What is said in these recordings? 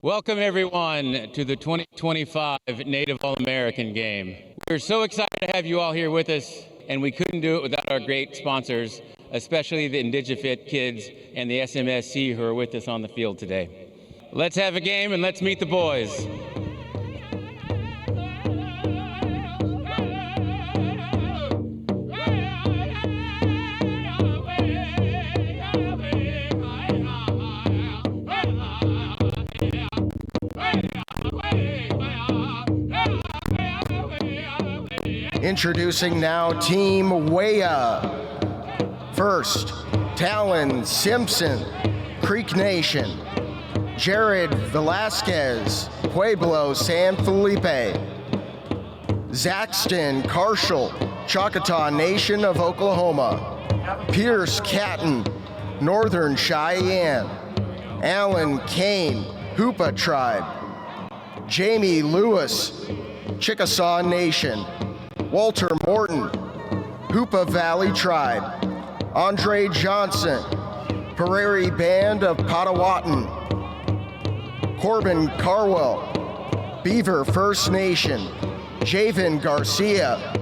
Welcome, everyone, to the 2025 Native All-American Game. We're so excited to have you all here with us, and we couldn't do it without our great sponsors, especially the IndigiFit kids and the SMSC who are with us on the field today. Let's have a game and let's meet the boys. Introducing now Team Weya. First, Talon Simpson, Creek Nation. Jared Velasquez, Pueblo San Felipe. Zaxton Carshall, Choctaw Nation of Oklahoma. Pierce Catton, Northern Cheyenne. Alan Kane, Hoopa Tribe. Jamie Lewis, Chickasaw Nation. Walter Morton, Hoopa Valley Tribe. Andre Johnson, Prairie Band of Potawatomi. Corbin Carwell, Beaver First Nation. Javen Garcia,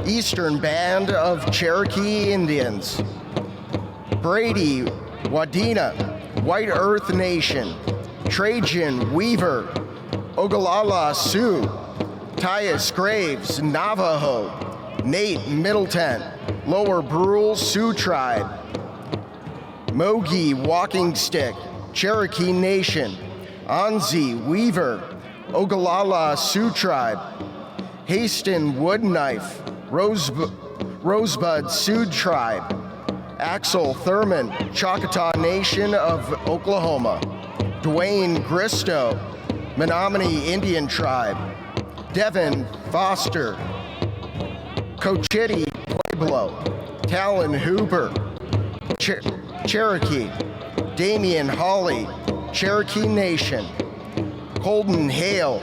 Eastern Band of Cherokee Indians. Brady Wadena, White Earth Nation. Trajan Weaver, Ogallala Sioux. Tyus Graves, Navajo. Nate Middleton, Lower Brule Sioux Tribe. Mogi Walking Stick, Cherokee Nation. Anzi Weaver, Ogallala Sioux Tribe. Haston Woodknife, Rosebud Sioux Tribe. Axel Thurman, Choctaw Nation of Oklahoma. Dwayne Gristo, Menominee Indian Tribe. Devin Foster, Cochiti Pueblo. Talon Huber, Cherokee. Damian Hawley, Cherokee Nation. Colton Hale,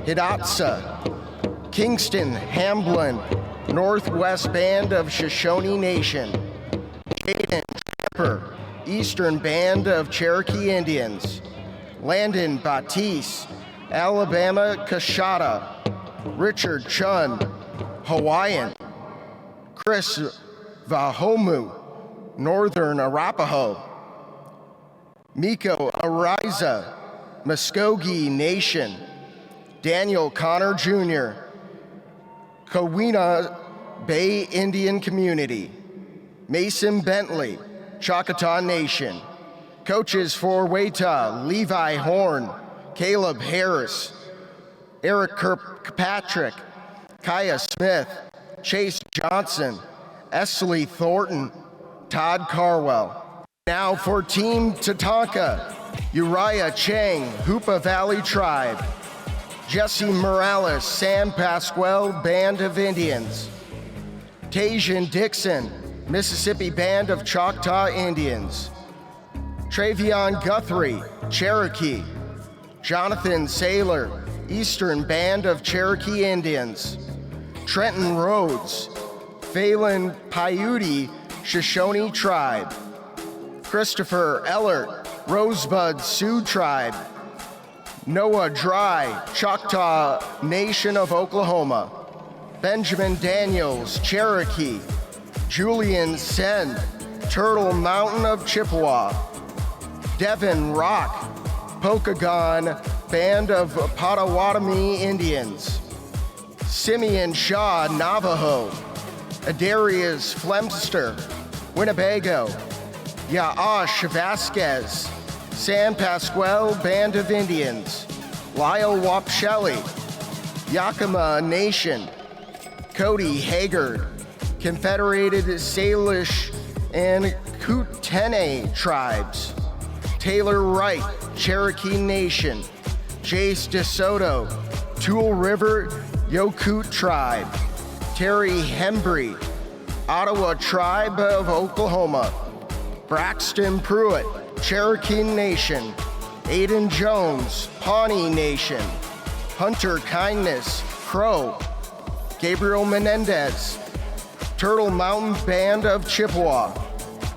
Hidatsa. Kingston Hamblin, Northwest Band of Shoshone Nation. Jaden Trapper, Eastern Band of Cherokee Indians. Landon Batiste, Alabama Coshada. Richard Chun, Hawaiian. Chris Vahomu, Northern Arapaho. Miko Ariza, Muskogee Nation. Daniel Connor Jr., Kowina Bay Indian Community. Mason Bentley, Choctaw Nation. Coaches for Weta, Levi Horn, Caleb Harris, Eric Kirkpatrick, Kaya Smith, Chase Johnson, Esley Thornton, Todd Carwell. Now for Team Tatanka, Uriah Chang, Hoopa Valley Tribe. Jesse Morales, San Pasqual Band of Indians. Tajan Dixon, Mississippi Band of Choctaw Indians. Travion Guthrie, Cherokee. Jonathan Saylor, Eastern Band of Cherokee Indians. Trenton Rhodes, Phelan Paiute, Shoshone Tribe. Christopher Ellert, Rosebud Sioux Tribe. Noah Dry, Choctaw Nation of Oklahoma. Benjamin Daniels, Cherokee. Julian Sen, Turtle Mountain of Chippewa. Devin Rock, Pokagon Band of Potawatomi Indians. Simeon Shaw, Navajo. Adarius Flemster, Winnebago. Yaash Vasquez, San Pasqual Band of Indians. Lyle Wapshelly, Yakima Nation. Cody Haggard, Confederated Salish and Kootenai Tribes. Taylor Wright, Cherokee Nation. Jace DeSoto, Tool River Yokut Tribe. Terry Hembry, Ottawa Tribe of Oklahoma. Braxton Pruitt, Cherokee Nation. Aiden Jones, Pawnee Nation. Hunter Kindness, Crow. Gabriel Menendez, Turtle Mountain Band of Chippewa.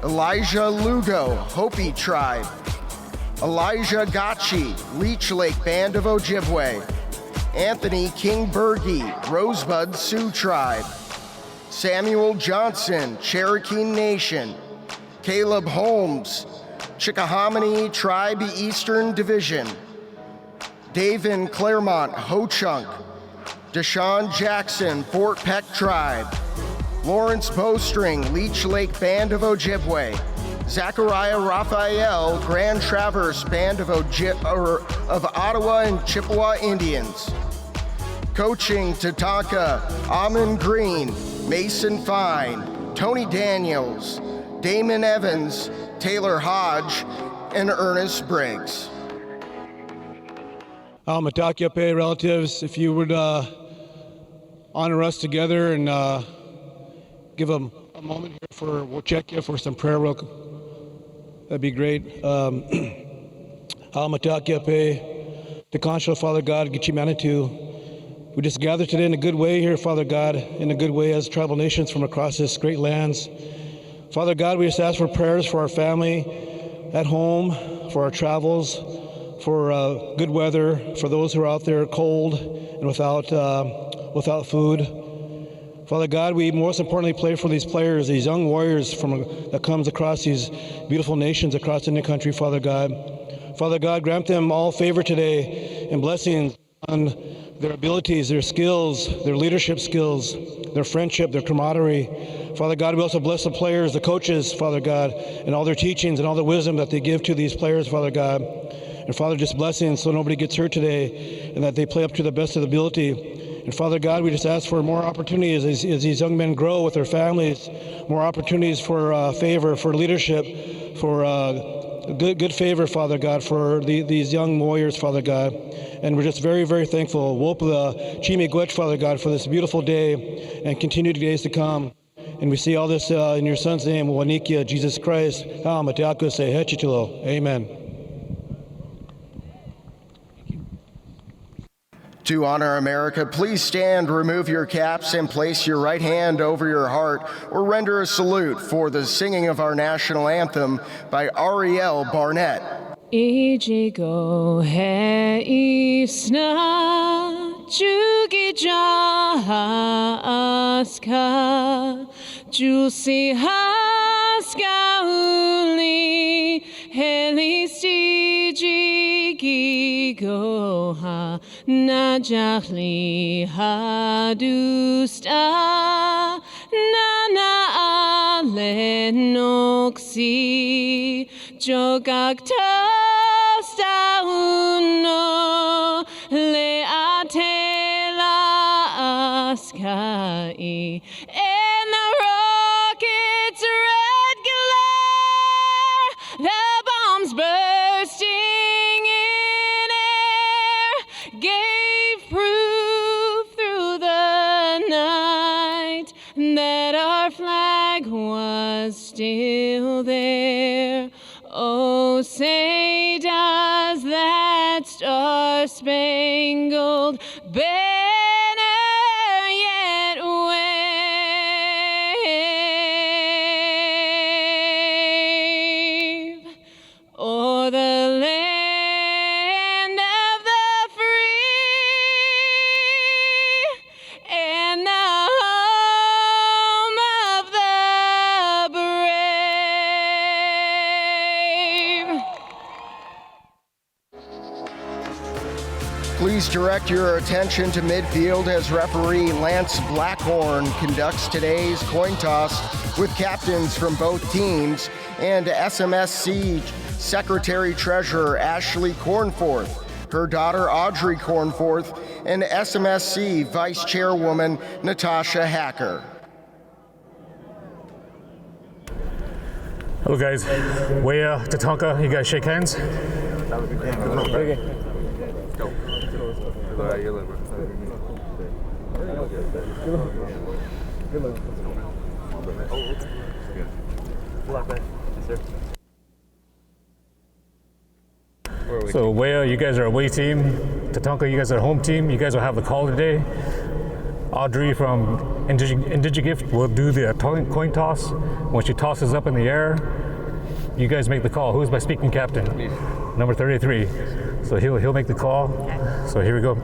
Elijah Lugo, Hopi Tribe. Elijah Gachi, Leech Lake Band of Ojibwe. Anthony King Berge, Rosebud Sioux Tribe. Samuel Johnson, Cherokee Nation. Caleb Holmes, Chickahominy Tribe Eastern Division. Davin Claremont, Ho-Chunk. Deshaun Jackson, Fort Peck Tribe. Lawrence Bowstring, Leech Lake Band of Ojibwe. Zachariah Raphael, Grand Traverse Band of Ottawa and Chippewa Indians. Coaching Tatanka, Amon Green, Mason Fine, Tony Daniels, Damon Evans, Taylor Hodge, and Ernest Briggs. Matakiape relatives, if you would honor us together and give a moment here for, we'll check you for some prayer, that'd be great. Matakiape, the conscious Father God, Gichimanitu. We just gather today in a good way here, Father God, in a good way as tribal nations from across this great lands. Father God, we just ask for prayers for our family at home, for our travels, for good weather, for those who are out there cold and without food. Father God, we most importantly pray for these players, these young warriors that comes across these beautiful nations across the country, Father God. Father God, grant them all favor today and blessings on their abilities, their skills, their leadership skills, their friendship, their camaraderie. Father God, we also bless the players, the coaches, Father God, and all their teachings and all the wisdom that they give to these players, Father God. And Father, just blessings so nobody gets hurt today and that they play up to the best of the ability. And Father God, we just ask for more opportunities as these young men grow with their families, more opportunities for favor, for leadership, for good favor, Father God, for these young warriors, Father God. And we're just very, very thankful, Wopla Chimigwech, Father God, for this beautiful day and continued days to come. And we see all this in your Son's name, Wanikia, Jesus Christ. Amen. To honor America, please stand, remove your caps, and place your right hand over your heart, or render a salute for the singing of our national anthem by Ariel Barnett. Ijigo he isna jugija aska jusi haska uli helisti jigigo ha najahli hadusta nana alenoksi jogakta uno le atela askai and the rockets red glare, the bombs bursting in air gave proof through the night that our flag was still there. Oh, say does that star-spangled banner yet wave o'er the land of the free and the home of the brave? Please direct your attention to midfield as referee Lance Blackhorn conducts today's coin toss with captains from both teams and SMSC Secretary-Treasurer Ashley Cornforth, her daughter Audrey Cornforth, and SMSC Vice Chairwoman Natasha Hacker. Hello guys, Wea, Tatanka, you guys shake hands? So Wea, you guys are away team. Tatanka, you guys are home team. You guys will have the call today. Audrey from Indigigift will do the coin toss. When she tosses up in the air, you guys make the call. Who's my speaking captain? number 33. So he'll make the call. So here we go.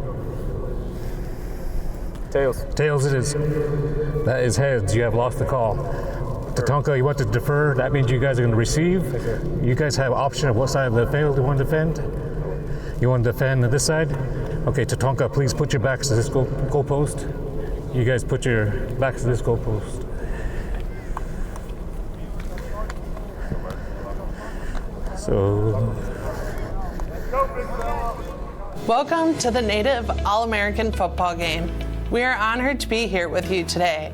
Tails. Tails it is. That is heads. You have lost the call. Tatanka, you want to defer. That means you guys are going to receive. You guys have option of what side of the field you want to defend. You want to defend on this side? Okay, Tatanka, please put your backs to this goalpost. You guys put your backs to this goalpost. So, welcome to the Native All-American football game. We are honored to be here with you today.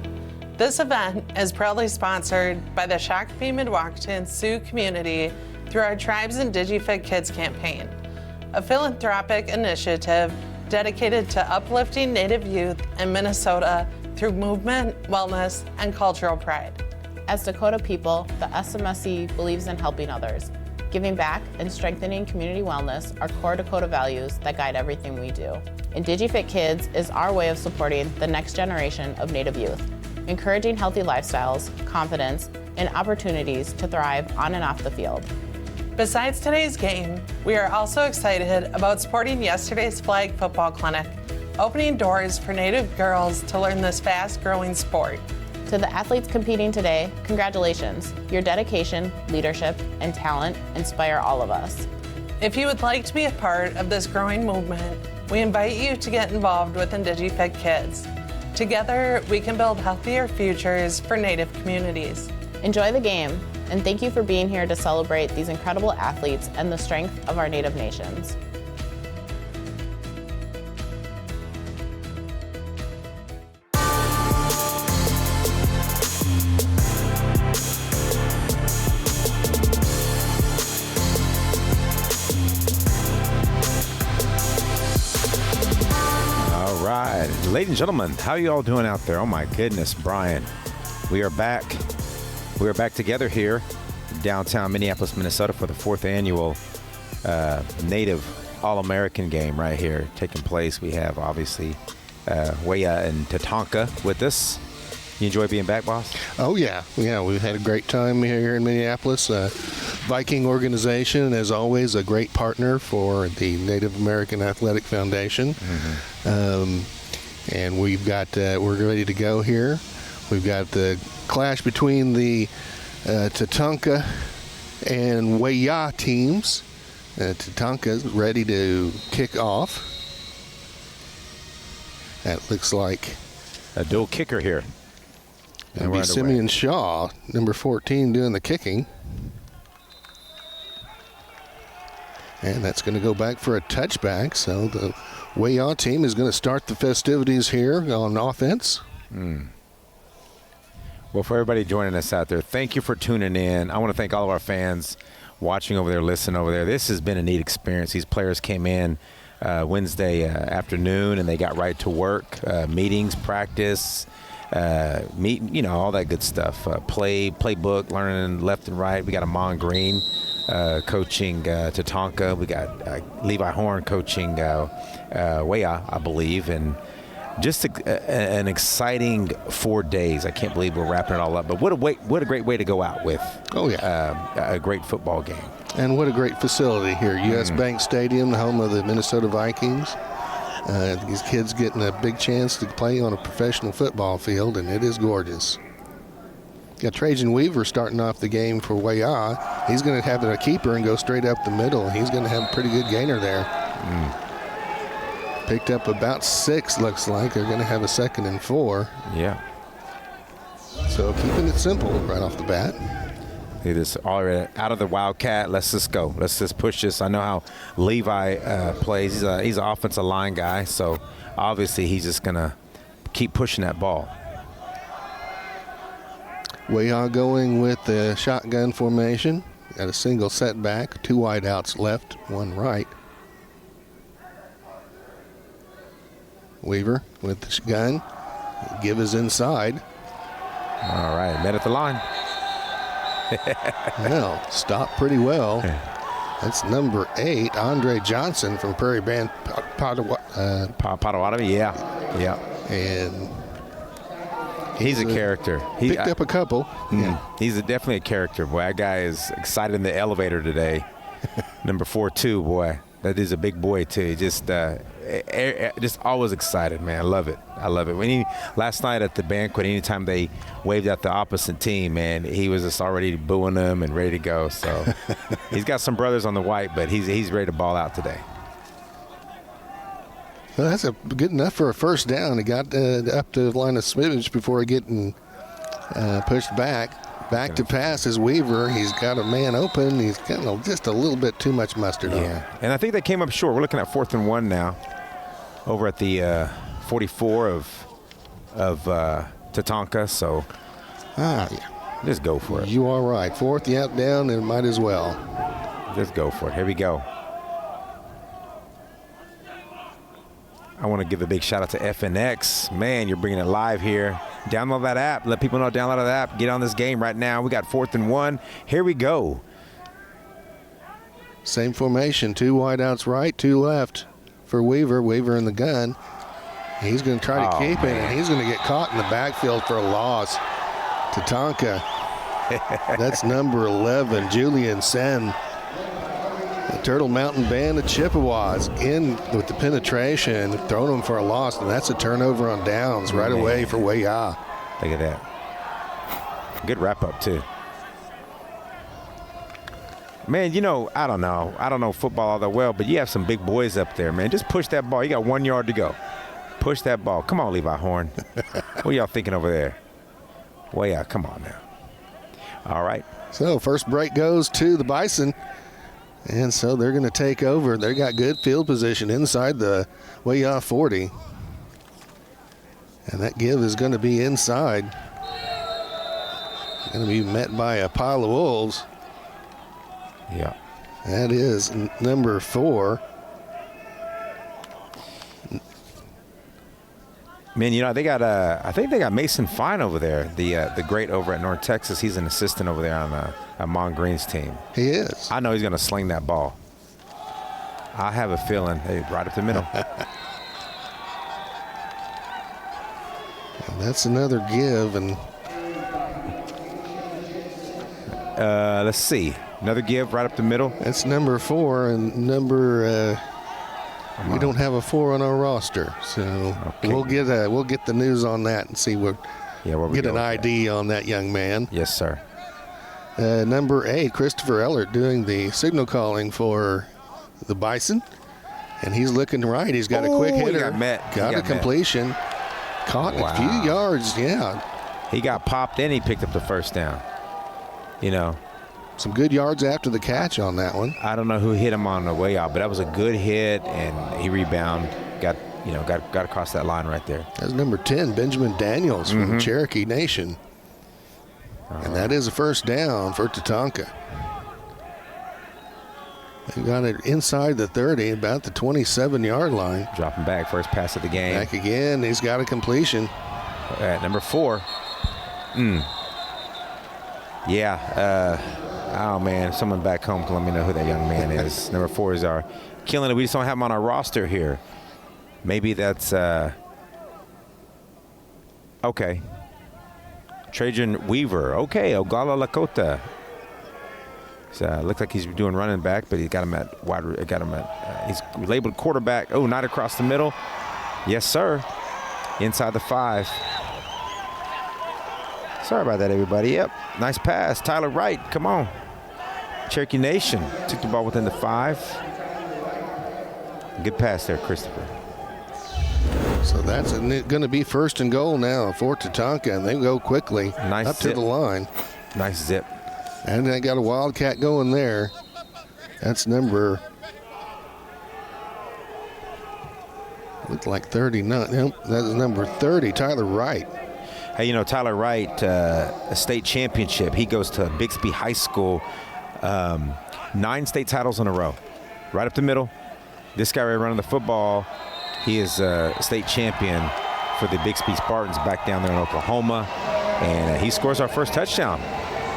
This event is proudly sponsored by the Shakopee Mdewakanton Sioux community through our Tribes and DigiFit Kids campaign, a philanthropic initiative dedicated to uplifting Native youth in Minnesota through movement, wellness, and cultural pride. As Dakota people, the SMSC believes in helping others. Giving back and strengthening community wellness are core Dakota values that guide everything we do. And DigiFit Kids is our way of supporting the next generation of Native youth, encouraging healthy lifestyles, confidence, and opportunities to thrive on and off the field. Besides today's game, we are also excited about supporting yesterday's flag football clinic, opening doors for Native girls to learn this fast-growing sport. To the athletes competing today, congratulations. Your dedication, leadership, and talent inspire all of us. If you would like to be a part of this growing movement, we invite you to get involved with DigiFit Kids. Together, we can build healthier futures for Native communities. Enjoy the game, and thank you for being here to celebrate these incredible athletes and the strength of our Native nations. Ladies and gentlemen, how are you all doing out there? Oh my goodness, Brian. We are back. We are back together here in downtown Minneapolis, Minnesota for the 4th annual Native All-American game right here taking place. We have obviously Weya and Tatanka with us. You enjoy being back, boss? Oh, yeah. Yeah, we've had a great time here in Minneapolis. Viking organization, as always, a great partner for the Native American Athletic Foundation. Mm-hmm. And we've got, we're ready to go here. We've got the clash between the Tatanka and Weya teams. Tatanka's ready to kick off. That looks like a dual kicker here. It'll be Simeon Shaw, number 14, doing the kicking. And that's going to go back for a touchback. So the Weya team is going to start the festivities here on offense. Well, for everybody joining us out there, thank you for tuning in. I want to thank all of our fans watching over there, listening over there. This has been a neat experience. These players came in Wednesday afternoon, and they got right to work, meetings, practice, meeting, you know, all that good stuff. Playbook, learning left and right. We got Amon Green coaching Tatanka. We got Levi Horn coaching Weya, I believe, and just an exciting 4 days. I can't believe we're wrapping it all up. But what a great way to go out with. Oh yeah, a great football game. And what a great facility here, U.S. Bank Stadium, the home of the Minnesota Vikings. These kids getting a big chance to play on a professional football field, and it is gorgeous. Got Trajan Weaver starting off the game for Weya. He's going to have a keeper and go straight up the middle. He's going to have a pretty good gainer there. Picked up about 6, looks like. They're going to have a 2nd and 4. Yeah. So keeping it simple right off the bat. He just already out of the Wildcat. Let's just go. Let's just push this. I know how Levi plays. He's an offensive line guy, so obviously he's just going to keep pushing that ball. Weya going with the shotgun formation. Got a single setback, 2 wideouts left, 1 right. Weaver with the gun. Give is inside. All right, met at the line. Well, stopped pretty well. That's number 8, Andre Johnson from Prairie Band Potawatomi, yeah. And he's a character. Picked up a couple. He's definitely a character. Boy, that guy is excited in the elevator today. Number 4 too, boy. That is a big boy too. Just always excited, man. I love it. I love it. Last night at the banquet, anytime they waved at the opposite team, man, he was just already booing them and ready to go. So he's got some brothers on the white, but he's ready to ball out today. Well, that's good enough for a first down. He got up to the line of scrimmage before getting pushed back. Back to pass is Weaver. He's got a man open. He's got just a little bit too much mustard on him. And I think they came up short. We're looking at 4th and 1 now over at the 44 of Tatanka. So just go for it. You are right. 4th, down, and might as well. Just go for it. Here we go. I want to give a big shout out to FNX. Man, you're bringing it live here. Download that app. Let people know download that app. Get on this game right now. We got 4th and 1. Here we go. Same formation. 2 wideouts right, 2 left for Weaver. Weaver in the gun. He's going to try to keep it, and he's going to get caught in the backfield for a loss. Tatanka. That's number 11, Julian Sen. The Turtle Mountain Band of Chippewas in with the penetration, throwing them for a loss, and that's a turnover on downs right away for Weah. Look at that. Good wrap up too. Man, I don't know football all that well, but you have some big boys up there, man. Just push that ball. You got 1 yard to go. Push that ball. Come on, Levi Horn. What y'all thinking over there? Weah, come on now. All right. So first break goes to the Bison. And so they're going to take over. They got good field position inside the Weah 40. And that give is going to be inside. Going to be met by a pile of wolves. Yeah. That is number 4. Man, they got I think they got Mason Fine over there, the great over at North Texas. He's an assistant over there on Mon Green's team. He is. I know he's going to sling that ball. I have a feeling, right up the middle. And that's another give, and let's see, another give right up the middle. That's number 4, and number. We don't have a 4 on our roster, so we'll get the news on that and see get an ID on that young man. Yes, sir. Number 8, Christopher Ellert, doing the signal calling for the Bison, and he's looking right. He's got a quick hitter, got a completion, caught a few yards. Yeah, he got popped and he picked up the first down. Some good yards after the catch on that one. I don't know who hit him on the way out, but that was a good hit, and he rebounded, got across that line right there. That's number 10, Benjamin Daniels from Cherokee Nation. And that is a first down for Tatanka. They got it inside the 30, about the 27-yard line. Dropping back, first pass of the game. Back again, he's got a completion. At number 4. Yeah, oh, man, someone back home can let me know who that young man is. Number 4 is our killing it. We just don't have him on our roster here. Maybe that's okay. Trajan Weaver. Okay, Ogala Lakota. So, looks like he's doing running back, but he got him at wide. He's labeled quarterback. Oh, not across the middle. Yes, sir. Inside the 5. Sorry about that, everybody. Yep, nice pass. Tyler Wright, come on. Cherokee Nation took the ball within the 5. Good pass there, Christopher. So that's going to be first and goal now for Tatanka, and they go quickly up to the line. Nice zip. And they got a Wildcat going there. That's number, looked like 39. Nope, that is number 30, Tyler Wright. Hey, Tyler Wright, a state championship. He goes to Bixby High School. 9 state titles in a row. Right up the middle. This guy right running the football, he is a state champion for the Bixby Spartans back down there in Oklahoma. And he scores our first touchdown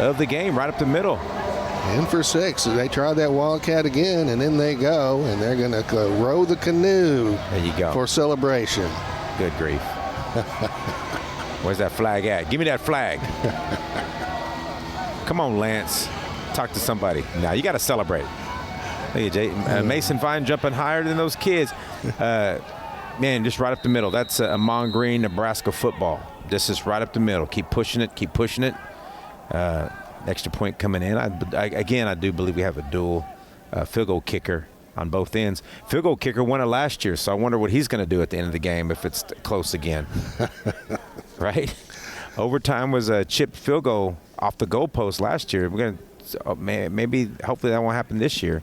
of the game right up the middle. And for 6, they try that Wildcat again, and in they go, and they're going to row the canoe. There you go. For celebration. Good grief. Where's that flag at? Give me that flag. Come on, Lance. Talk to somebody. Now, you got to celebrate. Look at Mason Fine jumping higher than those kids. Man, just right up the middle. That's Amon Green, Nebraska football. This is right up the middle. Keep pushing it. Keep pushing it. Extra point coming in. I do believe we have a dual field goal kicker on both ends. Field goal kicker won it last year, so I wonder what he's going to do at the end of the game if it's close again. Right? Overtime was a chipped field goal off the goalpost last year. We're going to maybe hopefully that won't happen this year.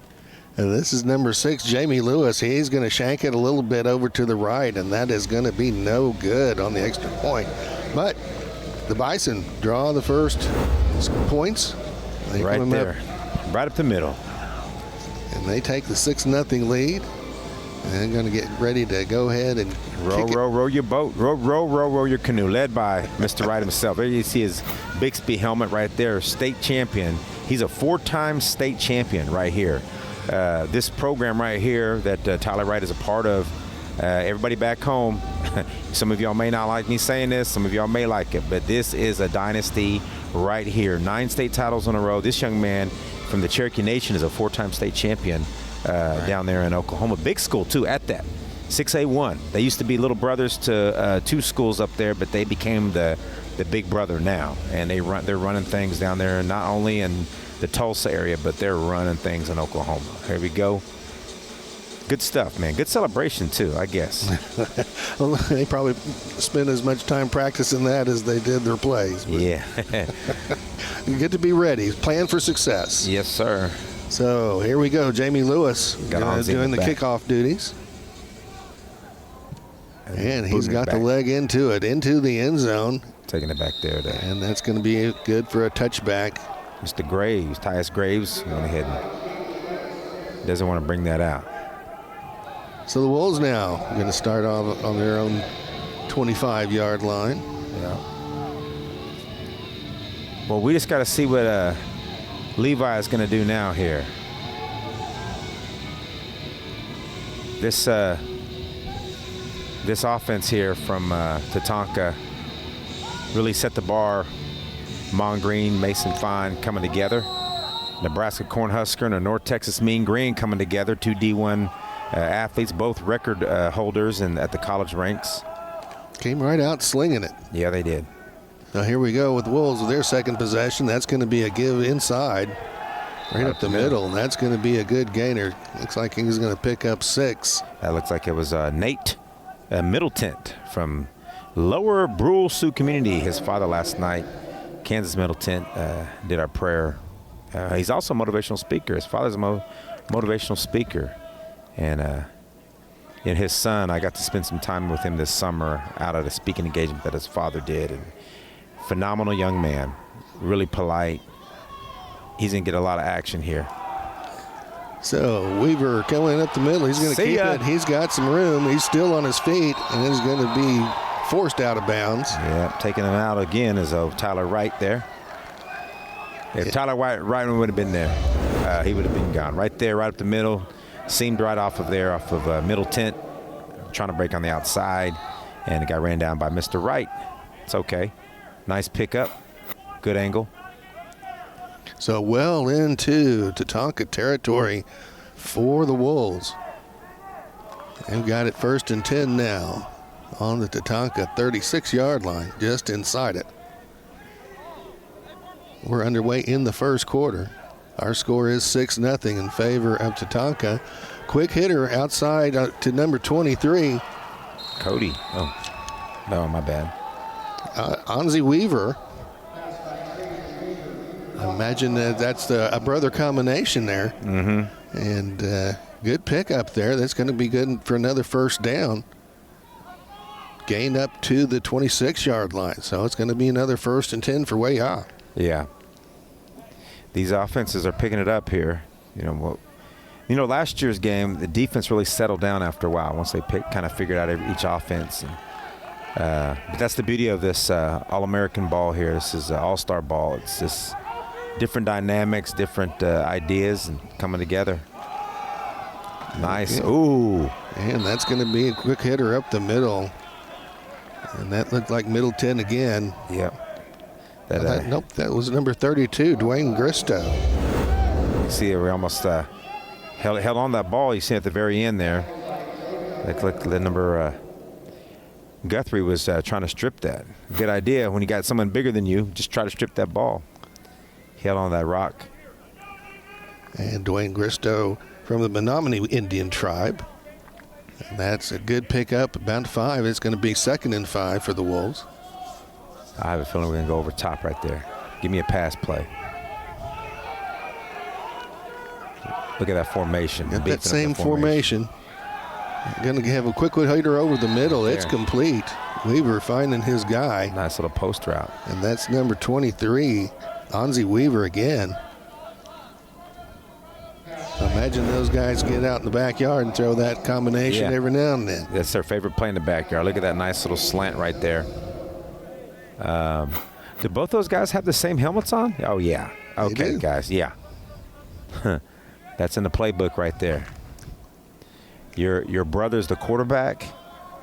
And this is number 6, Jamie Lewis. He's going to shank it a little bit over to the right, and that is going to be no good on the extra point. But the Bison draw the first points. Right there, right up the middle. And they take the 6-0 lead. And they're going to get ready to go ahead and row your boat. Row your canoe, led by Mr. Wright himself. There you see his Bixby helmet right there, state champion. He's a 4-time state champion right here. This program right here that Tyler Wright is a part of, everybody back home, some of y'all may not like me saying this, some of y'all may like it, but this is a dynasty right here. 9 state titles in a row. This young man from the Cherokee Nation is a 4-time state champion down there in Oklahoma. Big school, too, at that. 6A1. They used to be little brothers to 2 schools up there, but they became the big brother now. And they're running things down there, not only in the Tulsa area, but they're running things in Oklahoma. Here we go. Good stuff, man. Good celebration, too, I guess. Well, they probably spent as much time practicing that as they did their plays. Yeah. Get to be ready. Plan for success. Yes, sir. So here we go. Jamie Lewis doing the kickoff duties. And he's got the leg into it, into the end zone. Taking it back there. And that's going to be good for a touchback. Mr. Graves, Tyus Graves, went ahead and doesn't want to bring that out. So the Wolves now are going to start off on their own 25-yard line. Yeah. Well, we just got to see what Levi is going to do now here. This offense here from Tatanka really set the bar. Mon Green, Mason Fine coming together. Nebraska Cornhusker and a North Texas Mean Green coming together. 2 D1 athletes, both record holders at the college ranks. Came right out slinging it. Yeah, they did. Now here we go with Wolves with their second possession. That's going to be a give inside, right up the middle, and that's going to be a good gainer. Looks like he's going to pick up 6. That looks like it was Nate Middleton from Lower Brule Sioux Community. His father last night, Kansas Middleton, did our prayer. He's also a motivational speaker. His father's a motivational speaker. And his son, I got to spend some time with him this summer out at a speaking engagement that his father did. And phenomenal young man, really polite. He's going to get a lot of action here. So Weaver coming up the middle. He's going to keep it. He's got some room. He's still on his feet and is going to be forced out of bounds. Yeah, taking him out again is Tyler Wright there. If Tyler Wright would have been there, he would have been gone. Right there, right up the middle. Seamed right off of middle tent, trying to break on the outside, and the guy ran down by Mr. Wright. It's okay. Nice pickup. Good angle. So well into Tatanka territory for the Wolves. They've got it 1st and 10 now on the Tatanka 36-yard line, just inside it. We're underway in the first quarter. Our score is 6-0 in favor of Tatanka. Quick hitter outside to number 23. Cody. Oh, no, my bad. Anzi Weaver. I imagine that's a brother combination there. Mm-hmm. And good pickup there. That's going to be good for another first down. Gain up to the 26-yard line. So it's going to be another 1st and 10 for Weah. Yeah. These offenses are picking it up here. Last year's game, the defense really settled down after a while once they kind of figured out each offense. But that's the beauty of this All-American ball here. This is All-Star ball. It's just different dynamics, different ideas, and coming together. Nice. Okay. Ooh. And that's going to be a quick hitter up the middle. And that looked like Middleton again. Yep. Nope, that was number 32, Dwayne Gristo. You see, we almost held on that ball. You see at the very end there. The number Guthrie was trying to strip that. Good idea. When you got someone bigger than you, just try to strip that ball. He held on that rock. And Dwayne Gristow from the Menominee Indian tribe. And that's a good pickup, about 5. It's going to be 2nd and 5 for the Wolves. I have a feeling we're going to go over top right there. Give me a pass play. Look at that formation. Got that same formation. Going to have a quick hitter over the middle. It's complete. Weaver finding his guy. Nice little post route. And that's number 23, Onzie Weaver again. Imagine those guys get out in the backyard and throw that combination every now and then. That's their favorite play in the backyard. Look at that nice little slant right there. Do both those guys have the same helmets on? Oh, yeah. Okay, guys, yeah. That's in the playbook right there. Your brother's the quarterback.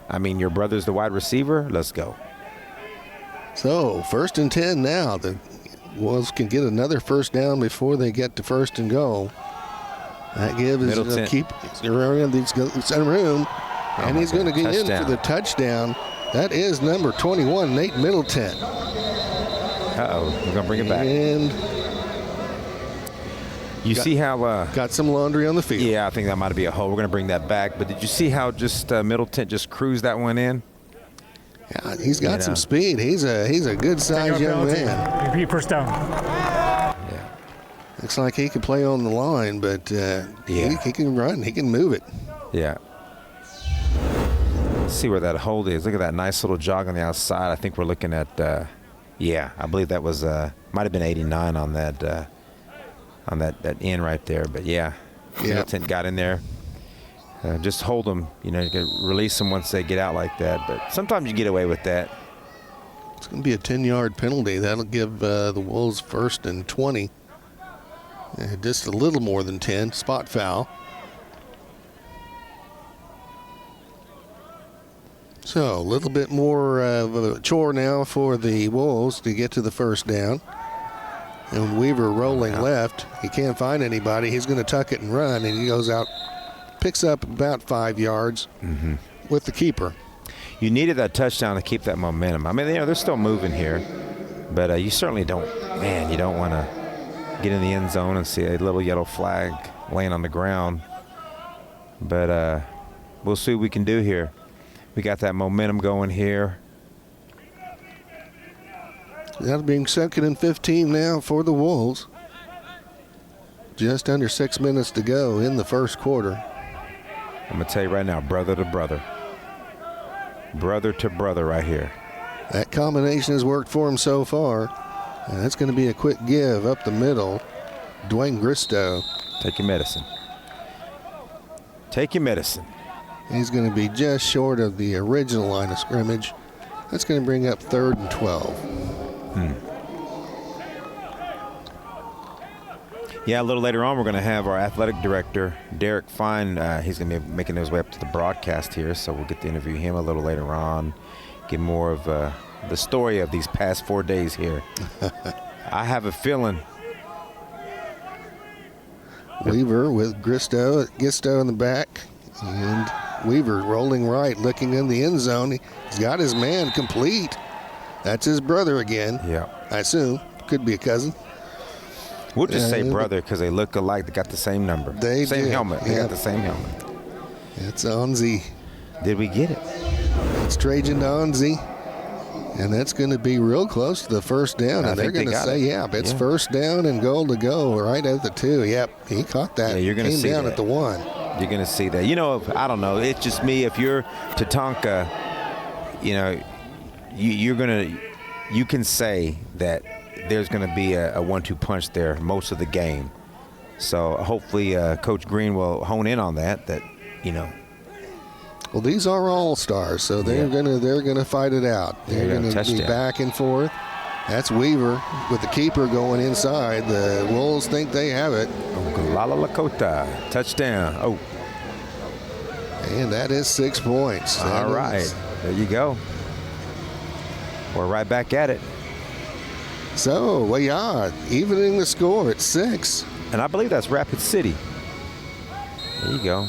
I mean, your brother's the wide receiver. Let's go. So 1st and 10 now. The Wolves can get another first down before they get to 1st and goal. That gives keep around some room, and he's going to get in for the touchdown. That is number 21, Nate Middleton. Uh-oh, we're going to bring it back. And you see how got some laundry on the field. Yeah, I think that might be a hole. We're going to bring that back. But did you see how just Middleton just cruised that one in? Yeah, he's got some speed. He's a good-sized young man. Repeat first down. Yeah. Looks like he can play on the line, but he can run. He can move it. Yeah. Let's see where that hold is. Look at that nice little jog on the outside. I think we're looking at, I believe that was might have been 89 on that. On that end right there, but Middleton got in there. Just hold them, you can release them once they get out like that. But sometimes you get away with that. It's going to be a 10-yard penalty. That'll give the Wolves 1st and 20. Just a little more than 10. Spot foul. So a little bit more of a chore now for the Wolves to get to the first down. And Weaver rolling left. He can't find anybody. He's going to tuck it and run, and he goes out, picks up about 5 yards with the keeper. You needed that touchdown to keep that momentum. I mean, they're still moving here, but you certainly don't, you don't want to get in the end zone and see a little yellow flag laying on the ground. But we'll see what we can do here. We got that momentum going here. That being 2nd and 15 now for the Wolves. Just under 6 minutes to go in the first quarter. I'm going to tell you right now, brother to brother. Brother to brother right here. That combination has worked for him so far. And that's going to be a quick give up the middle. Dwayne Gristow. Take your medicine. Take your medicine. He's going to be just short of the original line of scrimmage. That's going to bring up 3rd and 12. Yeah, a little later on, we're going to have our athletic director, Derek Fine. He's going to be making his way up to the broadcast here, so we'll get to interview him a little later on, get more of the story of these past 4 days here. I have a feeling. Weaver with Gisto in the back, and Weaver rolling right, looking in the end zone. He's got his man complete. That's his brother again. Yeah. I assume. Could be a cousin. We'll just say brother because they look alike. They got the same number. Same helmet. They got the same helmet. That's Onzie. Did we get it? It's Trajan Onzie. And that's going to be real close to the first down. And they're going to say, it's first down and goal to go right at the 2. Yep, he caught that. Yeah, you're going to see down that. At the 1. You're going to see that. I don't know. It's just me. If you're Tatanka, you can say that there's going to be a 1-2 punch there most of the game. So hopefully Coach Green will hone in on that. Well, these are all stars, so they're gonna fight it out. They're gonna be back and forth. That's Weaver with the keeper going inside. The Wolves think they have it. Oglala Lakota, touchdown. Oh. And that is 6 points. All right, there you go. We're right back at it. So, evening the score at 6. And I believe that's Rapid City. There you go.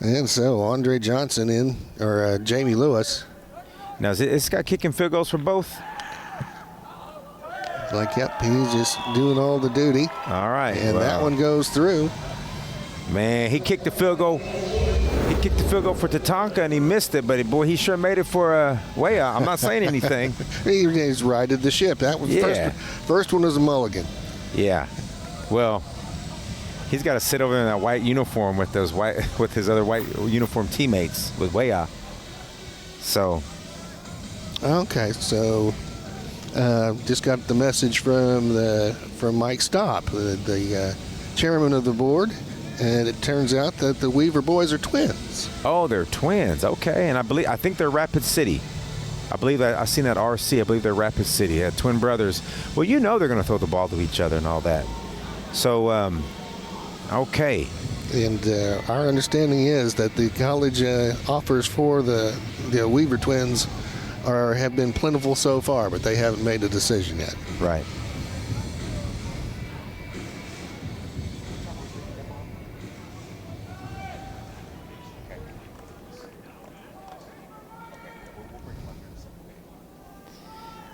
And so Andre Johnson Jamie Lewis. Now, is this guy kicking field goals for both? Like, yep, he's just doing all the duty. All right. And that one goes through. Man, he kicked the field goal. He kicked the field goal for Tatanka, and he missed it. But, boy, he sure made it for Weah. I'm not saying anything. He's righted the ship. That was first one was a mulligan. Yeah. Well, he's got to sit over in that white uniform with his other white uniform teammates with Weah. So. Okay, so just got the message from Mike Stopp, the chairman of the board, and it turns out that the Weaver boys are twins. Oh, they're twins. Okay, and I think they're Rapid City. I believe I've seen that RC. I believe they're Rapid City. Yeah, twin brothers. Well, they're going to throw the ball to each other and all that. So, okay. And our understanding is that the college offers for the Weaver twins have been plentiful so far, but they haven't made a decision yet. Right.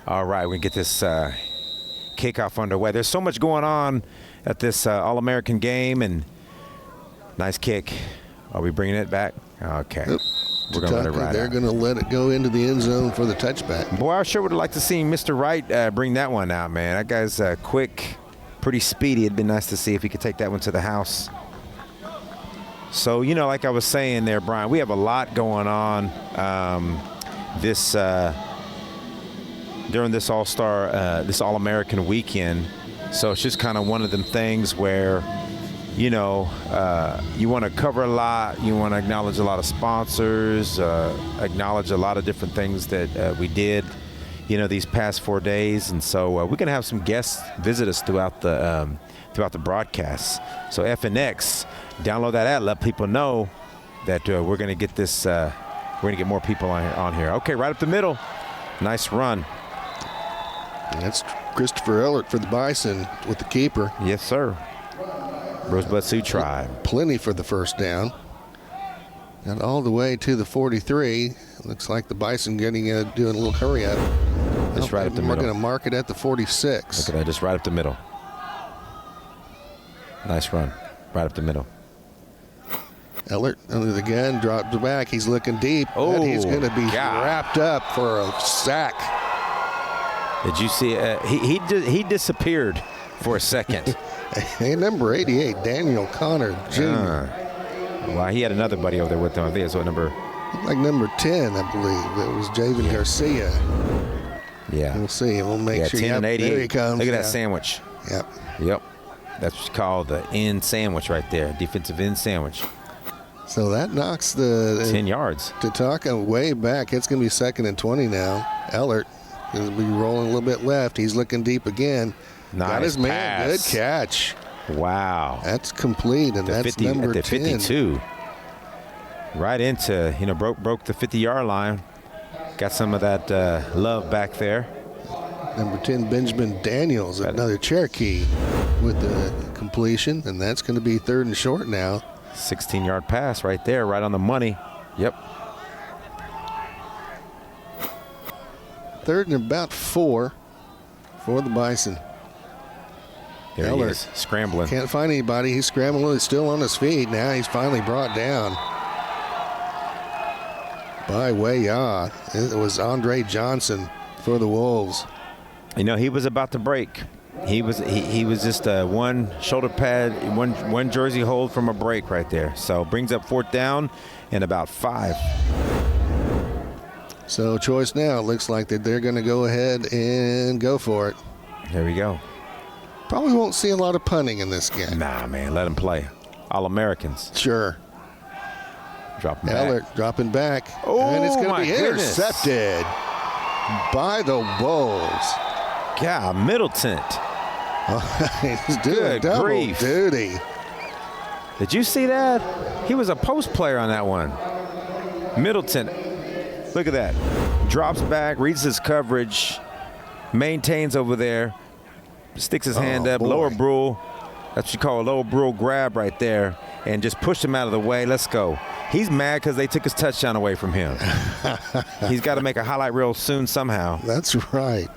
All right, we can get this kickoff underway. There's so much going on at this All-American game, and nice kick. Are we bringing it back? Okay. Yep. We're going to let it ride. They're going to let it go into the end zone for the touchback. Boy, I sure would have liked to see Mr. Wright bring that one out, man. That guy's quick, pretty speedy. It'd been nice to see if he could take that one to the house. So, like I was saying there, Brian, we have a lot going on during this this All-American weekend. So it's just kind of one of them things where, you want to cover a lot. You want to acknowledge a lot of sponsors, acknowledge a lot of different things that we did, these past 4 days. And so we're going to have some guests visit us throughout the broadcast. So FNX, download that app, let people know that we're going to get this, we're going to get more people on here. Okay, right up the middle. Nice run. That's Christopher Ellert for the Bison with the keeper. Yes, sir. Rosebud Sioux Tribe. Plenty for the first down. Got all the way to the 43. Looks like the Bison doing a little hurry up. Just right up the middle. We're going to mark it at the 46. Look at that, just right up the middle. Nice run. Right up the middle. Ellert under the gun, drops back. He's looking deep. Oh, he's going to be wrapped up for a sack. Did you see it? He disappeared for a second. And number 88, Daniel Connor Jr. Wow, he had another buddy over there with him. I think it's number 10, I believe. It was Javen Garcia. Yeah. We'll see. We'll make sure. 10 and 88. There he comes. Look at that sandwich. Yep. That's what's called the end sandwich right there. Defensive end sandwich. So that knocks the 10 yards. Tatanka way back. It's going to be 2nd and 20 now. Ellert is be rolling a little bit left. He's looking deep again. Nice Got his man. pass. Good catch. Wow. That's complete, and that's 50, number at the 10. 52. Right into, broke the 50-yard line. Got some of that love back there. Number 10, Benjamin Daniels, another Cherokee with the completion, and that's going to be 3rd and short now. 16-yard pass right there, right on the money. Yep. 3rd and about 4 for the Bison. There he is, scrambling. Can't find anybody. He's scrambling. He's still on his feet. Now he's finally brought down by Weah. It was Andre Johnson for the Wolves. He was about to break. He was just one shoulder pad, one jersey hold from a break right there. So brings up 4th down and about 5. So choice now. Looks like that they're going to go ahead and go for it. Here we go. Probably won't see a lot of punting in this game. Nah, man, let them play. All-Americans. Sure. Dropping Ellert back. dropping back. Oh, and it's going to be goodness. intercepted by the Wolves. Yeah, Middleton. He's doing Good double grief. duty. Did you see that? He was a post player on that one. Middleton. Look at that. Drops back, reads his coverage, maintains over there, sticks his hand up, lower Brule. That's what you call a lower Brule grab right there, and just pushed him out of the way. Let's go. He's mad because they took his touchdown away from him. He's got to make a highlight reel soon somehow. That's right.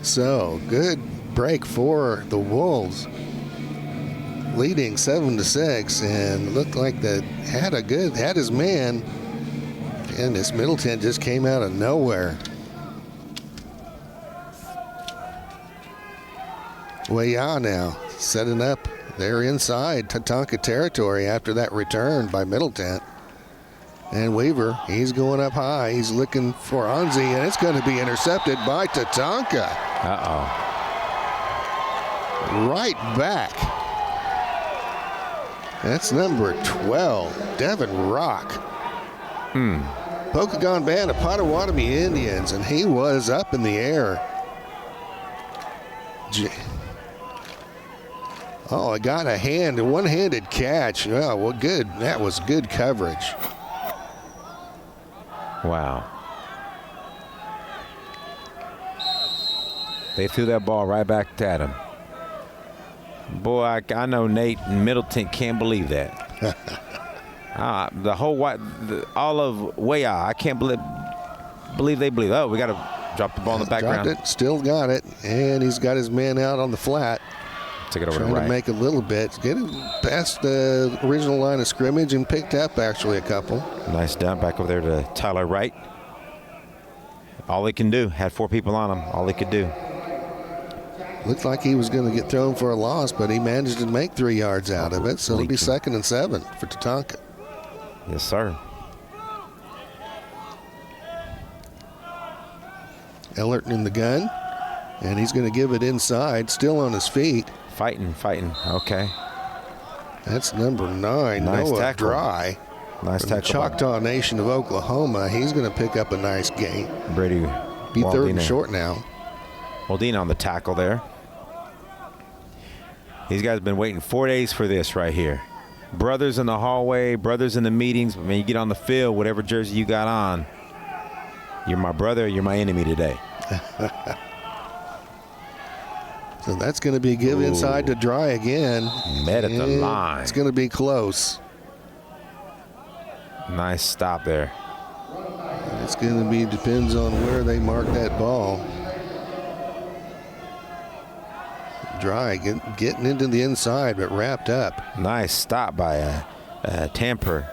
So, good break for the Wolves. Leading 7-6, and looked like that had his man, and this Middleton just came out of nowhere. Weah now setting up. They're inside Tatanka territory after that return by Middleton. And Weaver, he's going up high. He's looking for Anzi, and it's going to be intercepted by Tatanka. Uh-oh. Right back. That's number 12, Devin Rock. Pokagon Band of Potawatomi Indians, and he was up in the air. I got a one-handed catch. Oh, well, good. That was good coverage. Wow. They threw that ball right back at him. Boy, I know Nate and Middleton can't believe that. All of Weah, I can't believe they believe. Oh, we got to drop the ball in the background. Dropped it, still got it, and he's got his man out on the flat. Took it over trying to right. to make a little bit. Get it past the original line of scrimmage and picked up actually a couple. Nice dump back over there to Tyler Wright. All he can do. Had 4 people on him. All he could do. Looked like he was going to get thrown for a loss, but he managed to make 3 yards out of it. So it'll be 2nd and 7 for Tatanka. Yes, sir. Ellert in the gun, and he's going to give it inside, still on his feet. Fighting. Okay. That's number 9, Nice Noah tackle. Dry. Nice From the tackle. Choctaw Nation of Oklahoma. He's going to pick up a nice gain. Brady Be 3rd and Waldina. short now. Waldina on the tackle there. These guys have been waiting 4 days for this right here. Brothers in the hallway, brothers in the meetings. When you get on the field, whatever jersey you got on, you're my brother, you're my enemy today. So that's going to be give inside to Dry again. Met at the line. It's going to be close. Nice stop there. It's going to be, depends on where they mark that ball. Dry getting into the inside, but wrapped up. Nice stop by Tramper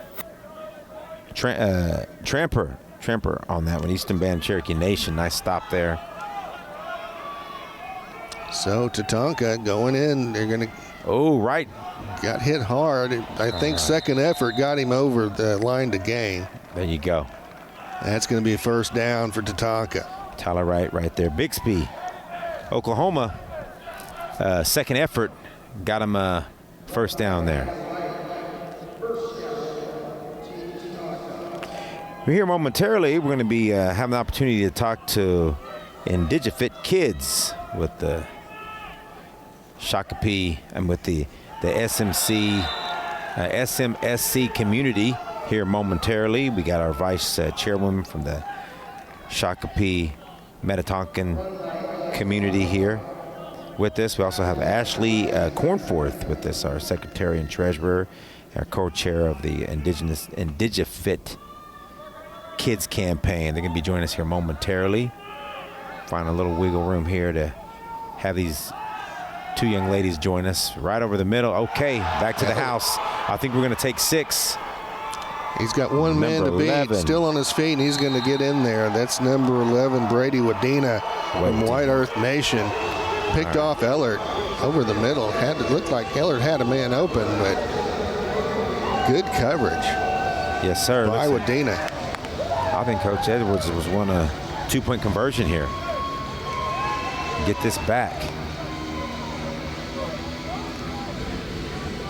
on that one. Eastern Band Cherokee Nation. Nice stop there. So Tatanka going in. They're going to. Oh, right. Got hit hard. I think second effort got him over the line to gain. There you go. That's going to be a 1st down for Tatanka. Tyler Wright right there. Bixby, Oklahoma. Second effort got him a 1st down there. We're here momentarily. We're going to be having the opportunity to talk to IndigiFit kids with the Shakopee and with the SMSC community here momentarily. We got our vice chairwoman from the Shakopee Metatonkan community here with us. We also have Ashley Cornforth with us, our secretary and treasurer, our co-chair of the IndigiFit Kids campaign. They're going to be joining us here momentarily. Find a little wiggle room here to have these 2 young ladies join us right over the middle. Okay, back to the house. I think we're going to take 6. He's got one man to beat, 11. still on his feet, and he's going to get in there. That's number 11, Brady Wadena from White Earth Nation. Picked off Ellert over the middle. Looked like Ellert had a man open, but good coverage. Yes, sir. By Wadena. I think Coach Edwards was one 2-point conversion here. Get this back.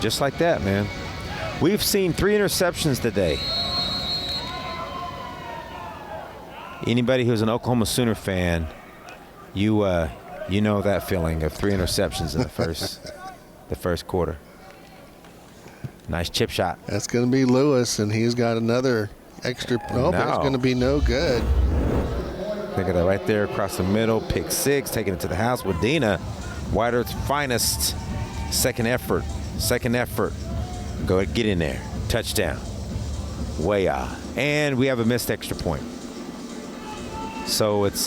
Just like that, man. We've seen 3 interceptions today. Anybody who's an Oklahoma Sooner fan, you know that feeling of 3 interceptions in the first quarter. Nice chip shot. That's going to be Lewis, and he's got another extra. Oh, but it's going to be no good. Look at that right there across the middle. Pick 6, taking it to the house with Dina. White Earth's finest. Second effort. Go ahead, get in there. Touchdown. Way out. And we have a missed extra point. So it's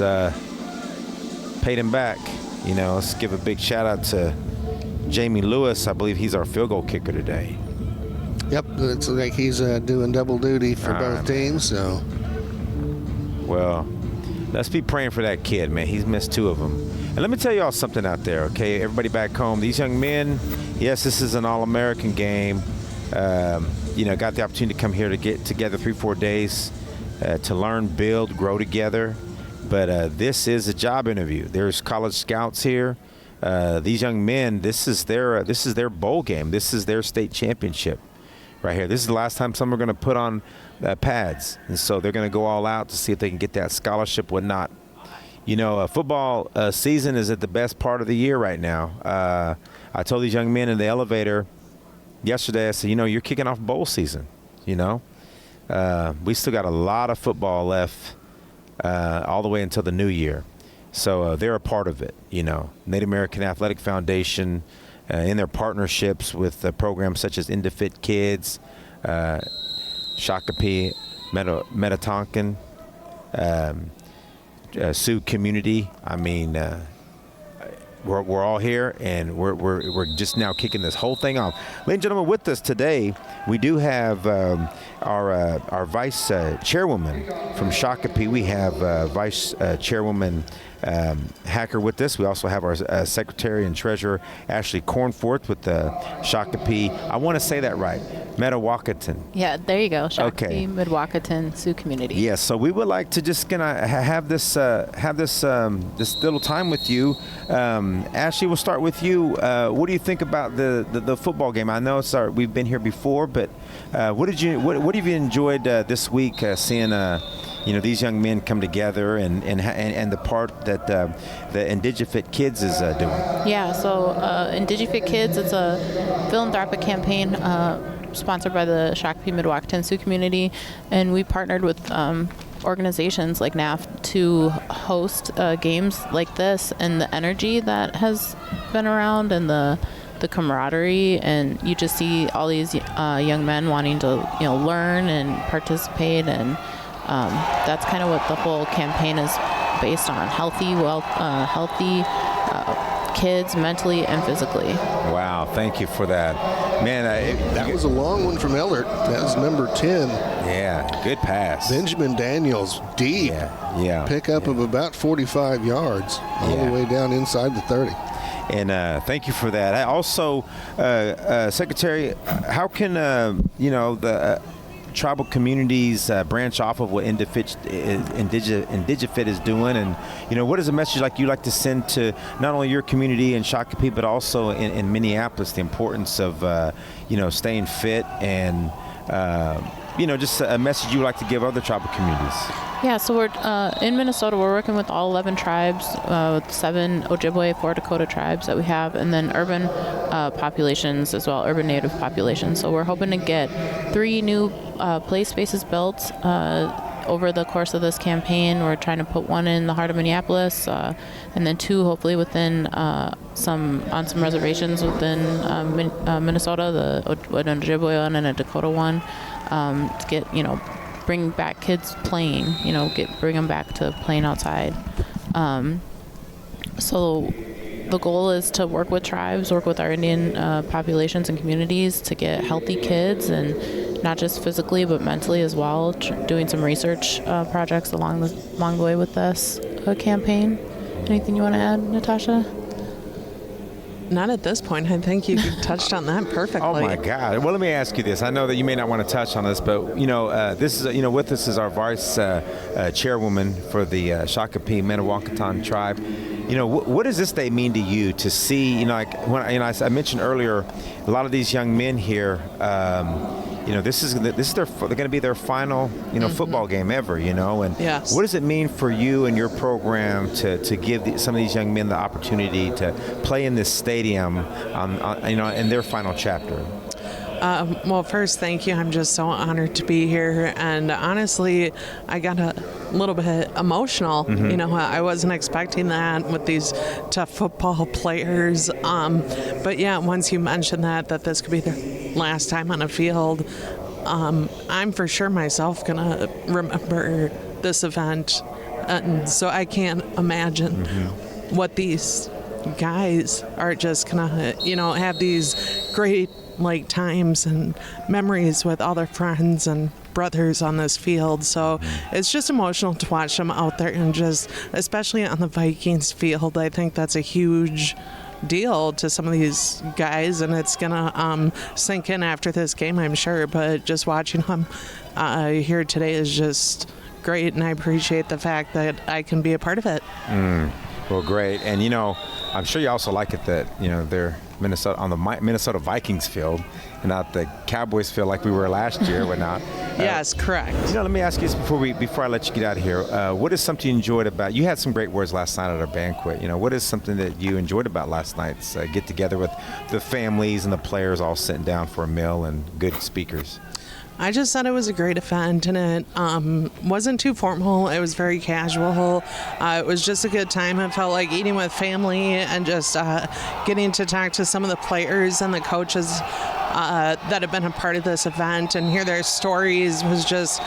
paid him back. Let's give a big shout out to Jamie Lewis. I believe he's our field goal kicker today. Yep, it's like he's doing double duty for both teams. So, well, let's be praying for that kid, man. He's missed 2 of them. And let me tell y'all something out there, okay? Everybody back home, these young men, yes, this is an All-American game. Got the opportunity to come here to get together 3-4 days to learn, build, grow together. But this is a job interview. There's college scouts here. These young men, this is their bowl game. This is their state championship right here. This is the last time some are going to put on pads. And so they're going to go all out to see if they can get that scholarship, whatnot. Football season is at the best part of the year right now. I told these young men in the elevator yesterday, I said, you're kicking off bowl season, We still got a lot of football left all the way until the new year. So they're a part of it, Native American Athletic Foundation, in their partnerships with programs such as IndiFit Kids, Shakopee, Metatonkan, Sioux community. I mean, we're all here, and we're just now kicking this whole thing off. Ladies and gentlemen, with us today, we do have our vice chairwoman from Shakopee. We have vice chairwoman Hacker with us. We also have our secretary and treasurer Ashley Cornforth with the Shakopee. I want to say that right, Mdewakanton. Yeah, there you go. Shakopee, Mdewakanton, Sioux community. Yes, so we would like to just have this little time with you. Ashley, we'll start with you. What do you think about the football game? I know we've been here before, but what have you enjoyed this week seeing these young men come together and the part that the IndigiFit Kids is doing? Yeah, so IndigiFit Kids, it's a philanthropic campaign sponsored by the Shakopee Mdewakanton Sioux community, and we partnered with organizations like NAF to host games like this, and the energy that has been around and the camaraderie, and you just see all these young men wanting to learn and participate, and that's kind of what the whole campaign is based on: healthy kids, mentally and physically. Wow, thank you for that, man. That was a long one from Ellert. That was number 10. Yeah, good pass. Benjamin Daniels, deep. Yeah. Pickup of about 45 yards, all the way down inside the 30. And thank you for that. I also, Secretary, how can the tribal communities branch off of what IndigiFit is doing, and what is a message you like to send to not only your community in Shakopee but also in Minneapolis, the importance of staying fit, and just a message you like to give other tribal communities? Yeah, so we're in Minnesota. We're working with all 11 tribes, with 7 Ojibwe, 4 Dakota tribes that we have, and then urban populations as well, urban Native populations. So we're hoping to get 3 new play spaces built over the course of this campaign. We're trying to put 1 in the heart of Minneapolis, and then 2 hopefully within some reservations within Minnesota, the Ojibwe one and a Dakota one, to get bring back kids playing, bring them back to playing outside. So the goal is to work with tribes, work with our Indian populations and communities to get healthy kids, and not just physically but mentally as well, doing some research projects along the way with this campaign. Anything you want to add, Natasha? Not at this point. I think you touched on that perfectly. Oh my God! Well, let me ask you this. I know that you may not want to touch on this, but this is with us is our vice chairwoman for the Shakopee Mdewakanton tribe. What does this day mean to you to see? I mentioned earlier, a lot of these young men here. This is they're going to be their final football game ever. And yes. What does it mean for you and your program to give some of these young men the opportunity to play in this stadium in their final chapter? Well, first, thank you. I'm just so honored to be here. And honestly, I got a little bit emotional. You know, I wasn't expecting that with these tough football players. But yeah, once you mentioned that this could be the last time on a field, I'm for sure myself gonna remember this event, and so I can't imagine what these guys are just gonna, you know, have these great like times and memories with all their friends and brothers on this field. So it's just emotional to watch them out there, and just especially on the Vikings field, I think that's a huge deal to some of these guys, and it's gonna sink in after this game, I'm sure. But just watching them here today is just great, and I appreciate the fact that I can be a part of it. Well, great. And, you know, I'm sure you also like it that, you know, they're on the Minnesota Vikings field and not the Cowboys field like we were last year or whatnot. Yes, correct. You know, let me ask you this before I let you get out of here. What is something you enjoyed about, you had some great words last night at our banquet. You know, what is something that you enjoyed about last night's get together with the families and the players all sitting down for a meal and good speakers? I just thought it was a great event, and it wasn't too formal. It was very casual. It was just a good time. It felt like eating with family, and just getting to talk to some of the players and the coaches that have been a part of this event and hear their stories was just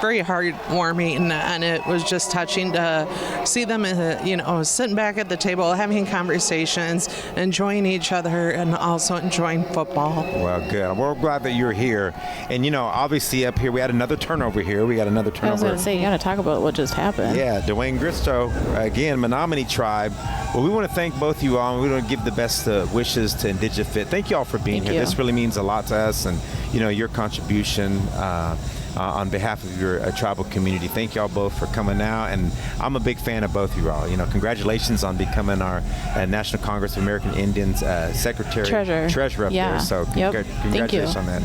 very heartwarming, and it was just touching to see them, you know, sitting back at the table, having conversations, enjoying each other, and also enjoying football. Well, good. We're glad that you're here. And, you know, obviously up here, we had another turnover here. We got another turnover. I was going to say, you got to talk about what just happened. Yeah, Dwayne Gristow, again, Menominee Tribe. Well, we want to thank both of you all, and we want to give the best wishes to IndigiFit. Thank you all for being here. This really means a lot to us, and, you know, your contribution on behalf of your tribal community. Thank y'all both for coming out, and I'm a big fan of both of you all. You know, congratulations on becoming our National Congress of American Indians treasurer up there. So congratulations on that.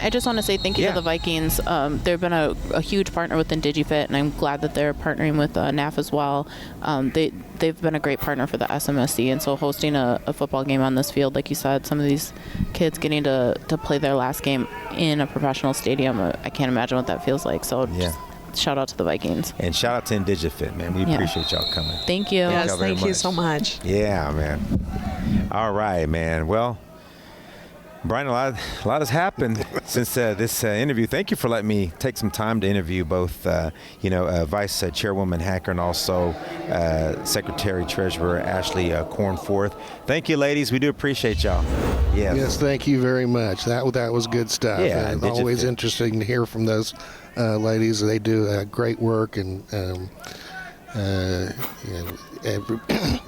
I just want to say thank you to the Vikings. They've been a huge partner with IndigiFit, and I'm glad that they're partnering with NAF as well. They've been a great partner for the SMSC, and so hosting a football game on this field, like you said, some of these kids getting to play their last game in a professional stadium, I can't imagine what that feels like. So just shout out to the Vikings. And shout out to IndigiFit, man. We appreciate y'all coming. Thank you. Yes, thank you so much. Yeah, man. All right, man. Well, Brian, a lot has happened since this interview. Thank you for letting me take some time to interview both, Vice Chairwoman Hacker and also Secretary Treasurer Ashley Cornforth. Thank you, ladies. We do appreciate y'all. Yes, thank you very much. That was good stuff. Yeah, always interesting to hear from those ladies. They do great work, and a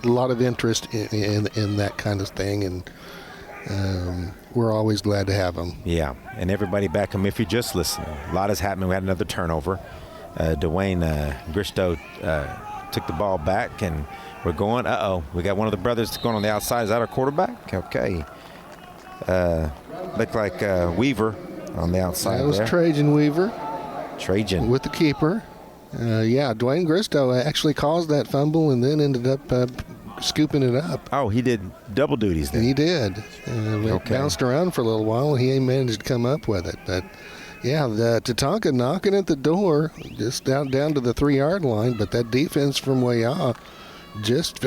lot of interest in that kind of thing, and we're always glad to have them. Yeah, and everybody back home, if you're just listening, a lot has happened. We had another turnover. Dwayne Gristow took the ball back, and we're going, we got one of the brothers going on the outside. Is that our quarterback? Okay. Looked like Weaver on the outside. That was there. Trajan Weaver. Trajan. With the keeper. Dwayne Gristow actually caused that fumble and then ended up scooping it up. Oh, he did double duties then. He did. Bounced around for a little while, and he managed to come up with it. But, the Tatanka knocking at the door, just down to the 3-yard line, but that defense from way off just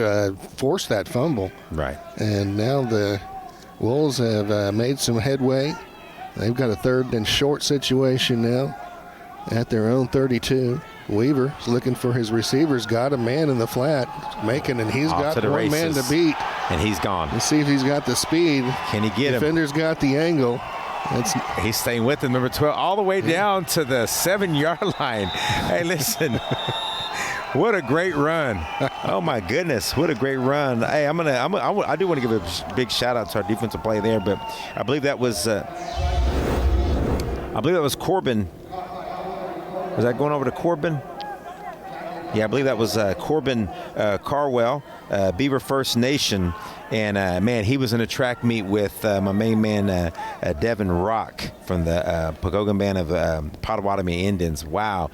forced that fumble. Right. And now the Wolves have made some headway. They've got a 3rd and short situation now at their own 32. Weaver is looking for his receivers. Got a man in the flat, and he's got one man to beat. And he's gone. Let's see if he's got the speed. Can he get him? Defender's got the angle. He's staying with him, number 12, all the way down to the 7-yard line. Hey, listen. What a great run. Oh, my goodness. What a great run. Hey, I do want to give a big shout out to our defensive play there, but I believe that was Corbin. Was that going over to Corbin? Yeah, I believe that was Corbin Carwell, Beaver First Nation. And, man, he was in a track meet with my main man, Devin Rock from the Pagogan Band of Potawatomi Indians. Wow.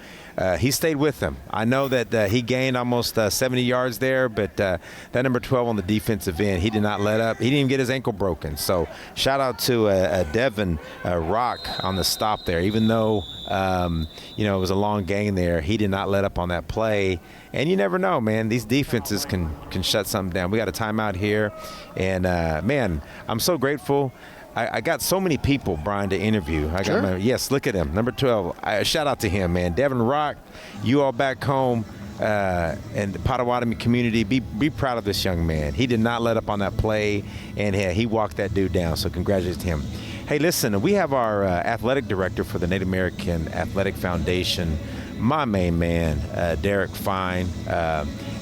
he stayed with them. I know that he gained almost 70 yards there, but that number 12 on the defensive end, he did not let up. He didn't even get his ankle broken. So shout out to Devin Rock on the stop there. Even though, it was a long gain there, he did not let up on that play. And you never know, man. These defenses can shut something down. We got a timeout here. And, man, I'm so grateful. I got so many people, Brian, to interview. Yes, look at him, number 12. Shout out to him, man. Devin Rock, you all back home and the Potawatomi community, be proud of this young man. He did not let up on that play, and he walked that dude down, so congratulations to him. Hey, listen, we have our athletic director for the Native American Athletic Foundation, my main man, Derek Fine,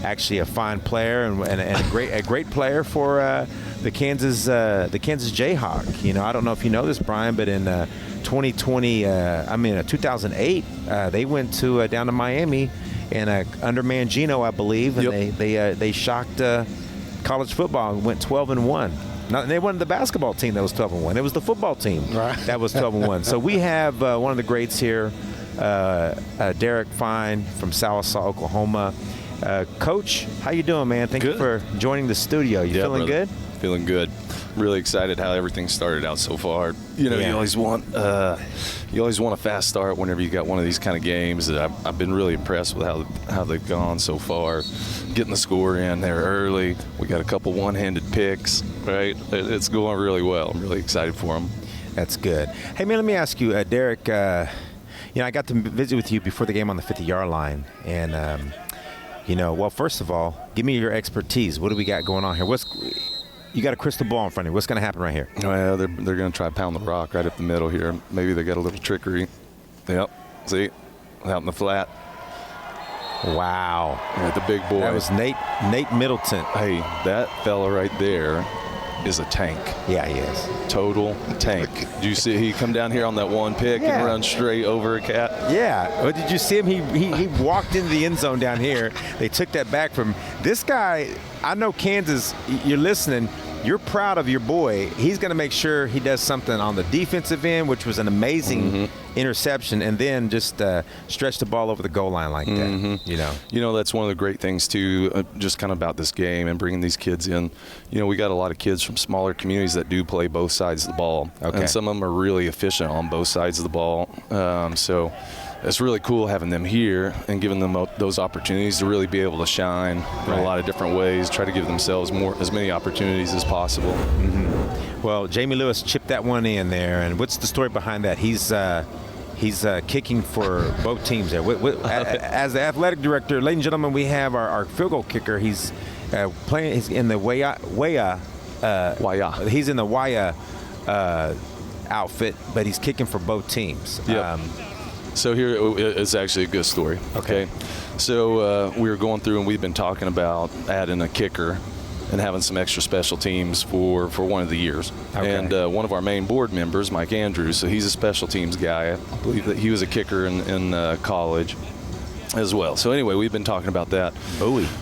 actually a fine player and a great player for the Kansas Jayhawk. I don't know if you know this, Brian, but in 2008, they went to down to Miami and under Mangino, I believe, and they shocked college football and went 12-1. They weren't the basketball team that was 12-1. It was the football team that was 12-1. So we have one of the greats here, Derek Fine from Sallisaw, Oklahoma. Coach, how you doing, man? Thank you for joining the studio. You feeling good? Feeling good. Really excited how everything started out so far. You always want a fast start whenever you got one of these kind of games. I've been really impressed with how they've gone so far. Getting the score in there early. We got a couple one-handed picks, right? It's going really well. I'm really excited for them. That's good. Hey, man, let me ask you, Derek, I got to visit with you before the game on the 50-yard line. And, well, first of all, give me your expertise. What do we got going on here? You got a crystal ball in front of you. What's going to happen right here? Well, they're going to try to pound the rock right up the middle here. Maybe they got a little trickery. Yep. See? Out in the flat. Wow. The big boy. That was Nate Middleton. Hey, that fella right there is a tank. Yeah, he is. Total tank. Did you see he come down here on that one pick and run straight over a cat? Yeah. Well, did you see him? He walked into the end zone down here. They took that back from this guy. I know Kansas, you're listening. You're proud of your boy. He's going to make sure he does something on the defensive end, which was an amazing interception, and then just stretch the ball over the goal line like that. That's one of the great things, too, just kind of about this game and bringing these kids in. We got a lot of kids from smaller communities that do play both sides of the ball. Okay. And some of them are really efficient on both sides of the ball. So it's really cool having them here and giving them those opportunities to really be able to shine in a lot of different ways, try to give themselves as many opportunities as possible. Well, Jamie Lewis chipped that one in there, and what's the story behind that? He's kicking for both teams there. As the athletic director, ladies and gentlemen, we have our field goal kicker. He's playing. He's in the Waya. He's in the Waya outfit, but he's kicking for both teams. Yep. So here it's actually a good story. Okay. So we were going through and we've been talking about adding a kicker and having some extra special teams for one of the years. Okay. And one of our main board members, Mike Andrews, so he's a special teams guy. I believe that he was a kicker in college as well. So anyway, we've been talking about that.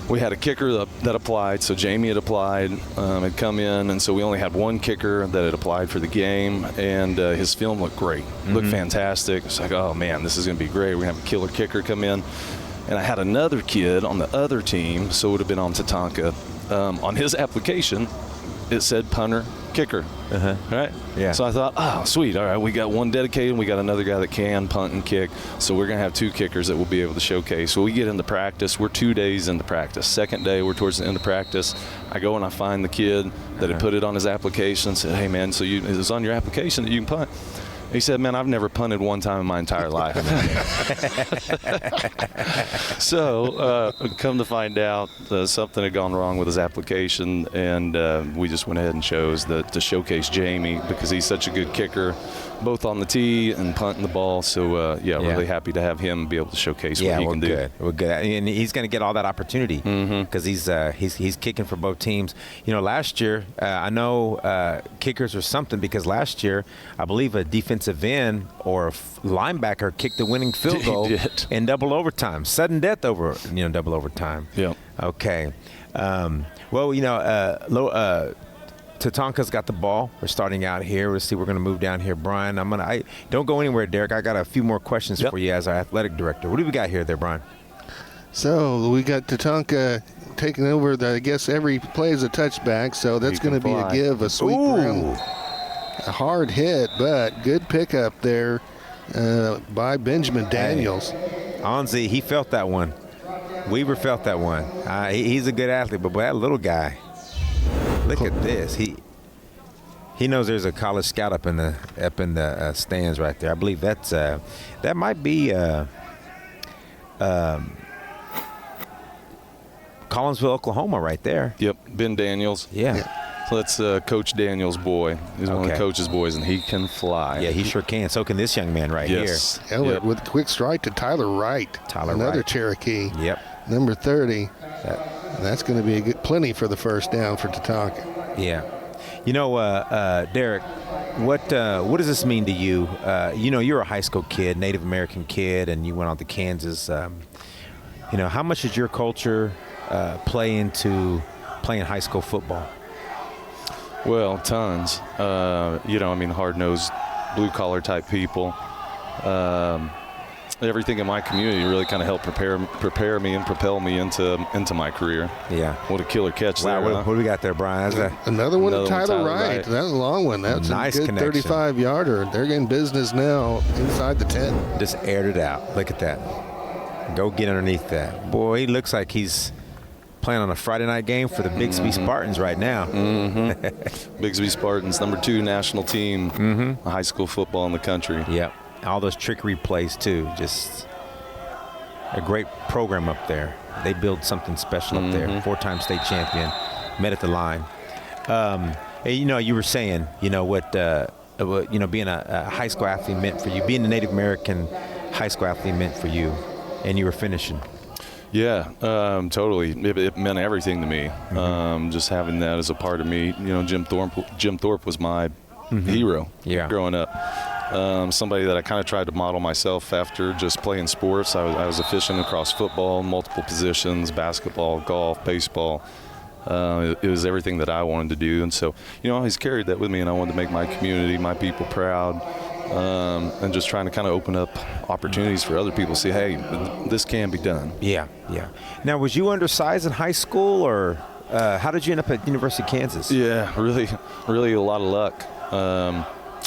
We had a kicker that applied. So Jamie had applied, had come in, and so we only had one kicker that had applied for the game, and his film looked great, looked fantastic. It's like, oh man, this is going to be great. We're going to have a killer kicker come in. And I had another kid on the other team, so it would have been on Tatanka. On his application, it said punter, kicker. Right? Yeah. So I thought, oh, sweet. All right, we got one dedicated, and we got another guy that can punt and kick. So we're going to have two kickers that we'll be able to showcase. So we get into practice. We're 2 days into practice. Second day, we're towards the end of practice. I go and I find the kid that had put it on his application. Said, hey, man, so it was on your application that you can punt. He said, man, I've never punted one time in my entire life. So come to find out, something had gone wrong with his application, and we just went ahead and chose to showcase Jamie because he's such a good kicker, both on the tee and punting the ball. So, really happy to have him be able to showcase what he can do. We're good. And he's going to get all that opportunity because he's kicking for both teams. Last year, I know kickers are something because last year, I believe a defensive end or a linebacker kicked the winning field goal in double overtime. Sudden death over, double overtime. Yeah. Okay. Tatanka's got the ball. We're starting out here. We're going to move down here. Brian, don't go anywhere, Derek. I got a few more questions for you as our athletic director. What do we got here there, Brian? So we got Tatanka taking over. I guess every play is a touchback, so that's going to be a give, a sweep round. A hard hit, but good pickup there by Benjamin Daniels. Onzi, he felt that one. Weaver felt that one. He's a good athlete, but boy, that little guy. Look at this. He knows there's a college scout up in the stands right there. I believe that might be Collinsville, Oklahoma, right there. Yep, Ben Daniels. Yeah. So that's Coach Daniels' boy. He's one of the coach's boys, and he can fly. Yeah, he sure can. So can this young man right here. With a quick strike to Tyler Wright. Another Cherokee. Yep. Number 30. That's going to be plenty for the first down for Tatanka. Yeah. You know, Derek, what does this mean to you? You're a high school kid, Native American kid, and you went on to Kansas. How much did your culture play into playing high school football? Well, tons. Hard-nosed, blue-collar type people. Everything in my community really kind of helped prepare me and propel me into my career. Yeah. What a killer catch there. What do we got there, Brian? Another one to Tyler Wright. That's a long one. That's nice a good 35-yarder. They're getting business now inside the 10. Just aired it out. Look at that. Go get underneath that. Boy, he looks like he's playing on a Friday night game for the Bixby Spartans right now. Bixby Spartans, number 2 national team, high school football in the country. Yep. All those trickery plays, too. Just a great program up there. They build something special up there. 4-time state champion. Met at the line. You were saying, being a high school athlete meant for you. Being a Native American high school athlete meant for you. And you were finishing. Yeah, totally. It meant everything to me. Just having that as a part of me. Jim Thorpe was my hero growing up. Somebody that I kind of tried to model myself after, just playing sports. I was efficient across football, multiple positions, basketball, golf, baseball. It was everything that I wanted to do. And so, I always carried that with me, and I wanted to make my community, my people proud. And just trying to kind of open up opportunities for other people to see, hey, this can be done. Yeah. Now, was you undersized in high school, or how did you end up at University of Kansas? Yeah, really a lot of luck.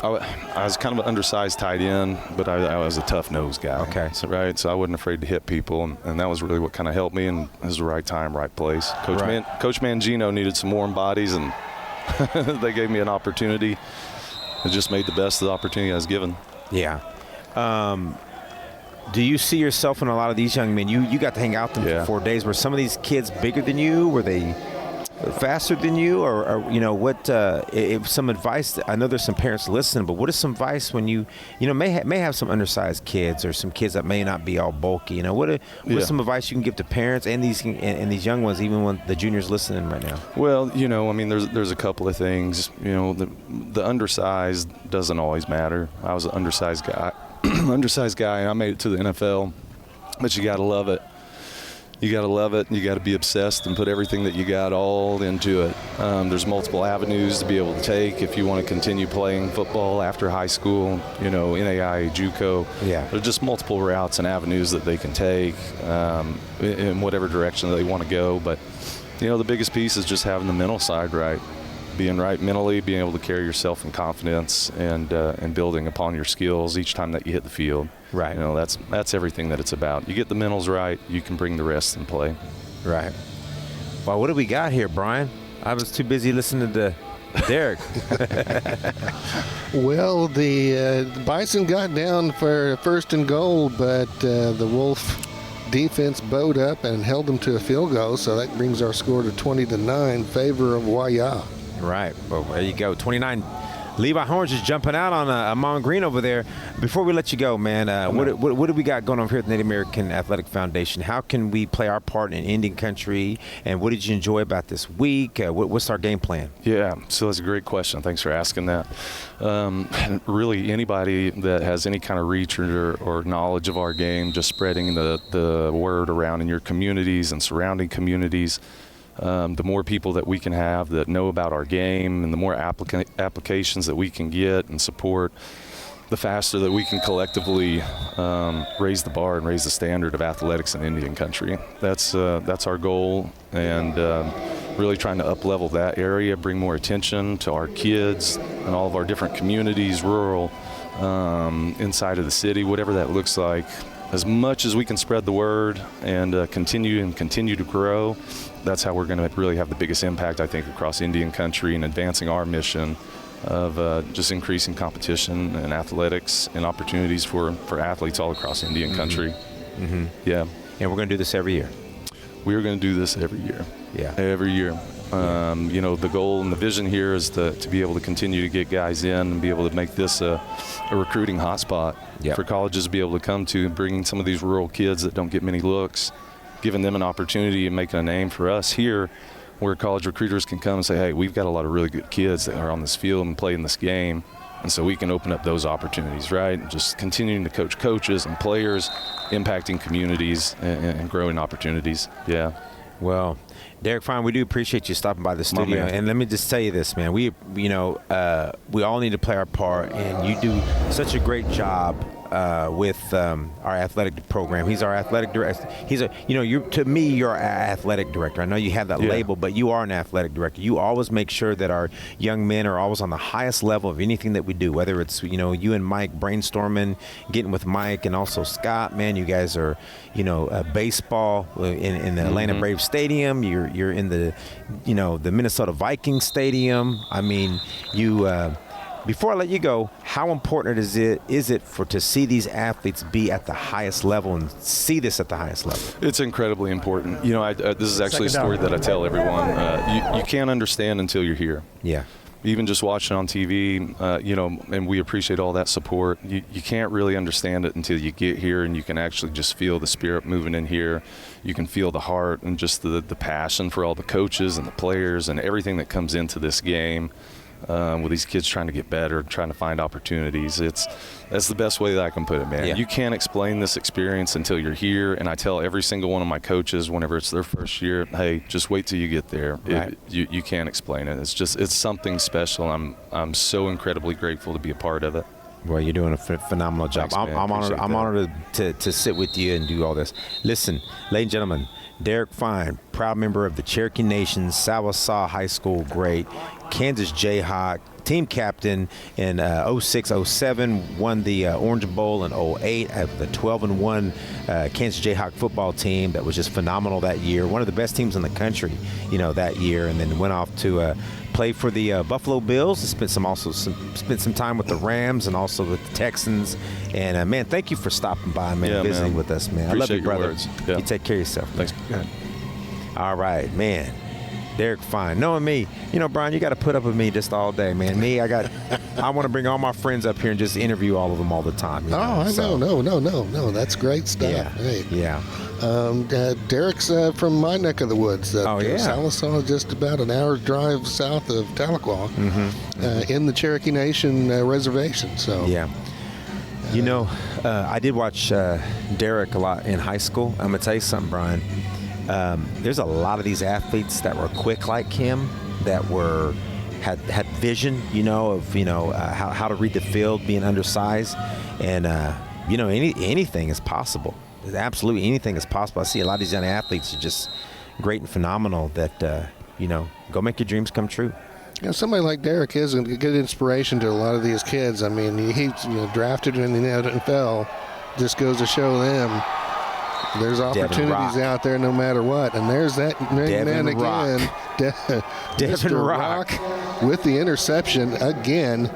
I was kind of an undersized tight end, but I was a tough-nosed guy. Okay. So I wasn't afraid to hit people, and that was really what kind of helped me, and it was the right time, right place. Coach Mangino needed some warm bodies, and they gave me an opportunity. I just made the best of the opportunity I was given. Yeah. Do you see yourself in a lot of these young men? You got to hang out with them for 4 days. Were some of these kids bigger than you? Were they faster than you? Or what? If some advice. I know there's some parents listening, but what is some advice when you may have some undersized kids or some kids that may not be all bulky? What is some advice you can give to parents and these young ones, even when the juniors listening right now? Well, there's a couple of things. The undersized doesn't always matter. I was an undersized guy, and I made it to the NFL. But you got to love it. You got to love it, and you got to be obsessed and put everything that you got all into it. There's multiple avenues to be able to take if you want to continue playing football after high school, NAIA, JUCO. Yeah. There's just multiple routes and avenues that they can take in whatever direction they want to go. But, the biggest piece is just having the mental side right. Being right mentally, being able to carry yourself in confidence, and building upon your skills each time that you hit the field. Right. That's everything that it's about. You get the mentals right, you can bring the rest in play. Right. Well, what do we got here, Brian? I was too busy listening to Derek. Well, the Bison got down for 1st and goal, but the Wolf defense bowed up and held them to a field goal, so that brings our score to 20-9 favor of Waya. Right. Well, there you go. 29. Levi Horns is jumping out on Amon Green over there. Before we let you go, man, what do we got going on here at the Native American Athletic Foundation? How can we play our part in Indian country? And what did you enjoy about this week? What's our game plan? Yeah, so that's a great question. Thanks for asking that. Really, anybody that has any kind of reach or knowledge of our game, just spreading the word around in your communities and surrounding communities. the more people that we can have that know about our game, and the more applications that we can get and support, the faster that we can collectively raise the bar and raise the standard of athletics in Indian country. That's our goal, and really trying to up-level that area, bring more attention to our kids and all of our different communities, rural, inside of the city, whatever that looks like. As much as we can spread the word and continue to grow, that's how we're going to really have the biggest impact, I think, across Indian country and advancing our mission of just increasing competition and athletics and opportunities for athletes all across Indian country. Yeah. And we're going to do this every year. We're going to do this every year. Yeah. Every year. You know, the goal and the vision here is to be able to continue to get guys in and be able to make this a recruiting hotspot for colleges to be able to come to, bringing some of these rural kids that don't get many looks, giving them an opportunity and making a name for us here, where college recruiters can come and say, hey, we've got a lot of really good kids that are on this field and play in this game. And so we can open up those opportunities, right? And just continuing to coach coaches and players, impacting communities and growing opportunities. Yeah. Well, Derek Fine, we do appreciate you stopping by the studio. And let me just tell you this, man. We all need to play our part, and you do such a great job with our athletic program. He's our athletic director. To me, you're our athletic director. I know you have that label, but you are an athletic director. You always make sure that our young men are always on the highest level of anything that we do, whether it's, you and Mike brainstorming, getting with Mike and also Scott, man, you guys are, baseball in the Atlanta Braves Stadium. You're in the Minnesota Vikings Stadium. I mean, before I let you go, how important is it to see these athletes be at the highest level and see this at the highest level? It's incredibly important. This is actually a story that I tell everyone. You can't understand until you're here. Yeah. Even just watching on TV, and we appreciate all that support. You can't really understand it until you get here, and you can actually just feel the spirit moving in here. You can feel the heart and just the passion for all the coaches and the players and everything that comes into this game. With these kids trying to get better, trying to find opportunities. That's the best way that I can put it, man. Yeah. You can't explain this experience until you're here, and I tell every single one of my coaches whenever it's their first year, hey, just wait till you get there. Right. You can't explain it. It's something special. I'm so incredibly grateful to be a part of it. Well, you're doing a phenomenal job. Thanks, I'm honored to sit with you and do all this. Listen, ladies and gentlemen, Derek Fine, proud member of the Cherokee Nation, Sawasaw High School great, Kansas Jayhawk, team captain in 06-07, won the Orange Bowl in 08 of the 12-1 Kansas Jayhawk football team that was just phenomenal that year. One of the best teams in the country, that year, and then went off to play for the Buffalo Bills. Spent some time with the Rams and also with the Texans. And man, thank you for stopping by, man, visiting with us, man. Appreciate I love you, brother. Words. Yeah. You take care of yourself. Thanks. All right, man. Derek Fine. Knowing me, Brian, you got to put up with me just all day, man. I want to bring all my friends up here and just interview all of them all the time. No. That's great stuff. Yeah. Hey. Yeah. Derek's from my neck of the woods. Sawasaw is just about an hour's drive south of Tahlequah, in the Cherokee Nation reservation. So yeah. I did watch Derek a lot in high school. I'm going to tell you something, Brian. There's a lot of these athletes that were quick like him, that had vision, of how to read the field, being undersized, and anything is possible. Absolutely anything is possible. I see a lot of these young athletes are just great and phenomenal. That go make your dreams come true. Somebody like Derek is a good inspiration to a lot of these kids. I mean, he's drafted in the NFL. Just goes to show them there's opportunities out there no matter what. And there's that man again. Devin Rock with the interception again.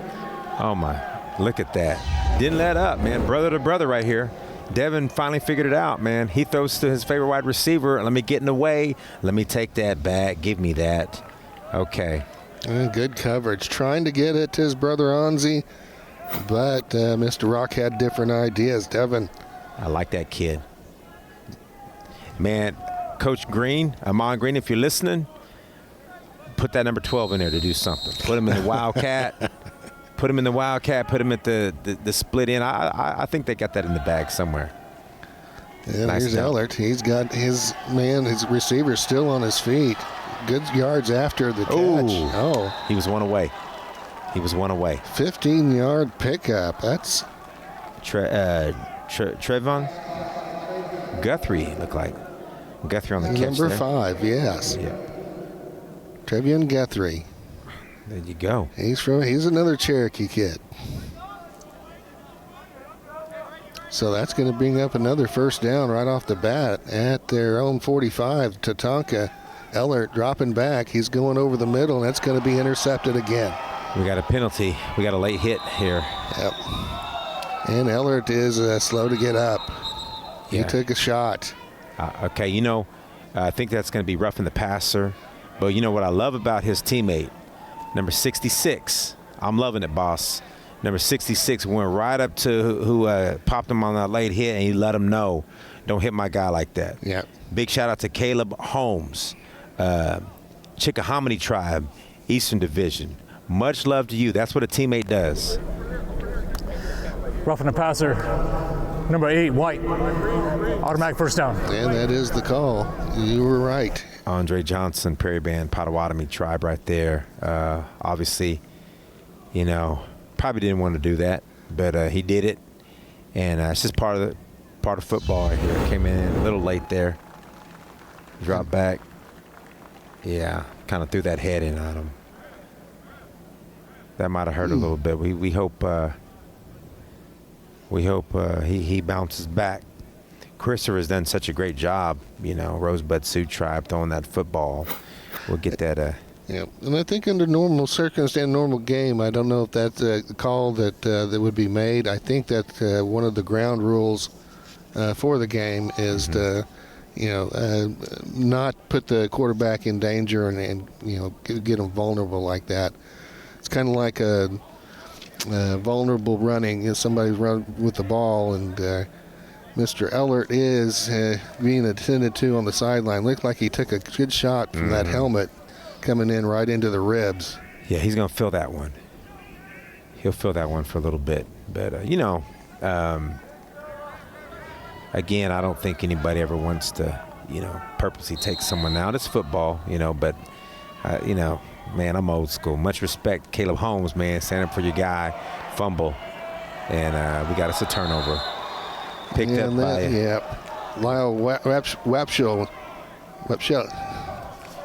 Oh, my. Look at that. Didn't let up, man. Brother to brother right here. Devin finally figured it out, man. He throws to his favorite wide receiver. Let me get in the way. Let me take that back. Give me that. Okay. Good coverage. Trying to get it to his brother Onzi, but Mr. Rock had different ideas. Devin. I like that kid. Man, Coach Green, Amon Green, if you're listening, put that number 12 in there to do something. Put him in the Wildcat. Put him in the Wildcat. Put him at the split in. I think they got that in the bag somewhere. Yeah, nice. Here's Ellert. He's got his receiver still on his feet. good yards after the catch. Ooh. Oh. He was one away. 15-yard pickup. That's Trevon Guthrie looked like. Guthrie on the catch number there. 5, yes. Yeah. Trevion Guthrie. There you go. He's another Cherokee kid. So that's going to bring up another first down right off the bat at their own 45. Tatanka Ellert dropping back. He's going over the middle, and that's going to be intercepted again. We got a penalty. We got a late hit here. Yep. And Ellert is slow to get up. He Yeah. took a shot. Okay, I think that's going to be roughing the passer. But you know what I love about his teammate? Number 66. I'm loving it, boss. Number 66 went right up to who popped him on that late hit, and he let him know, don't hit my guy like that. Yeah. Big shout out to Caleb Holmes, Chickahominy Tribe, Eastern Division. Much love to you. That's what a teammate does. Roughing the passer, number 8, White. Automatic first down. And that is the call. You were right. Andre Johnson, Prairie Band, Potawatomi Tribe right there. Obviously, probably didn't want to do that, but he did it. And it's just part of football right here. Came in a little late there. Dropped back. Yeah, kind of threw that head in on him. That might have hurt a little bit. We hope he bounces back. Christopher has done such a great job, Rosebud Sioux Tribe throwing that football. We'll get that. Yeah, and I think under normal circumstance, normal game, I don't know if that's a call that would be made. I think that one of the ground rules for the game is to, not put the quarterback in danger and get him vulnerable like that. It's kind of like a vulnerable running. Somebody's run with the ball, and Mr. Ellert is being attended to on the sideline. Looked like he took a good shot from that helmet coming in right into the ribs. Yeah, he's going to feel that one. He'll feel that one for a little bit. But, again, I don't think anybody ever wants to, purposely take someone out. It's football, but, man, I'm old school. Much respect, Caleb Holmes, man, standing up for your guy, fumble. And we got us a turnover. Picked up by Lyle Wapshall.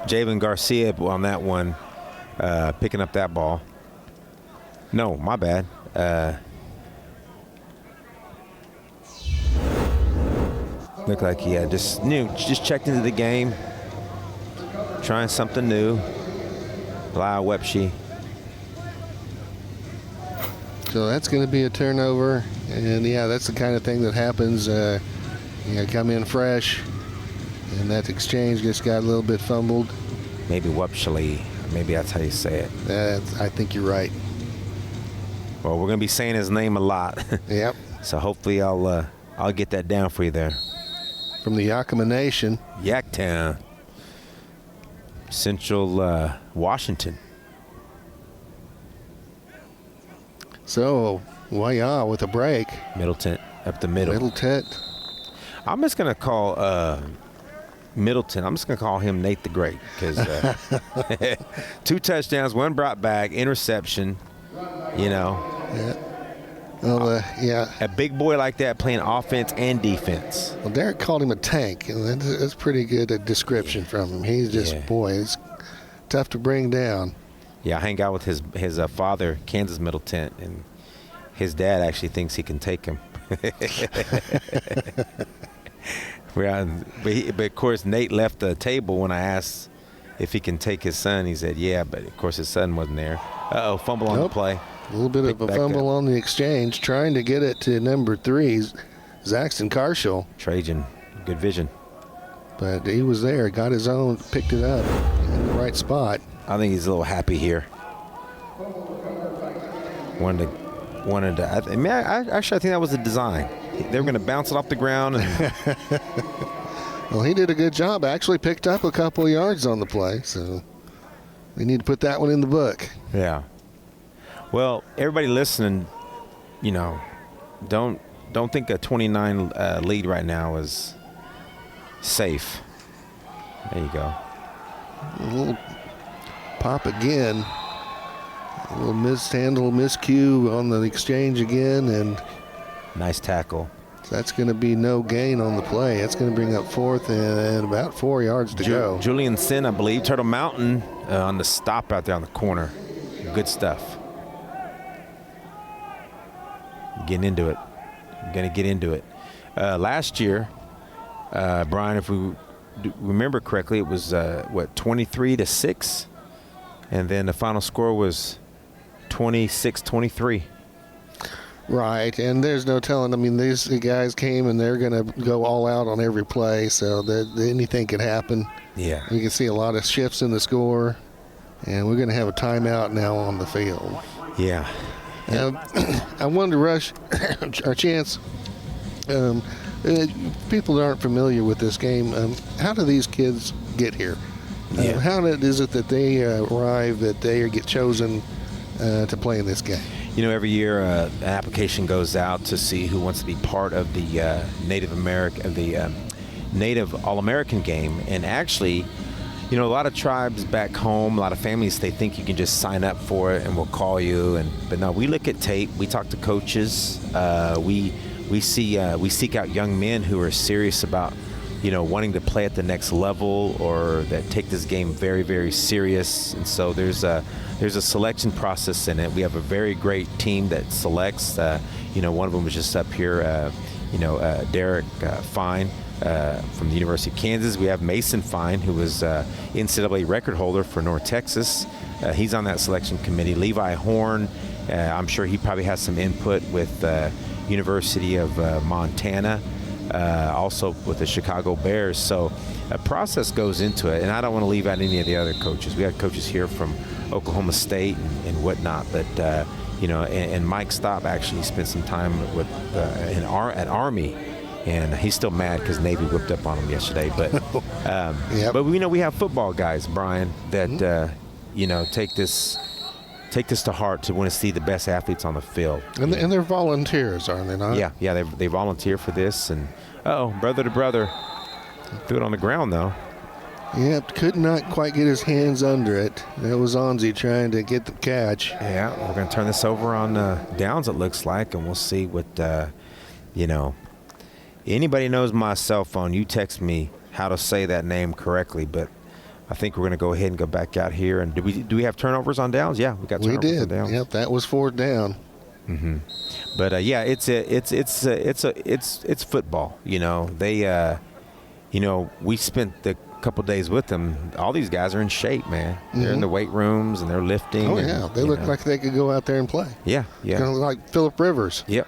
Javen Garcia on that one, picking up that ball. No, my bad. Looked like he had just checked into the game, trying something new. Lyle Wepshe. So that's going to be a turnover, and that's the kind of thing that happens. Come in fresh, and that exchange just got a little bit fumbled. Maybe Wepshe, maybe that's how you say it. I think you're right. Well, we're going to be saying his name a lot. Yep. So hopefully I'll get that down for you there. From the Yakima Nation. Yaktown. Central Washington. So, Waya with a break. Middleton up the middle. Middleton. I'm just going to call Middleton. I'm just going to call him Nate the Great because 2 touchdowns, 1 brought back, interception, Yeah. Well, A big boy like that playing offense and defense. Well, Derek called him a tank, and that's pretty good a description from him. He's just, it's tough to bring down. Yeah, I hang out with his father, Kansas Middleton, and his dad actually thinks he can take him. But of course, Nate left the table when I asked if he can take his son. He said, yeah, but of course his son wasn't there. Uh-oh, fumble on the play. A little bit of a fumble on the exchange, trying to get it to number 3, Zaxton Carshall. Trajan, good vision. But he was there, got his own, picked it up in the right spot. I think he's a little happy here. Wanted to. Actually, I think that was the design. They were going to bounce it off the ground. And well, he did a good job. Actually picked up a couple of yards on the play, so we need to put that one in the book. Yeah. Well, everybody listening, don't think a 29 lead right now is safe. There you go. A little pop again. A little mishandle, miscue on the exchange again, and nice tackle. That's going to be no gain on the play. That's going to bring up fourth and about 4 yards to go. Julian Sin, I believe, Turtle Mountain on the stop out there on the corner. Good stuff. Getting into it. Going to get into it. Last year, Brian, if we remember correctly, it was, 23-6? And then the final score was 26-23. Right, and there's no telling. I mean, these guys came and they're going to go all out on every play, so that anything could happen. Yeah. You can see a lot of shifts in the score, and we're going to have a timeout now on the field. Yeah. I wanted to rush our chance. People that aren't familiar with this game, how do these kids get here? How is it that they arrive, that they get chosen to play in this game? You know, every year an application goes out to see who wants to be part of the Native All-American game. And actually, you know, a lot of tribes back home, a lot of families, they think you can just sign up for it and we'll call you. But no, we look at tape. We talk to coaches. We seek out young men who are serious about, you know, wanting to play at the next level or that take this game very, very serious. And so there's a selection process in it. We have a very great team that selects. You know, one of them was just up here, Derek Fine from the University of Kansas. We have Mason Fine, who was NCAA record holder for North Texas. He's on that selection committee. Levi Horn, I'm sure he probably has some input with University of Montana, also with the Chicago Bears. So a process goes into it, and I don't want to leave out any of the other coaches. We had coaches here from Oklahoma State and whatnot, but you know, and Mike Staub actually spent some time with at Army, and he's still mad because Navy whipped up on him yesterday. But but we know we have football guys, Brian, that you know, take this to heart to want to see the best athletes on the field. And they're volunteers, aren't they not? Yeah, they volunteer for this, and brother to brother, threw it on the ground though. Yep, could not quite get his hands under it. That was Onzi trying to get the catch. Yeah, we're going to turn this over on downs, it looks like, and we'll see what, you know. Anybody knows my cell phone, you text me how to say that name correctly, but I think we're going to go ahead and go back out here. And do we have turnovers on downs? Yeah, we got turnovers on downs. Yep, that was 4th down. Mm-hmm. But yeah, it's football. You know, they, you know, we spent the couple days with them. All these guys are in shape, man. They're in the weight rooms and they're lifting. Oh yeah, they look like they could go out there and play. Yeah. Kind of like Phillip Rivers. Yep.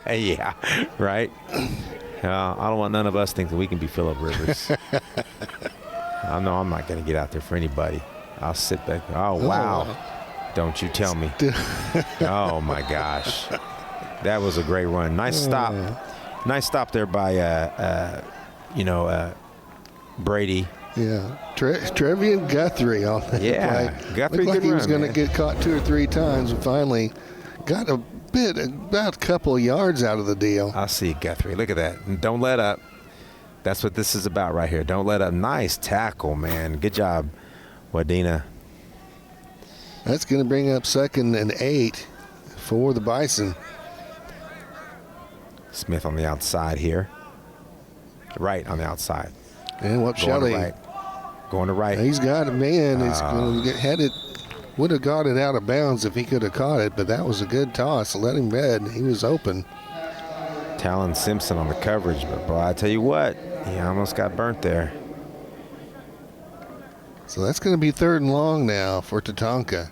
Yeah, right. I don't want none of us thinking we can be Phillip Rivers. I know I'm not going to get out there for anybody. I'll sit back. Oh, wow. Don't you tell me. Oh, my gosh. That was a great run. Nice stop. Nice stop there by, Brady. Yeah. Trevian Guthrie on that play. Guthrie, looked like he was going to man. get caught 2 or 3 times and finally got about a couple of yards out of the deal. I see Guthrie. Look at that. And don't let up. That's what this is about right here. Don't let up. Nice tackle, man. Good job, Wadena. That's going to bring up 2nd and 8 for the Bison. Smith on the outside here. Right on the outside. And what Shelley? Going to right. He's got it, man. He's going to had it. Would have got it out of bounds if he could have caught it, but that was a good toss. Let him bed. He was open. Talon Simpson on the coverage, but boy, I tell you what, he almost got burnt there. So that's going to be 3rd and long now for Tatanka.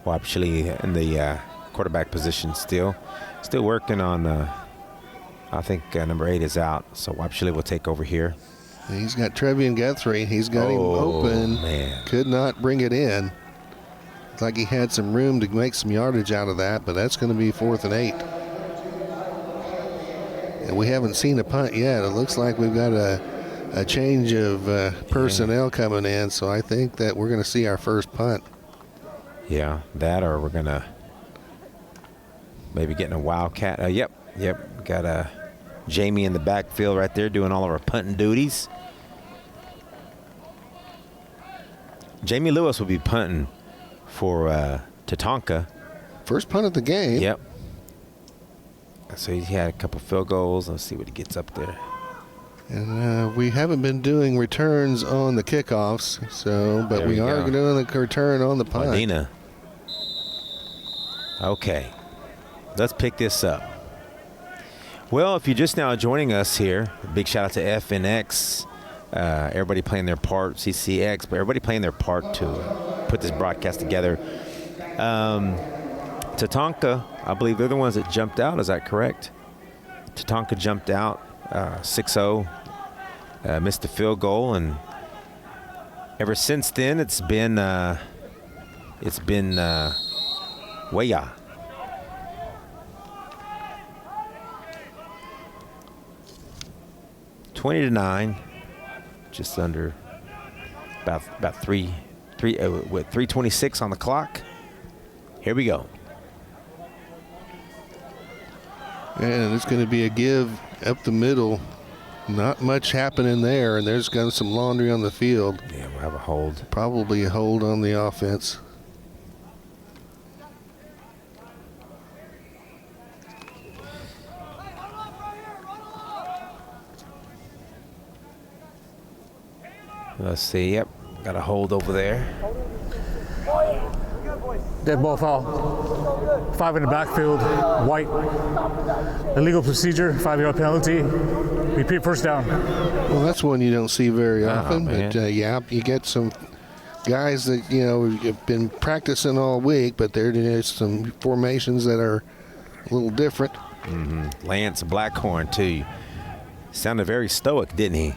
Wapshile in the quarterback position still working on, I think number 8 is out, so Wapshile will take over here. He's got Trevian Guthrie. He's got him open. Man. Could not bring it in. Looks like he had some room to make some yardage out of that, but that's going to be 4th and 8. And we haven't seen a punt yet. It looks like we've got a change of personnel coming in, so I think that we're going to see our first punt. Yeah, that or we're going to maybe getting a wildcat. Yep. Got a Jamie in the backfield right there doing all of our punting duties. Jamie Lewis will be punting for Tatanka. First punt of the game. Yep. So he had a couple field goals. Let's see what he gets up there. And we haven't been doing returns on the kickoffs, but There we we are go. doing a return on the punt. Medina. Okay. Let's pick this up. Well, if you're just now joining us here, big shout out to FNX. Everybody playing their part, CCX, but everybody playing their part to put this broadcast together. Tatanka, I believe they're the ones that jumped out. Is that correct? Tatanka jumped out 6-0, missed the field goal, and ever since then it's been Weya. (20-9), just under about 3:26 on the clock. Here we go. And it's going to be a give up the middle. Not much happening there, and there's got some laundry on the field. Yeah, we'll have a hold. Probably a hold on the offense. Let's see. Yep, got a hold over there. Dead ball foul. 5 in the backfield. White. Illegal procedure. 5-yard penalty. Repeat first down. Well, that's one you don't see very often. Man. But yeah, you get some guys that have been practicing all week, but there's some formations that are a little different. Mm-hmm. Lance Blackhorn too. Sounded very stoic, didn't he?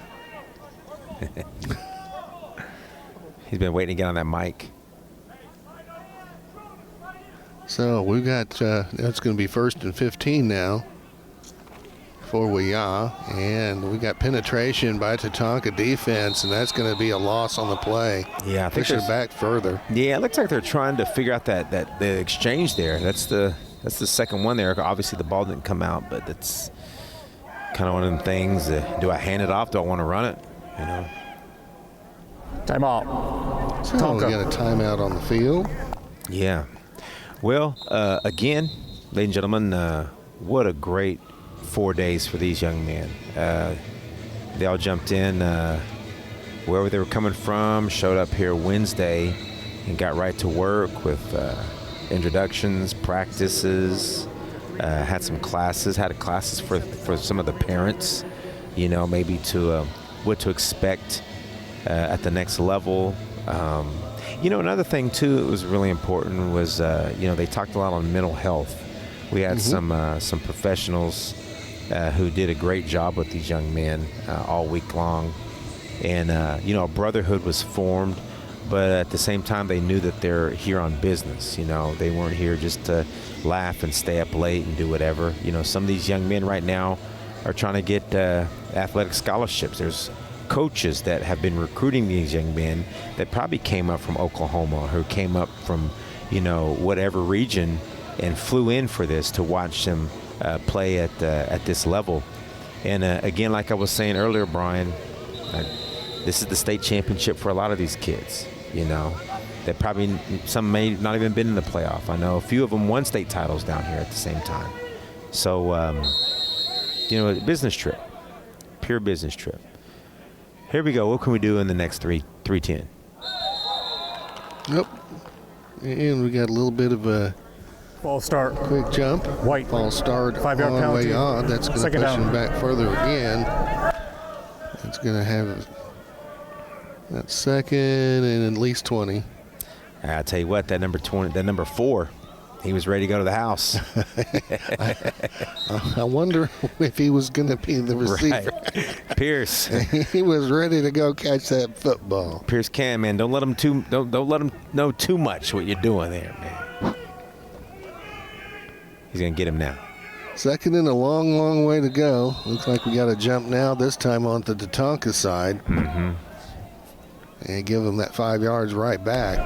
He's been waiting to get on that mic. So we've got that's going to be 1st and 15 now for Weya, and we got penetration by Tatanka defense, and that's going to be a loss on the play. Yeah, I think push it back further. Yeah, it looks like they're trying to figure out that the exchange there. That's the second one there. Obviously the ball didn't come out, but it's kind of one of them things. Do I hand it off? Do I want to run it? Timeout. So we got a timeout on the field. Yeah. Well, again, ladies and gentlemen, what a great 4 days for these young men. They all jumped in wherever they were coming from, showed up here Wednesday, and got right to work with introductions, practices, had some classes, had classes for some of the parents, maybe to what to expect at the next level. Another thing too that was really important was they talked a lot on mental health. We had some professionals who did a great job with these young men all week long, and a brotherhood was formed. But at the same time, they knew that they're here on business. They weren't here just to laugh and stay up late and do whatever. Some of these young men right now are trying to get athletic scholarships. There's coaches that have been recruiting these young men that probably came up from Oklahoma, who came up from, whatever region, and flew in for this to watch them play at this level. And again, like I was saying earlier, Brian, this is the state championship for a lot of these kids. That probably some may not even been in the playoff. I know a few of them won state titles down here at the same time. So, a business trip, pure business trip. Here we go. What can we do in the next 3:10? Yep. And we got a little bit of a False start. quick jump. White. False start 5-yard on penalty. way on. That's going to Second push down. him back further again. It's going to have that second and at least 20. I tell you what, that number 4, he was ready to go to the house. I wonder if he was going to be the receiver. Right. Pierce. He was ready to go catch that football. Pierce Cam, man, don't let him know too much what you're doing there, man. He's gonna get him now. Second and a long, long way to go. Looks like we got a jump now, this time on the Tatanka side. Mm-hmm. And give him that 5 yards right back.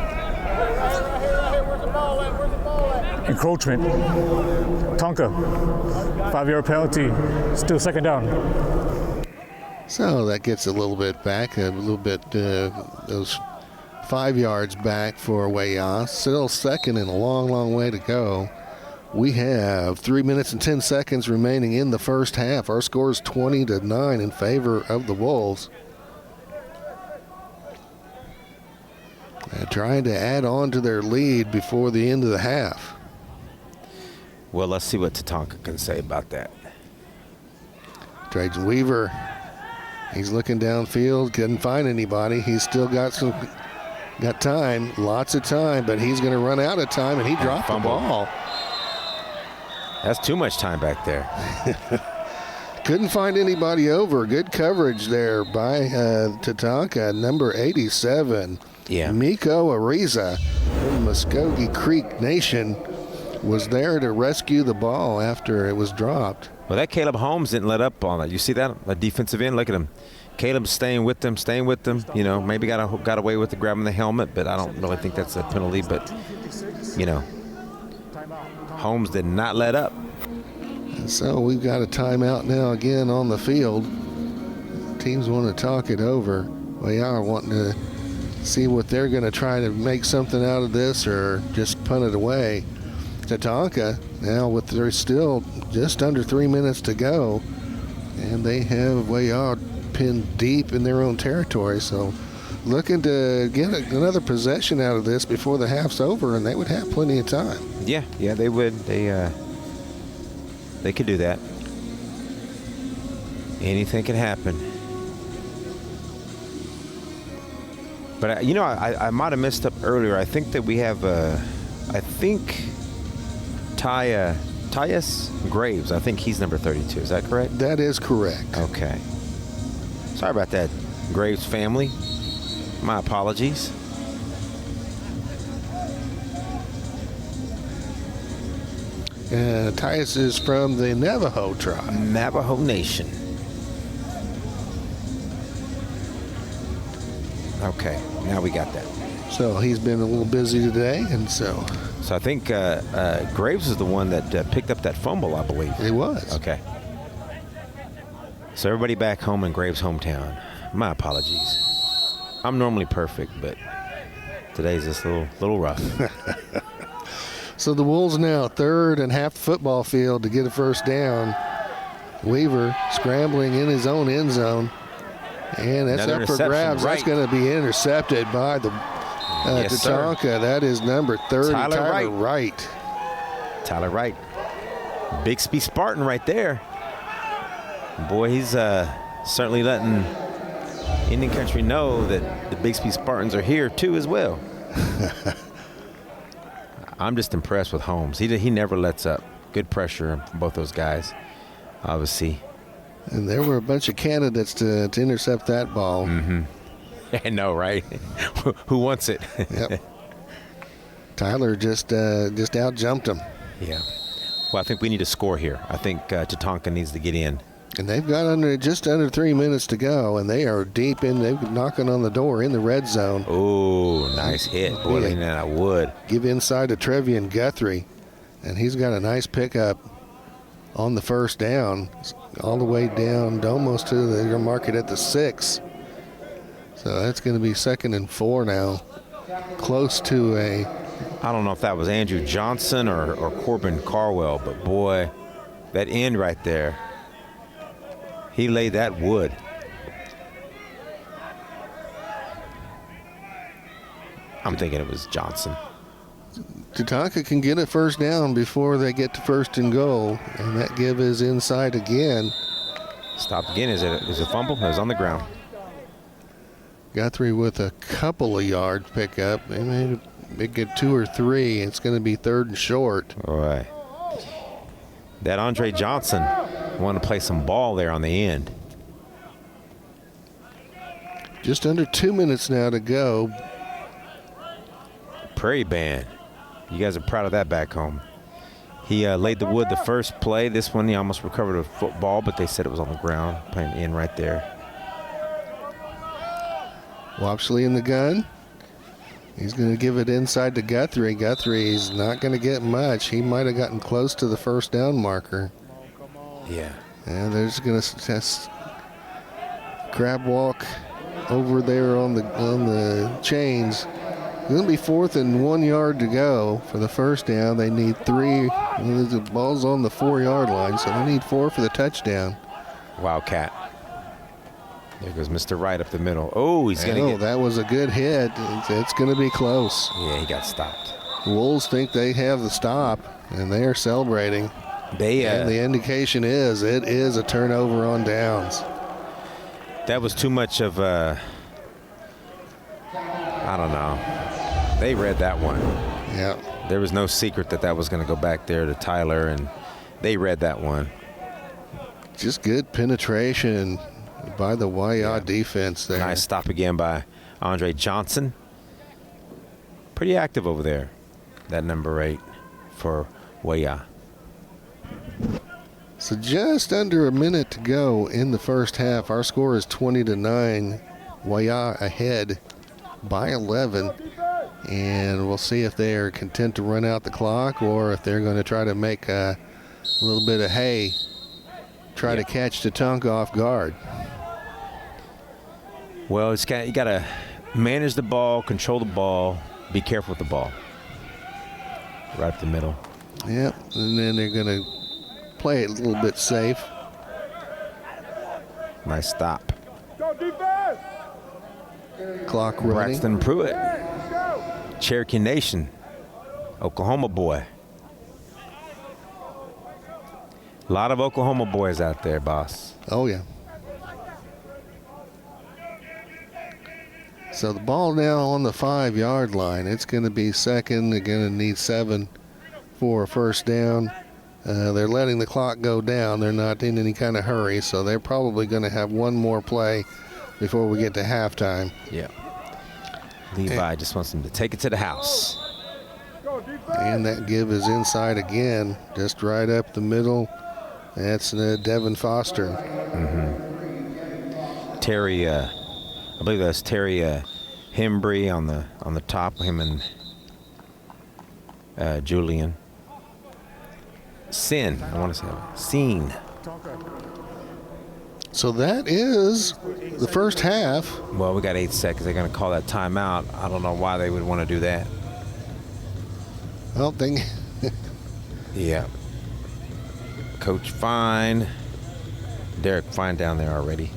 Encroachment. Tonka, 5-yard penalty, still second down. So that gets a little bit back, those 5 yards back for Wayas. Still second and a long, long way to go. We have 3 minutes and 10 seconds remaining in the first half. Our score is 20-9 in favor of the Wolves. Trying to add on to their lead before the end of the half. Well, let's see what Tatanka can say about that. Trajan Weaver, he's looking downfield, couldn't find anybody. He's still got time, lots of time, but he's going to run out of time, and he dropped the ball. That's too much time back there. Couldn't find anybody over. Good coverage there by Tatanka, number 87. Yeah. Miko Ariza from Muskogee Creek Nation was there to rescue the ball after it was dropped. Well, that Caleb Holmes didn't let up on it. You see that? The defensive end, look at him. Caleb's staying with them. You know, maybe got away with grabbing the helmet, but I don't really think that's a penalty. But, you know, Holmes did not let up. And so we've got a timeout now again on the field. Teams want to talk it over. We are wanting to see what they're going to try to make something out of this or just punt it away. Tatanka now there's still just under 3 minutes to go, and they have Wayard pinned deep in their own territory, so looking to get another possession out of this before the half's over, and they would have plenty of time. Yeah, they would. They could do that. Anything can happen. But, you know, I might have messed up earlier. I think that we have, Tyus Graves. I think he's number 32. Is that correct? That is correct. Okay. Sorry about that, Graves family. My apologies. Tyus is from the Navajo tribe. Navajo Nation. Okay, now we got that. So he's been a little busy today, and so I think Graves is the one that picked up that fumble, I believe. He was. Okay. So everybody back home in Graves' hometown. My apologies. I'm normally perfect, but today's just a little rough. So the Wolves now third and half the football field to get a first down. Weaver scrambling in his own end zone. And that's up for grabs. Right. That's going to be intercepted by the Tatanka. That is number 30, Tyler Wright. Tyler Wright. Bixby Spartan right there. Boy, he's certainly letting Indian Country know that the Bixby Spartans are here too as well. I'm just impressed with Holmes. He never lets up. Good pressure from both those guys, obviously. And there were a bunch of candidates to intercept that ball. Mm-hmm. I know, right? Who wants it? Yep. Tyler just out-jumped him. Yeah. Well, I think we need to score here. I think Tatanka needs to get in. And they've got just under 3 minutes to go, and they are deep in. They're knocking on the door in the red zone. Oh, nice hit. Boy, leaning out of wood. Give inside to Trevian Guthrie, and he's got a nice pickup on the first down, all the way down almost to they're going to mark it at the 6. So that's going to be 2nd and 4 now. Close to I don't know if that was Andrew Johnson or Corbin Carwell, but boy, that end right there, he laid that wood. I'm thinking it was Johnson. Tatanka can get a first down before they get to 1st and goal, and that give is inside again. Stopped again. Is it a fumble? It was on the ground. Guthrie with a couple of yards pickup. They may get 2 or 3. It's going to be 3rd and short. All right. That Andre Johnson wanted to play some ball there on the end. Just under 2 minutes now to go. Prairie Band. You guys are proud of that back home. He laid the wood the first play. This one, he almost recovered a football, but they said it was on the ground, playing in right there. Wapsley in the gun. He's going to give it inside to Guthrie. Guthrie's not going to get much. He might have gotten close to the first down marker. Yeah. And they're just going to test crab walk over there on the chains. It's going to be 4th and 1 yard to go for the first down. They need 3. The ball's on the 4-yard line, so they need 4 for the touchdown. Wildcat. There goes Mr. Wright up the middle. Oh, he's going to get... that was a good hit. It's going to be close. Yeah, he got stopped. Wolves think they have the stop, and they are celebrating. And the indication is it is a turnover on downs. That was too much of a... I don't know. They read that one. Yeah. There was no secret that was going to go back there to Tyler, and they read that one. Just good penetration by the YA defense there. Nice stop again by Andre Johnson. Pretty active over there, that number 8 for YA. So just under a minute to go in the first half. Our score is 20-9. YA ahead by 11. And we'll see if they are content to run out the clock or if they're going to try to make a little bit of hay, try to catch Tatanka off guard. Well, you got to manage the ball, control the ball, be careful with the ball. Right up the middle. Yep, and then they're going to play it a little bit safe. Nice stop. Clock running. Braxton Pruitt. Cherokee Nation. Oklahoma boy. A lot of Oklahoma boys out there, boss. Oh, yeah. So the ball now on the 5-yard line. It's going to be second. They're going to need 7 for a first down. They're letting the clock go down. They're not in any kind of hurry, so they're probably going to have one more play before we get to halftime. Yeah. Levi just wants them to take it to the house. And that give is inside again, just right up the middle. That's Devin Foster. Mm-hmm. Terry, I believe that's Terry Hembry on the top, him and Julian. I want to say Scene. So that is the first half. Well, we got 8 seconds. They're going to call that timeout. I don't know why they would want to do that. Well, yeah. Coach Fine. Derek Fine down there already.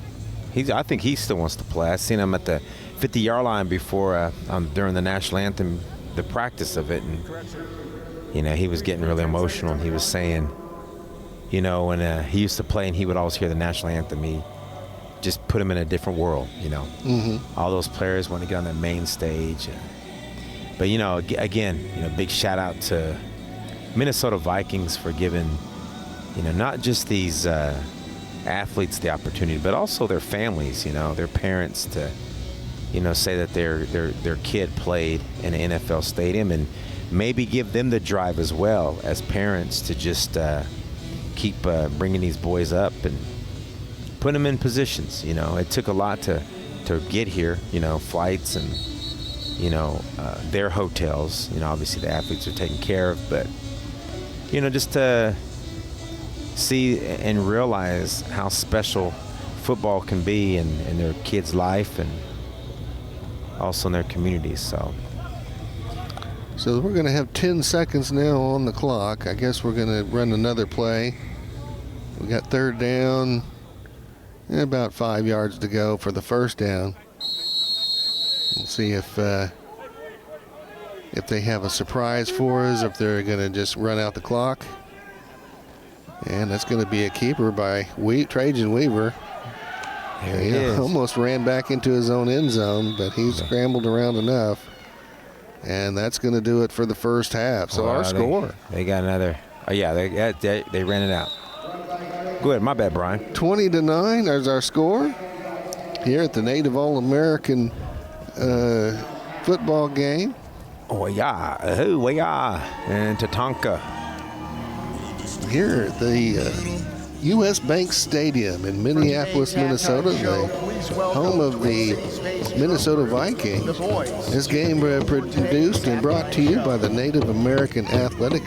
I think he still wants to play. I seen him at the 50-yard line before during the national anthem, the practice of it, and he was getting really emotional. And he was saying, when he used to play and he would always hear the national anthem, he just put him in a different world. Mm-hmm. All those players want to get on the main stage. But again, big shout out to Minnesota Vikings for giving, not just these athletes the opportunity, but also their families, their parents to, say that their kid played in an NFL stadium, and maybe give them the drive as well as parents to just keep bringing these boys up and put them in positions. It took a lot to get here, flights and, their hotels. Obviously the athletes are taken care of, but, just to see and realize how special football can be in their kids' life and also in their communities. So we're going to have 10 seconds now on the clock. I guess we're going to run another play. We got third down and about 5 yards to go for the first down. We'll see if they have a surprise for us, if they're going to just run out the clock. And that's going to be a keeper by Trajan Weaver. He almost ran back into his own end zone, but he scrambled around enough. And that's going to do it for the first half. So our score. They got another. Oh, yeah, they ran it out. Go ahead. My bad, Brian. 20-9 is our score here at the Native All-American football game. Oh, yeah. And Tatanka. Here at the U.S. Bank Stadium in Minneapolis, Minnesota, the home of the Minnesota Vikings. This game produced and brought to you by the Native American Athletic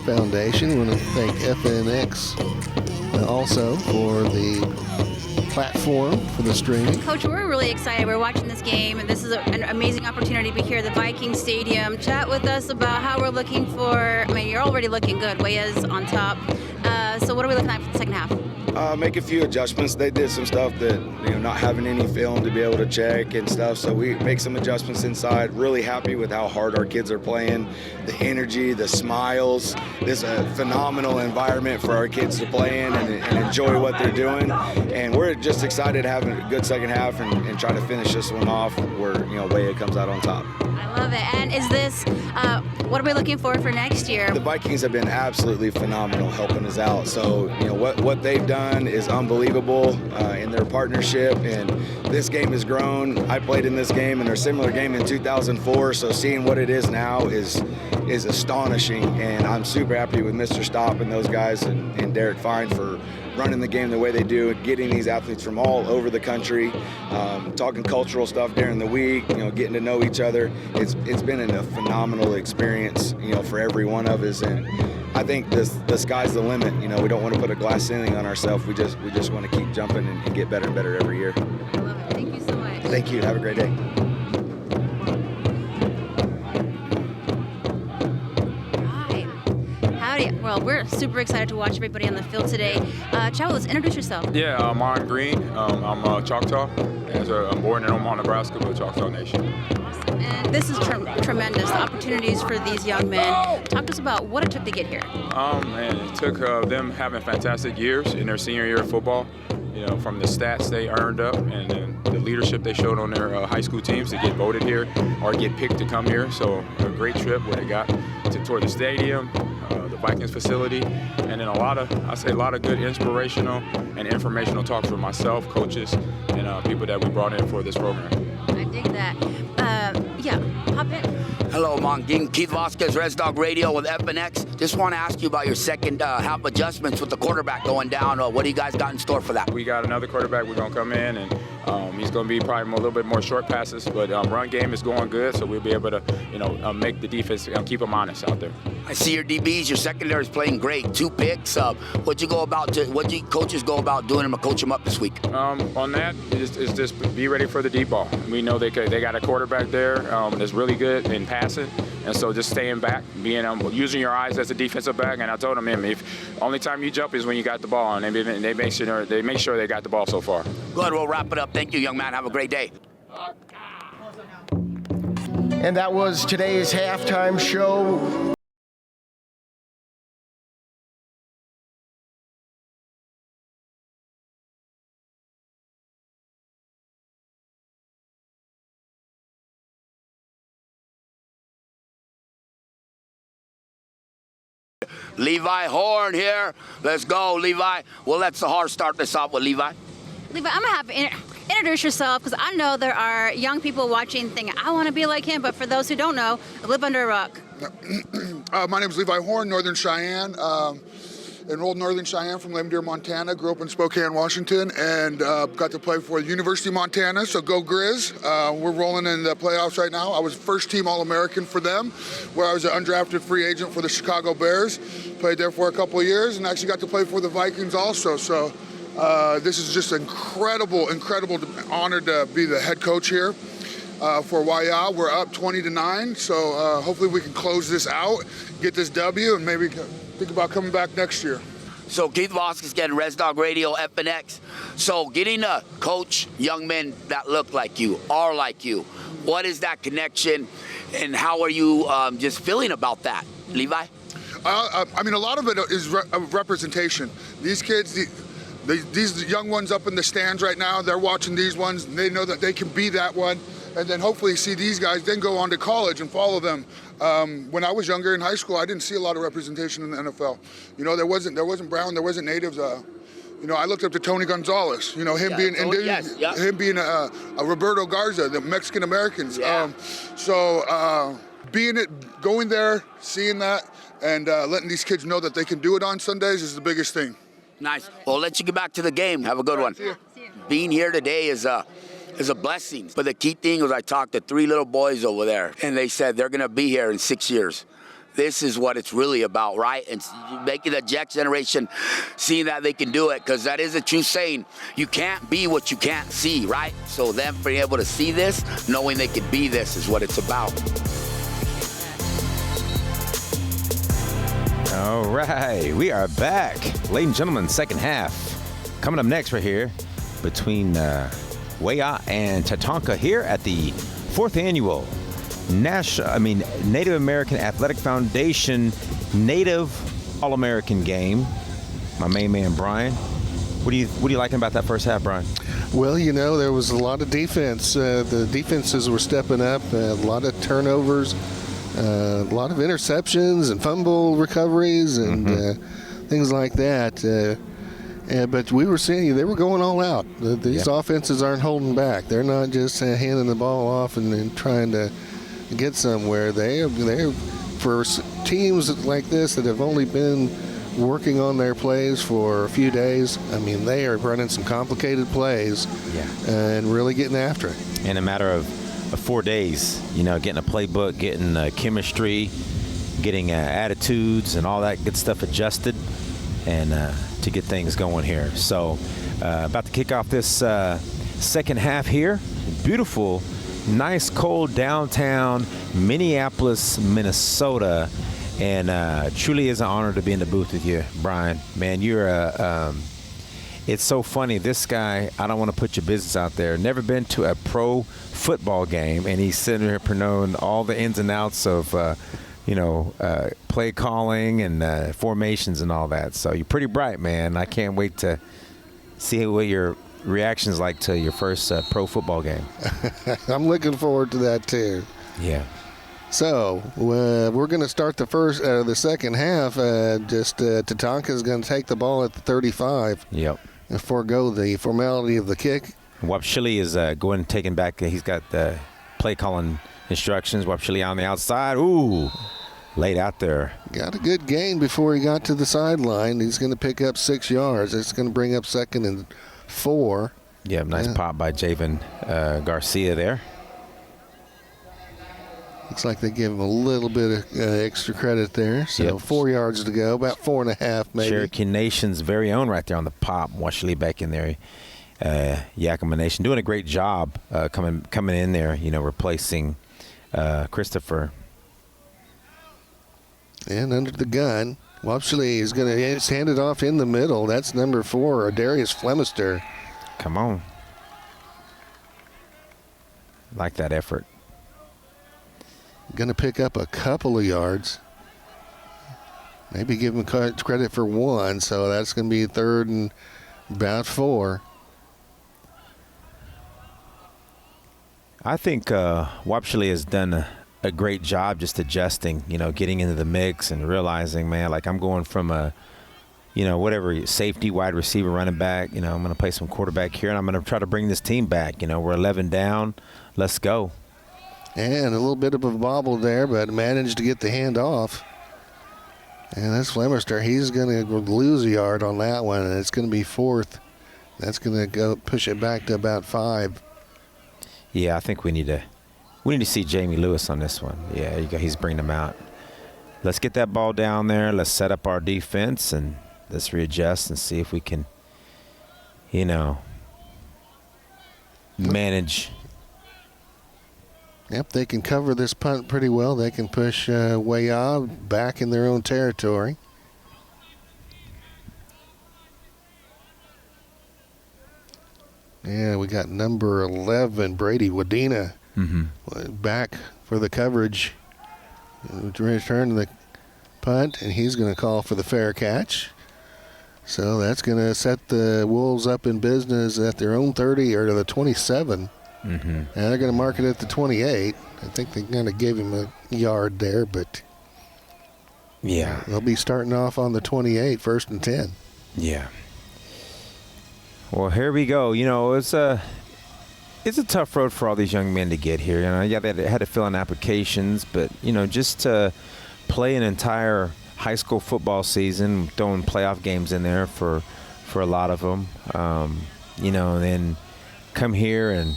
Foundation. I want to thank FNX also for the platform for the streaming. Coach, we're really excited. We're watching this game, and this is an amazing opportunity to be here at the Vikings Stadium. Chat with us about how we're looking for, I mean, you're already looking good. Weah's on top. So what are we looking at for the second half? Make a few adjustments. They did some stuff that, not having any film to be able to check and stuff, so we make some adjustments inside. Really happy with how hard our kids are playing, the energy, the smiles. This is a phenomenal environment for our kids to play in and enjoy what they're doing, and we're just excited to have a good second half and try to finish this one off where, Weah comes out on top. I love it. And is this, what are we looking for next year? The Vikings have been absolutely phenomenal helping us out. So, what they've done is unbelievable in their partnership, and this game has grown. I played in this game and a similar game in 2004, so seeing what it is now is astonishing, and I'm super happy with Mr. Stopp and those guys and Derek Fine for running the game the way they do and getting these athletes from all over the country, talking cultural stuff during the week, getting to know each other. It's been a phenomenal experience, for every one of us, and I think the sky's the limit. We don't want to put a glass ceiling on ourselves. We just want to keep jumping and get better and better every year. I love it. Thank you so much. Thank you. Have a great day. Well, we're super excited to watch everybody on the field today. Chavo, let's introduce yourself. Yeah, I'm Ron Green. I'm Choctaw. I'm born in Omaha, Nebraska, but Choctaw Nation. Awesome. And this is tremendous, the opportunities for these young men. Talk to us about what it took to get here. Man, it took them having fantastic years in their senior year of football. From the stats they earned up and then the leadership they showed on their high school teams to get voted here or get picked to come here. So a great trip where they got to tour the stadium, the Vikings facility, and then a lot of good inspirational and informational talks with myself, coaches, and people that we brought in for this program. I dig that. Hop in. Hello, Monging. Keith Vasquez, Res Dog Radio with FNX. Just want to ask you about your second half adjustments with the quarterback going down. What do you guys got in store for that? We got another quarterback. We're going to come in, and he's going to be probably a little bit more short passes, but run game is going good, so we'll be able to, make the defense, keep them honest out there. I see your DBs, your secondary is playing great. 2 picks. What do coaches go about doing to coach them up this week? On that, is just be ready for the deep ball. We know they got a quarterback there that's really good in passing, and so just staying back, using your eyes as a defensive back. And I told him, if only time you jump is when you got the ball, and they make sure they got the ball so far. Good. We'll wrap it up. Thank you, young man. Have a great day. And that was today's halftime show. Levi Horn here. Let's go, Levi. We'll let Sahar start this off with Levi. Levi, I'm going to have introduce yourself, because I know there are young people watching thinking, I want to be like him, but for those who don't know, live under a rock. My name is Levi Horn, Northern Cheyenne. Enrolled in Northern Cheyenne from Lame Deer, Montana. Grew up in Spokane, Washington, and got to play for the University of Montana, so go Grizz. We're rolling in the playoffs right now. I was first team All-American for them, where I was an undrafted free agent for the Chicago Bears. Played there for a couple of years, and actually got to play for the Vikings also. So this is just incredible honor to be the head coach here for Weah. We're up 20-9, so hopefully we can close this out, get this W, and maybe think about coming back next year. So Keith Vasquez getting Res Dog Radio, FNX. So getting to coach young men that look like you, are like you, what is that connection, and how are you just feeling about that, Levi? I mean, a lot of it is representation. These kids, these young ones up in the stands right now, they're watching these ones, and they know that they can be that one, and then hopefully see these guys then go on to college and follow them. When I was younger in high school, I didn't see a lot of representation in the NFL. There wasn't Brown, there wasn't natives. I looked up to Tony Gonzalez. Him being Indian, him being a Roberto Garza, the Mexican Americans. Yeah. Going there, seeing that, and letting these kids know that they can do it on Sundays is the biggest thing. Nice. Well, let you get back to the game. Have a good one. Being here today is a blessing. But the key thing was I talked to 3 little boys over there, and they said they're going to be here in 6 years. This is what it's really about, right? And making the next generation seeing that they can do it, because that is a true saying. You can't be what you can't see, right? So them being able to see this, knowing they can be this is what it's about. All right, we are back. Ladies and gentlemen, second half. Coming up next right here between Weah and Tatanka here at the 4th annual Native American Athletic Foundation Native All-American game. My main man, Brian. What are you liking about that first half, Brian? Well, there was a lot of defense. The defenses were stepping up, a lot of turnovers, a lot of interceptions and fumble recoveries and things like that. But we were seeing they were going all out. These offenses aren't holding back. They're not just handing the ball off and trying to get somewhere. They're for teams like this that have only been working on their plays for a few days. I mean, they are running some complicated plays and really getting after it. In a matter of 4 days, getting a playbook, getting chemistry, getting attitudes and all that good stuff adjusted, and to get things going here. So about to kick off this second half here. Beautiful, nice, cold downtown Minneapolis, Minnesota. And truly is an honor to be in the booth with you, Brian. Man, you're it's so funny. This guy, I don't want to put your business out there, never been to a pro football game, and he's sitting here knowing all the ins and outs of play calling and formations and all that. So you're pretty bright, man. I can't wait to see what your reaction's like to your first pro football game. I'm looking forward to that too. Yeah. So we're going to start the second half. Tatanka's going to take the ball at the 35. Yep. And forego the formality of the kick. Wapshili is going and taking back. He's got the play calling instructions. Wapshili on the outside. Ooh, laid out there. Got a good gain before he got to the sideline. He's going to pick up 6 yards. It's going to bring up 2nd and 4. Yeah, nice pop by Javen Garcia there. Looks like they give him a little bit of extra credit there. So 4 yards to go, about 4.5 maybe. Cherokee Nation's very own right there on the pop. Wapshili back in there. Yakima Nation doing a great job coming in there, replacing Christopher. And under the gun, Wapshili is going to hand it off in the middle. That's number 4, Darius Flemister. Come on. Like that effort. Going to pick up a couple of yards. Maybe give him credit for 1, so that's going to be 3rd and about 4. I think Wapshili has done a great job just adjusting, getting into the mix and realizing, man, like I'm going from a, whatever, safety, wide receiver, running back, I'm going to play some quarterback here, and I'm going to try to bring this team back. We're 11 down. Let's go. And a little bit of a bobble there, but managed to get the hand off. And that's Flemister. He's going to lose a yard on that one, and it's going to be 4th. That's going to go push it back to about 5. Yeah, I think we need to see Jamie Lewis on this one. Yeah, he's bringing them out. Let's get that ball down there. Let's set up our defense, and let's readjust and see if we can, manage. Yep, they can cover this punt pretty well. They can push Weah back in their own territory. Yeah, we got number 11, Brady Wadena, back for the coverage. Return the punt, and he's going to call for the fair catch. So that's going to set the Wolves up in business at their own 30 or to the 27. And they're going to mark it at the 28. I think they kind of gave him a yard there, but yeah, they'll be starting off on the 28, 1st and 10. Yeah. Well, here we go. It's a tough road for all these young men to get here. They had to fill in applications, but just to play an entire high school football season, throwing playoff games in there for for a lot of them. And then come here and,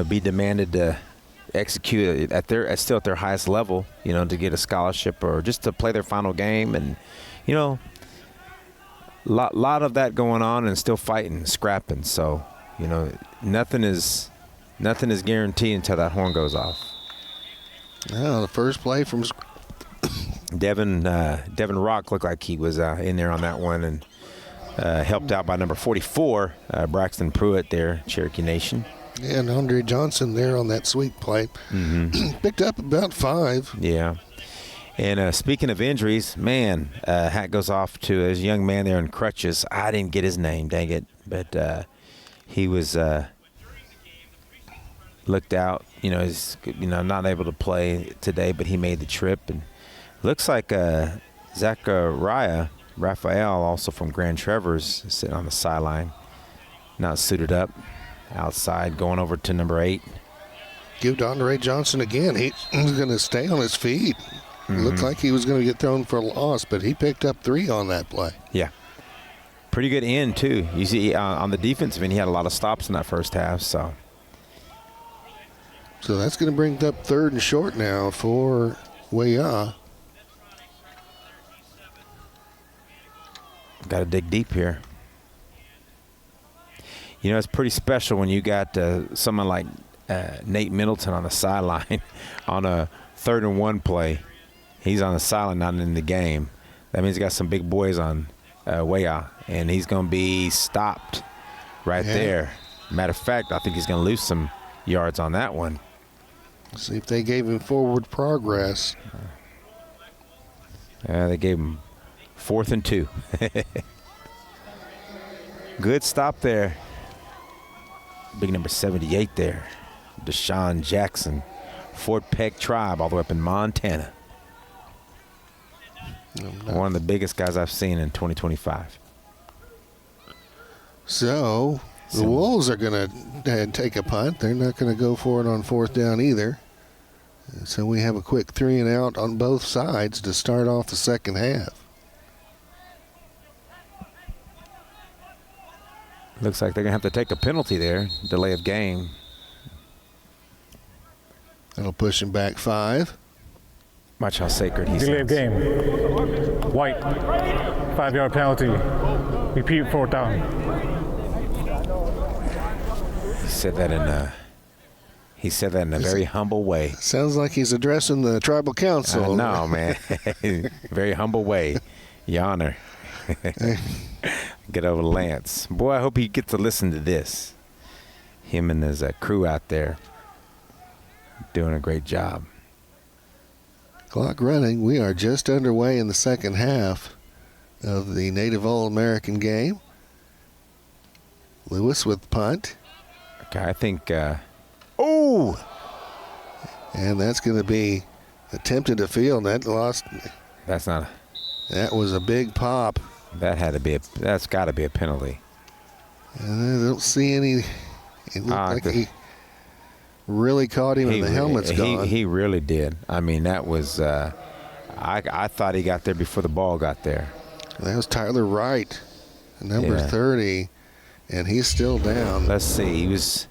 be demanded to execute still at their highest level, to get a scholarship or just to play their final game. And, lot of that going on and still fighting, scrapping. So, nothing is guaranteed until that horn goes off. Well, the first play from Devin Rock looked like he was in there on that one and helped out by number 44, Braxton Pruitt there, Cherokee Nation. Yeah, and Andre Johnson there on that sweep play. Mm-hmm. Picked up about 5. Yeah. And speaking of injuries, man, hat goes off to a young man there in crutches. I didn't get his name, dang it. But he was looked out. He's not able to play today, but he made the trip. And looks like Zachariah Raphael, also from Grand Traverse, sitting on the sideline, not suited up, outside, going over to number 8. Give Andre Johnson again. He's going to stay on his feet. Mm-hmm. Looked like he was going to get thrown for a loss, but he picked up 3 on that play. Yeah. Pretty good end, too. You see, on the defensive end, he had a lot of stops in that first half. So that's going to bring up 3rd and short now for Weah. Got to dig deep here. It's pretty special when you got someone like Nate Middleton on the sideline on a 3rd and 1 play. He's on the sideline, not in the game. That means he got some big boys on Weah, and he's going to be stopped right there. Matter of fact, I think he's going to lose some yards on that one. See if they gave him forward progress. They gave him 4th and 2. Good stop there. Big number 78 there. Deshaun Jackson, Fort Peck Tribe, all the way up in Montana. One of the biggest guys I've seen in 2025. So the Wolves are going to take a punt. They're not going to go for it on 4th down either. So we have a quick 3 and out on both sides to start off the second half. Looks like they're going to have to take a penalty there, delay of game. That'll push him back 5. Watch how sacred he Delay of game. White. 5-yard penalty. Repeat 4th down. He said that in a very humble way. Sounds like he's addressing the tribal council. No, man. Very humble way. Your Honor. Get over Lance. Boy, I hope he gets to listen to this. Him and his crew out there doing a great job. Clock running. We are just underway in the second half of the Native All-American game. Lewis with punt. Okay, I think. And that's going to be attempted to field. That lost. That's not. That was a big pop. That's got to be a penalty. And I don't see any. It looked like he really caught him and the helmet's gone. He really did. I mean, that was. I thought he got there before the ball got there. That was Tyler Wright, number 30, and he's still down. Let's see. He was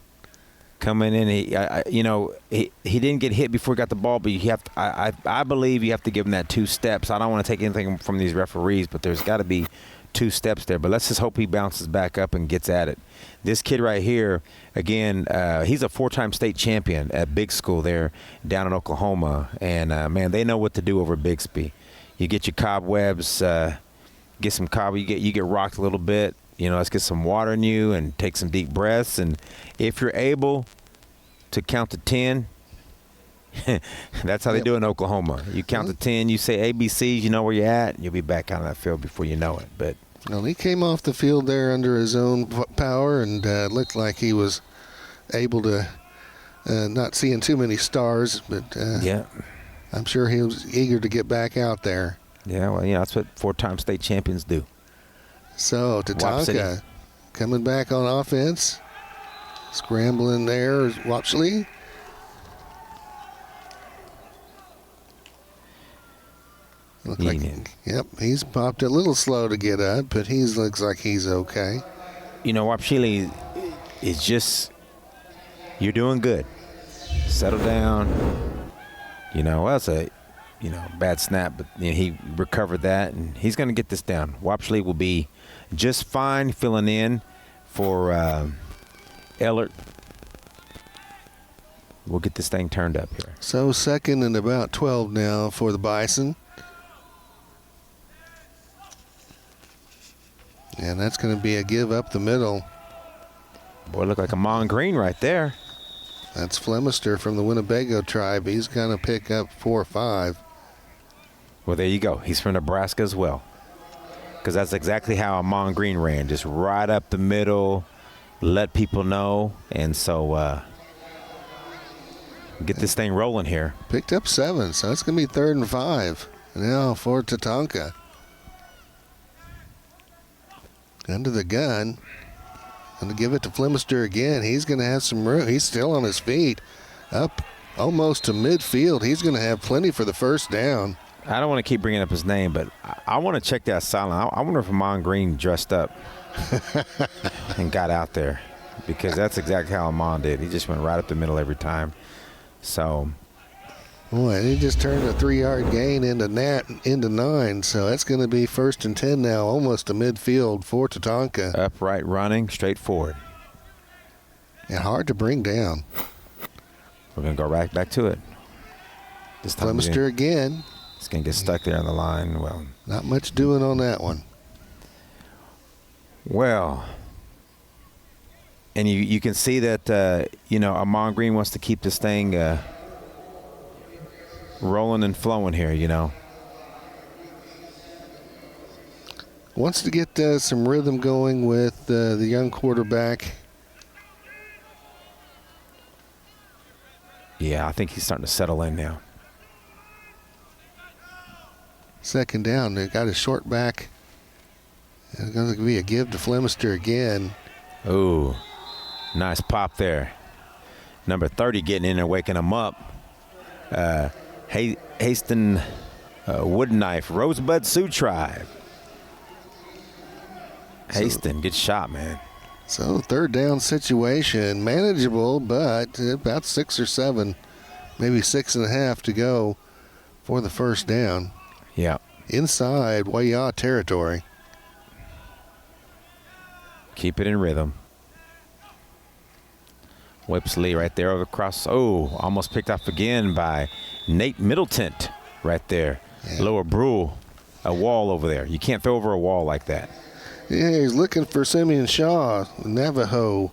coming in. He didn't get hit before he got the ball, but you have to, I believe you have to give him that 2 steps. I don't want to take anything from these referees, but there's got to be 2 steps there. But let's just hope he bounces back up and gets at it. This kid right here, again, he's a 4-time state champion at Big School there down in Oklahoma. And, man, they know what to do over Bixby. You get your cobwebs, get some you get rocked a little bit. Let's get some water in you and take some deep breaths. And if you're able to count to 10, that's how they do it in Oklahoma. You count to 10, you say ABCs, you know where you're at, and you'll be back out on that field before you know it. But well, he came off the field there under his own power and looked like he was able to not seeing too many stars, but I'm sure he was eager to get back out there. Yeah, well, that's what 4-time state champions do. So Tatanka coming back on offense. Scrambling there is Yep, he's popped a little slow to get up, but he looks like he's okay. You know, Wapshile is just, you're doing good. Settle down. You know, well, it's a, bad snap, but he recovered that, and he's going to get this down. Wapshile will be just fine filling in for Ellert. We'll get this thing turned up here. So 2nd and about 12 now for the Bison. And that's going to be a give up the middle. Boy, look like Amon Green right there. That's Flemister from the Winnebago tribe. He's going to pick up 4 or 5. Well, there you go. He's from Nebraska as well. Because that's exactly how Amon Green ran. Just right up the middle, let people know. And so get this thing rolling here. Picked up 7, so it's going to be 3rd and 5. Now for Tatanka. Under the gun. Going to give it to Flemister again. He's going to have some room. He's still on his feet. Up almost to midfield. He's going to have plenty for the first down. I don't want to keep bringing up his name, but I want to check that sideline. I wonder if Amon Green dressed up and got out there, because that's exactly how Amon did. He just went right up the middle every time. So, boy, he just turned a 3-yard gain into 9. So that's going to be 1st and 10 now, almost to midfield for Tatanka. Upright running, straight forward. And hard to bring down. We're going to go right back to it. This time Flemister again. It's going to get stuck there on the line. Well, not much doing on that one. Well, and you can see that, Amon Green wants to keep this thing rolling and flowing here, Wants to get some rhythm going with the young quarterback. Yeah, I think he's starting to settle in now. 2nd down. They got a short back. It's going to be a give to Flemister again. Ooh, nice pop there. Number 30 getting in there, waking him up. Haston Wooden Knife, Rosebud Sioux Tribe. Haston, good shot, man. So 3rd down situation, manageable, but about 6 or 7, maybe 6.5 to go for the first down. Yeah. Inside Waya territory. Keep it in rhythm. Whips Lee right there over across. Oh, almost picked off again by Nate Middleton right there. Yeah. Lower Brule, a wall over there. You can't throw over a wall like that. Yeah, he's looking for Simeon Shaw, Navajo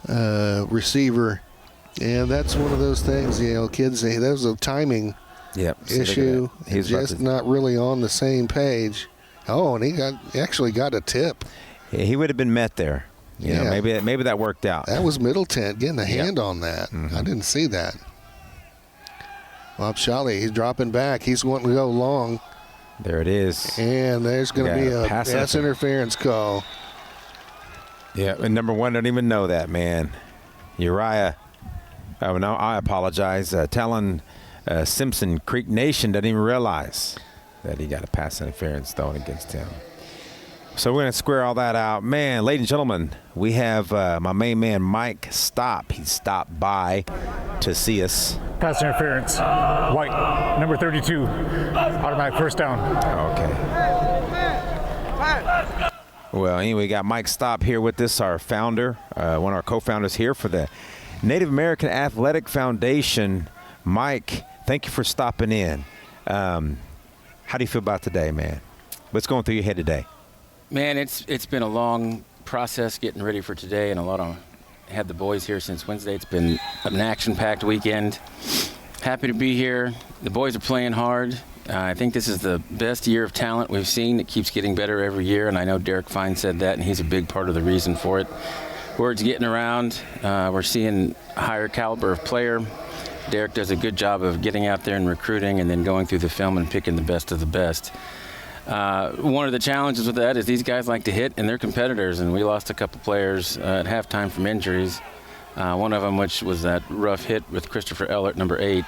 receiver. And that's one of those things, kids say that was a timing issue. He's just not really on the same page. Oh, and he actually got a tip. Yeah, he would have been met there. You know, maybe that worked out. That was Middleton getting a hand on that. I didn't see that. Wapshile, he's dropping back. He's wanting to go long. There it is. And there's going to be a pass interference call. Yeah, and number 1 don't even know that, man. Uriah. Oh, no, I apologize. Talon Simpson, Creek Nation, doesn't even realize that he got a pass interference thrown against him. So we're going to square all that out. Man, ladies and gentlemen, we have my main man, Mike Stopp. He stopped by to see us. Pass interference. White, number 32. Automatic first down. Okay. Well, anyway, we got Mike Stopp here with us, our founder, one of our co-founders here for the Native American Athletic Foundation. Mike, thank you for stopping in. How do you feel about today, man? What's going through your head today? Man, it's been a long process getting ready for today, and had the boys here since Wednesday. It's been an action-packed weekend. Happy to be here. The boys are playing hard. I think this is the best year of talent we've seen. It keeps getting better every year, and I know Derek Fine said that, and he's a big part of the reason for it. Word's getting around. We're seeing a higher caliber of player. Derek does a good job of getting out there and recruiting and then going through the film and picking the best of the best. One of the challenges with that is these guys like to hit, and they're competitors, and we lost a couple players at halftime from injuries. One of them, which was that rough hit with Christopher Ellert, number 8.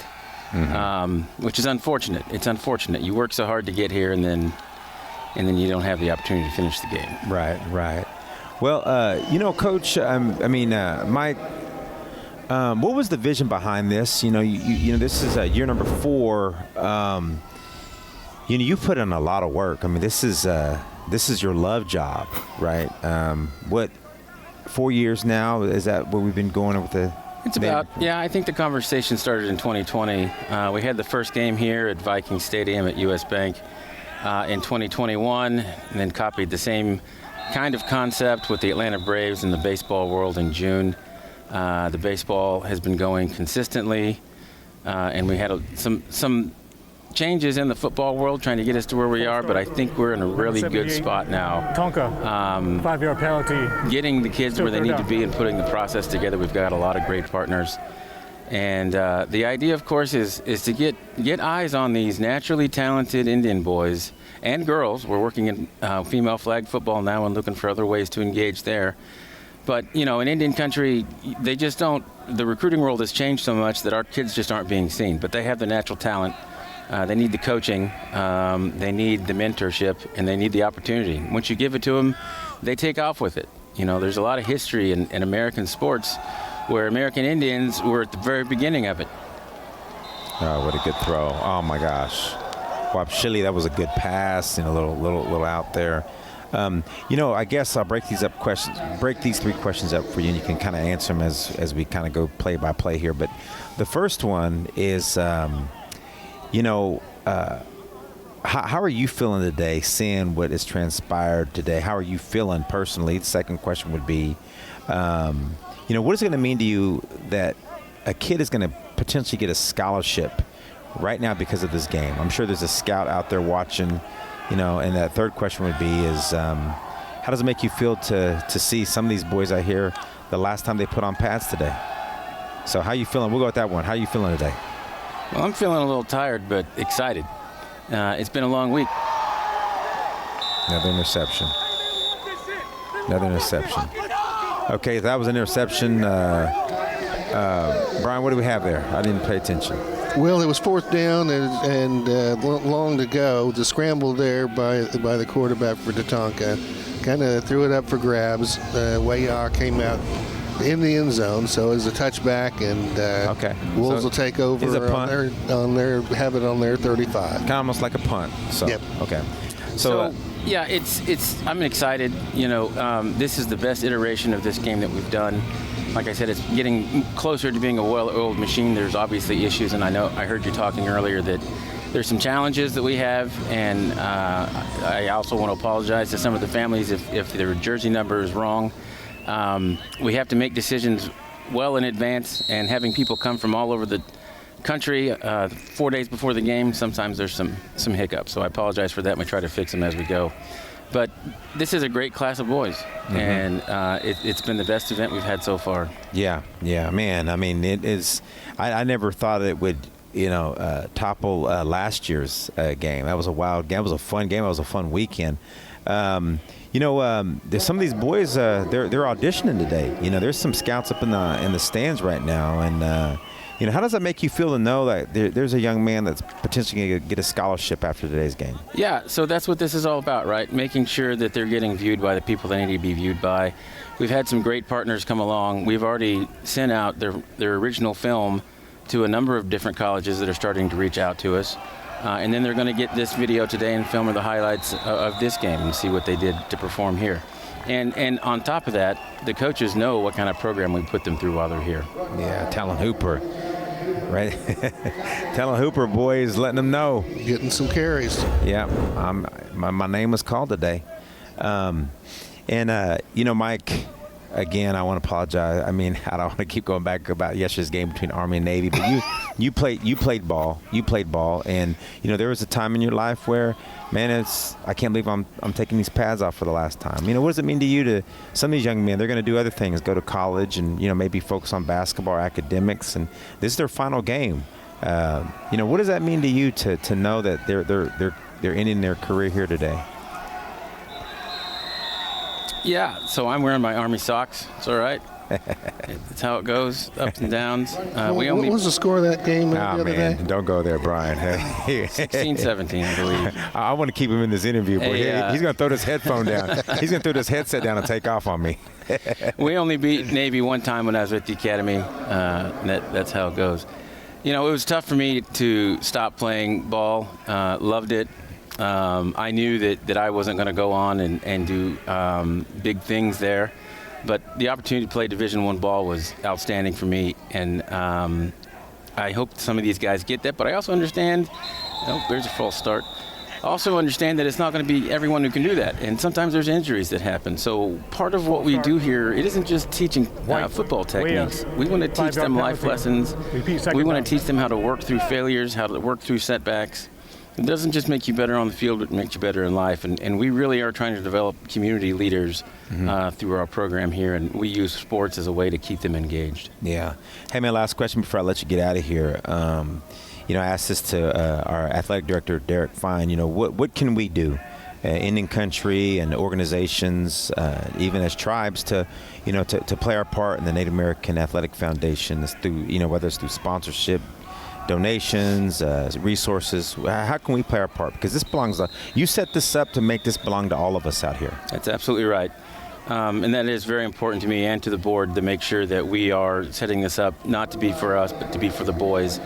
which is unfortunate. It's unfortunate. You work so hard to get here, and then you don't have the opportunity to finish the game. Right. Well, Coach, Mike, what was the vision behind this? This is year number 4. You put in a lot of work. I mean, this is your love job, right? 4 years now? Is that what we've been going with the? It's about, I think the conversation started in 2020. We had the first game here at Vikings Stadium at US Bank in 2021, and then copied the same kind of concept with the Atlanta Braves in the baseball world in June. The baseball has been going consistently, and we had some changes in the football world trying to get us to where we are, but I think we're in a really good spot now. Tonka, 5-yard penalty. Getting the kids where they need to be and putting the process together. We've got a lot of great partners. And the idea, of course, is to get eyes on these naturally talented Indian boys and girls. We're working in female flag football now and looking for other ways to engage there. But, in Indian country, they just don't, the recruiting world has changed so much that our kids just aren't being seen. But they have the natural talent. They need the coaching, they need the mentorship, and they need the opportunity. Once you give it to them, they take off with it. There's a lot of history in American sports where American Indians were at the very beginning of it. Oh, what a good throw. Oh, my gosh. Wapshili, that was a good pass, a little out there. I guess I'll break these 3 questions up for you, and you can kind of answer them as we kind of go play by play here. But the first one is, how are you feeling today, seeing what has transpired today? How are you feeling personally? The second question would be, what is it going to mean to you that a kid is going to potentially get a scholarship right now because of this game? I'm sure there's a scout out there watching, and that third question would be how does it make you feel to see some of these boys out here the last time they put on pads today? So how you feeling? We'll go with that one. How are you feeling today? Well, I'm feeling a little tired, but excited. It's been a long week. Another interception. Okay, that was an interception. Brian, what do we have there? I didn't pay attention. Well, it was 4th down and long to go. The scramble there by the quarterback for Tatanka. Kind of threw it up for grabs. Waya came out in the end zone, so it was a touchback, and Wolves will take over have it on their 35. Kind of almost like a punt. So, yep. Okay. So I'm excited. This is the best iteration of this game that we've done. Like I said, it's getting closer to being a well-oiled machine. There's obviously issues, and I heard you talking earlier that there's some challenges that we have, and I also want to apologize to some of the families if their jersey number is wrong. We have to make decisions well in advance, and having people come from all over the country 4 days before the game, sometimes there's some hiccups. So I apologize for that, and we try to fix them as we go. But this is a great class of boys, and it's been the best event we've had so far. Yeah, man. I mean, it is. I never thought it would, topple last year's game. That was a wild game. That was a fun game. That was a fun weekend. There's some of these boys. They're auditioning today. There's some scouts up in the stands right now, and how does that make you feel to know that there's a young man that's potentially going to get a scholarship after today's game? Yeah, so that's what this is all about, right? Making sure that they're getting viewed by the people they need to be viewed by. We've had some great partners come along. We've already sent out their original film to a number of different colleges that are starting to reach out to us. And then they're going to get this video today and film the highlights of this game and see what they did to perform here. And on top of that, the coaches know what kind of program we put them through while they're here. Yeah, Talon Hooper, right? Talon Hooper, boys, letting them know. Getting some carries. Yeah, my name was called today. Mike, again, I want to apologize. I mean, I don't want to keep going back about yesterday's game between Army and Navy, but you played ball. You played ball, and there was a time in your life where, man, I can't believe I'm taking these pads off for the last time. What does it mean to you to some of these young men? They're going to do other things, go to college, and maybe focus on basketball or academics, and this is their final game. What does that mean to you to know that they're ending their career here today? Yeah, so I'm wearing my Army socks. It's all right. That's how it goes, ups and downs. What was the score of that game the other day? Don't go there, Brian. 16-17, I believe. I want to keep him in this interview, but Hey, he's going to throw this headphone down. He's going to throw this headset down and take off on me. We only beat Navy one time when I was at the academy. That's how it goes. You know, it was tough for me to stop playing ball. Loved it. I knew that I wasn't going to go on and do big things there. But the opportunity to play Division I ball was outstanding for me. And I hope some of these guys get that. But I also understand, there's a false start. Also understand that it's not going to be everyone who can do that. And sometimes there's injuries that happen. So part of what we do here, it isn't just teaching football techniques. We want to teach them life lessons. We want to teach them how to work through failures, how to work through setbacks. It doesn't just make you better on the field, it makes you better in life. And we really are trying to develop community leaders through our program here. And we use sports as a way to keep them engaged. Yeah. Hey, man, last question before I let you get out of here. I asked this to our athletic director, Derek Fine. What can we do, Indian country and organizations, even as tribes, to play our part in the Native American Athletic Foundation, through, whether it's through sponsorship, donations, resources. How can we play our part? Because this belongs to, you set this up to make this belong to all of us out here. That's absolutely right. And that is very important to me and to the board to make sure that we are setting this up not to be for us, but to be for the boys.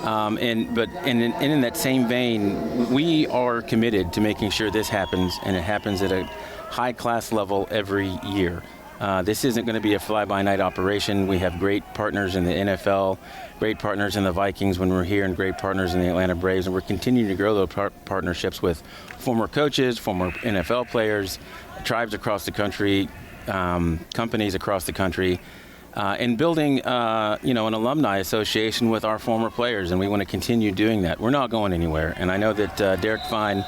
And in that same vein, we are committed to making sure this happens, and it happens at a high-class level every year. This isn't going to be a fly-by-night operation. We have great partners in the NFL, great partners in the Vikings when we're here, and great partners in the Atlanta Braves, and we're continuing to grow those partnerships with former coaches, former NFL players, tribes across the country, companies across the country. And building, an alumni association with our former players, and we want to continue doing that. We're not going anywhere, and I know that Derek Fine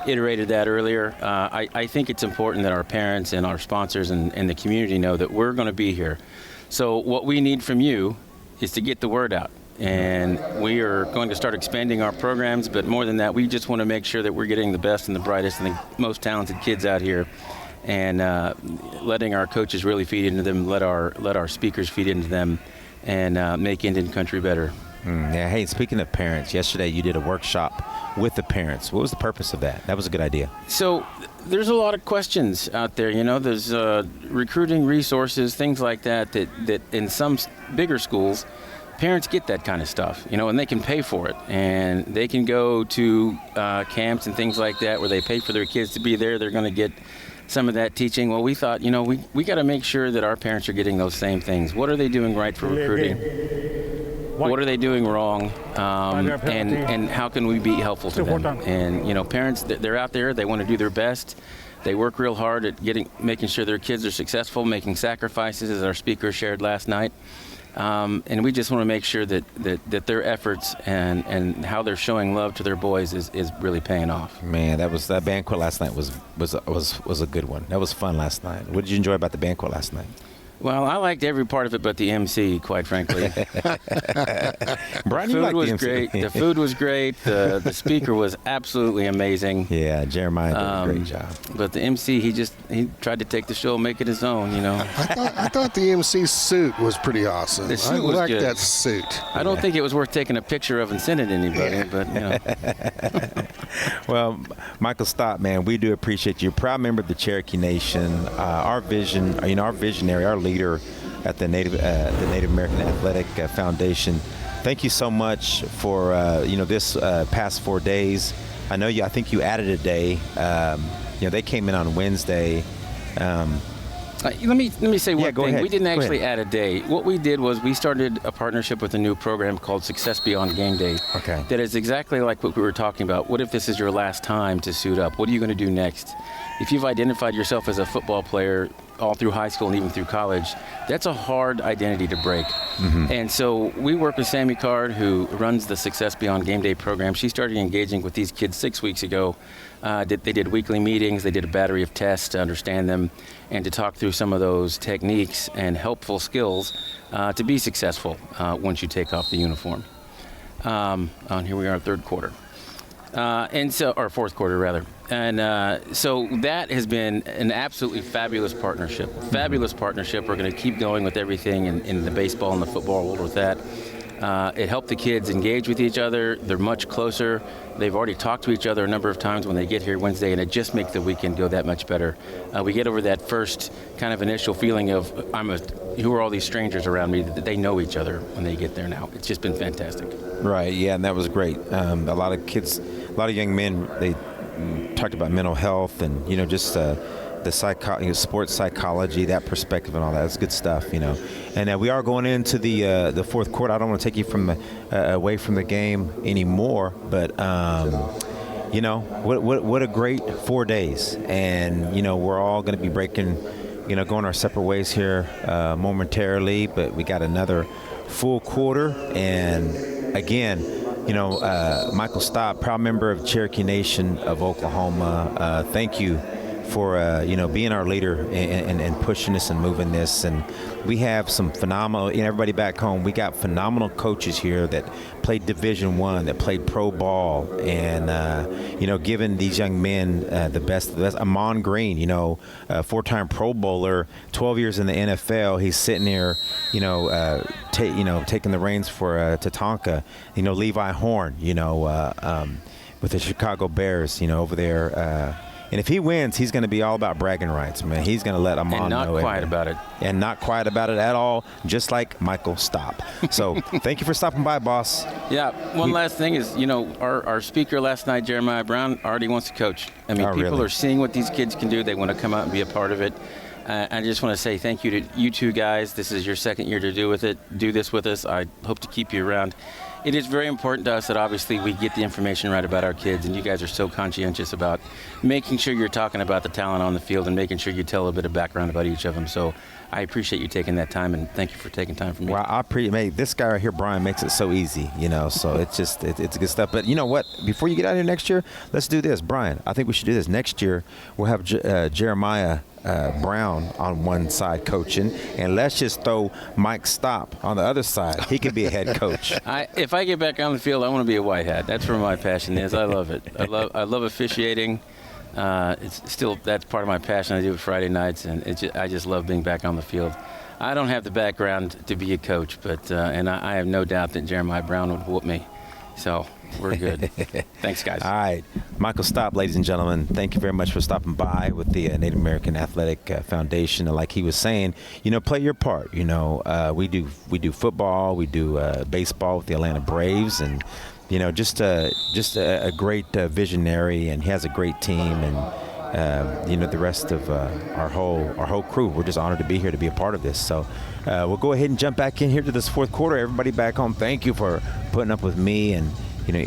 iterated that earlier. I think it's important that our parents and our sponsors and the community know that we're going to be here. So what we need from you is to get the word out, and we are going to start expanding our programs, but more than that, we just want to make sure that we're getting the best and the brightest and the most talented kids out here, and letting our coaches really feed into them, let our speakers feed into them, and make Indian country better. Yeah. Hey, speaking of parents, yesterday you did a workshop with the parents. What was the purpose of that? That was a good idea. So there's a lot of questions out there. There's recruiting resources, things like that in some bigger schools, parents get that kind of stuff, and they can pay for it. And they can go to camps and things like that where they pay for their kids to be there. They're going to get some of that teaching. Well, we thought, we got to make sure that our parents are getting those same things. What are they doing right for recruiting? What are they doing wrong? And how can we be helpful to them? And, parents, they're out there. They want to do their best. They work real hard at making sure their kids are successful, making sacrifices, as our speaker shared last night. And we just want to make sure that their efforts and how they're showing love to their boys is really paying off. Man, that banquet last night was a good one. That was fun last night. What did you enjoy about the banquet last night? Well, I liked every part of it but the MC, quite frankly. Brian, the food was great. The food was great. The speaker was absolutely amazing. Yeah, Jeremiah did a great job. But the MC, he tried to take the show and make it his own, I thought the MC's suit was pretty awesome. The suit was liked good. That suit. I don't think it was worth taking a picture of and sending anybody, but Well, Michael Stott, man, we do appreciate you. Proud member of the Cherokee Nation. Our visionary, our leader at the Native American Athletic Foundation. Thank you so much for this past 4 days. I think you added a day. They came in on Wednesday. Let me say one thing. Ahead. We didn't actually add a day. What we did was we started a partnership with a new program called Success Beyond Game Day. Okay. That is exactly like what we were talking about. What if this is your last time to suit up? What are you going to do next? If you've identified yourself as a football player all through high school and even through college, that's a hard identity to break. Mm-hmm. And so we work with Sammy Card, who runs the Success Beyond Game Day program. She started engaging with these kids 6 weeks ago. They did weekly meetings. They did a battery of tests to understand them and to talk through some of those techniques and helpful skills to be successful once you take off the uniform. Here we are, third quarter. Or fourth quarter rather. And so that has been an absolutely fabulous partnership. Fabulous partnership. We're going to keep going with everything in the baseball and the football world with that. It helped the kids engage with each other. They're much closer. They've already talked to each other a number of times when they get here Wednesday, and it just makes the weekend go that much better. We get over that first kind of initial feeling of, who are all these strangers around me, that they know each other when they get there now. It's just been fantastic. Right, yeah, and that was great. A lot of kids, a lot of young men, they talked about mental health and, just the sports psychology, that perspective and all that. It's good stuff, And we are going into the fourth quarter. I don't want to take you away from the game anymore, but what a great 4 days. And we're all going to be going our separate ways here momentarily, but we got another full quarter. And again, Michael Stott, proud member of Cherokee Nation of Oklahoma. Thank you for being our leader and pushing this and moving this. And we have some phenomenal, everybody back home, we got phenomenal coaches here that played Division I, that played pro ball, and giving these young men the best. Amon Green, four-time Pro Bowler, 12 years in the NFL. He's sitting here, taking the reins for Tatanka. Levi Horn, with the Chicago Bears, over there. And if he wins, he's going to be all about bragging rights, man. He's going to let Amon know. And not quiet about it. And not quiet about it at all, just like Michael Stopp. So thank you for stopping by, boss. Yeah, one last thing is, our speaker last night, Jeremiah Brown, already wants to coach. I mean, people really? are seeing what these kids can do. They want to come out and be a part of it. I just want to say thank you to you two guys. This is your second year to do this with us. I hope to keep you around. It is very important to us that obviously we get the information right about our kids, and you guys are so conscientious about making sure you're talking about the talent on the field and making sure you tell a bit of background about each of them. So I appreciate you taking that time, and thank you for taking time from me. Well, I appreciate this guy right here, Brian, makes it so easy, so it's good stuff. But you know what? Before you get out here next year, let's do this. Brian, I think we should do this. Next year, we'll have Jeremiah Brown on one side coaching, and let's just throw Mike Stopp on the other side. He could be a head coach. If I get back on the field, I want to be a white hat. That's where my passion is. I love it. I love officiating. That's part of my passion. I do it Friday nights, and I just love being back on the field. I don't have the background to be a coach, but I have no doubt that Jeremiah Brown would whoop me. So we're good. Thanks, guys. All right. Michael Stopp, ladies and gentlemen, thank you very much for stopping by with the Native American Athletic Foundation. And like he was saying, play your part. We do football, we do baseball with the Atlanta Braves, and just a great visionary, and he has a great team, and the rest of our whole crew. We're just honored to be here to be a part of this. So we'll go ahead and jump back in here to this fourth quarter. Everybody back home, thank you for putting up with me and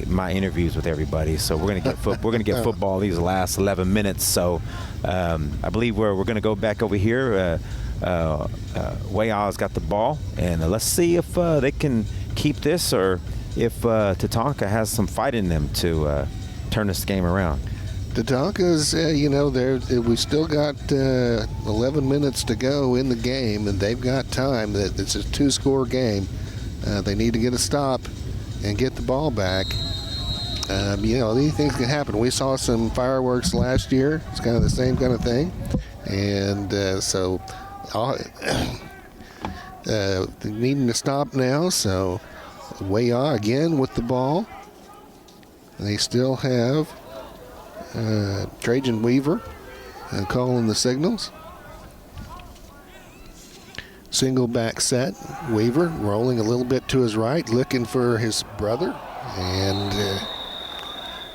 my interviews with everybody. So we're gonna get football these last 11 minutes. So I believe we're gonna go back over here. Waya's got the ball, and let's see if they can keep this, or if Tatanka has some fight in them to turn this game around. Tatanka's, we still got 11 minutes to go in the game, and they've got time. It's a 2-score game. They need to get a stop and get the ball back. These things can happen. We saw some fireworks last year. It's kind of the same kind of thing. And needing to stop now, so Waya again with the ball. They still have Trajan Weaver calling the signals. Single back set. Weaver rolling a little bit to his right, looking for his brother, and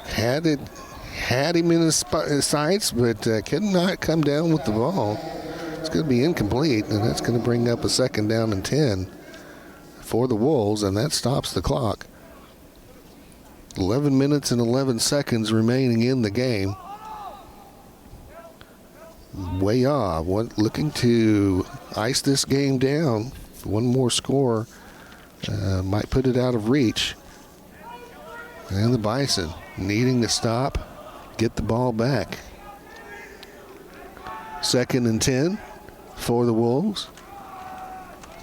had him in his sights, but could not come down with the ball. It's going to be incomplete, and that's going to bring up a 2nd down and 10 for the Wolves, and that stops the clock. 11 minutes and 11 seconds remaining in the game. Waya looking to ice this game down. One more score might put it out of reach. And the Bison needing to stop, get the ball back. 2nd and 10 for the Wolves.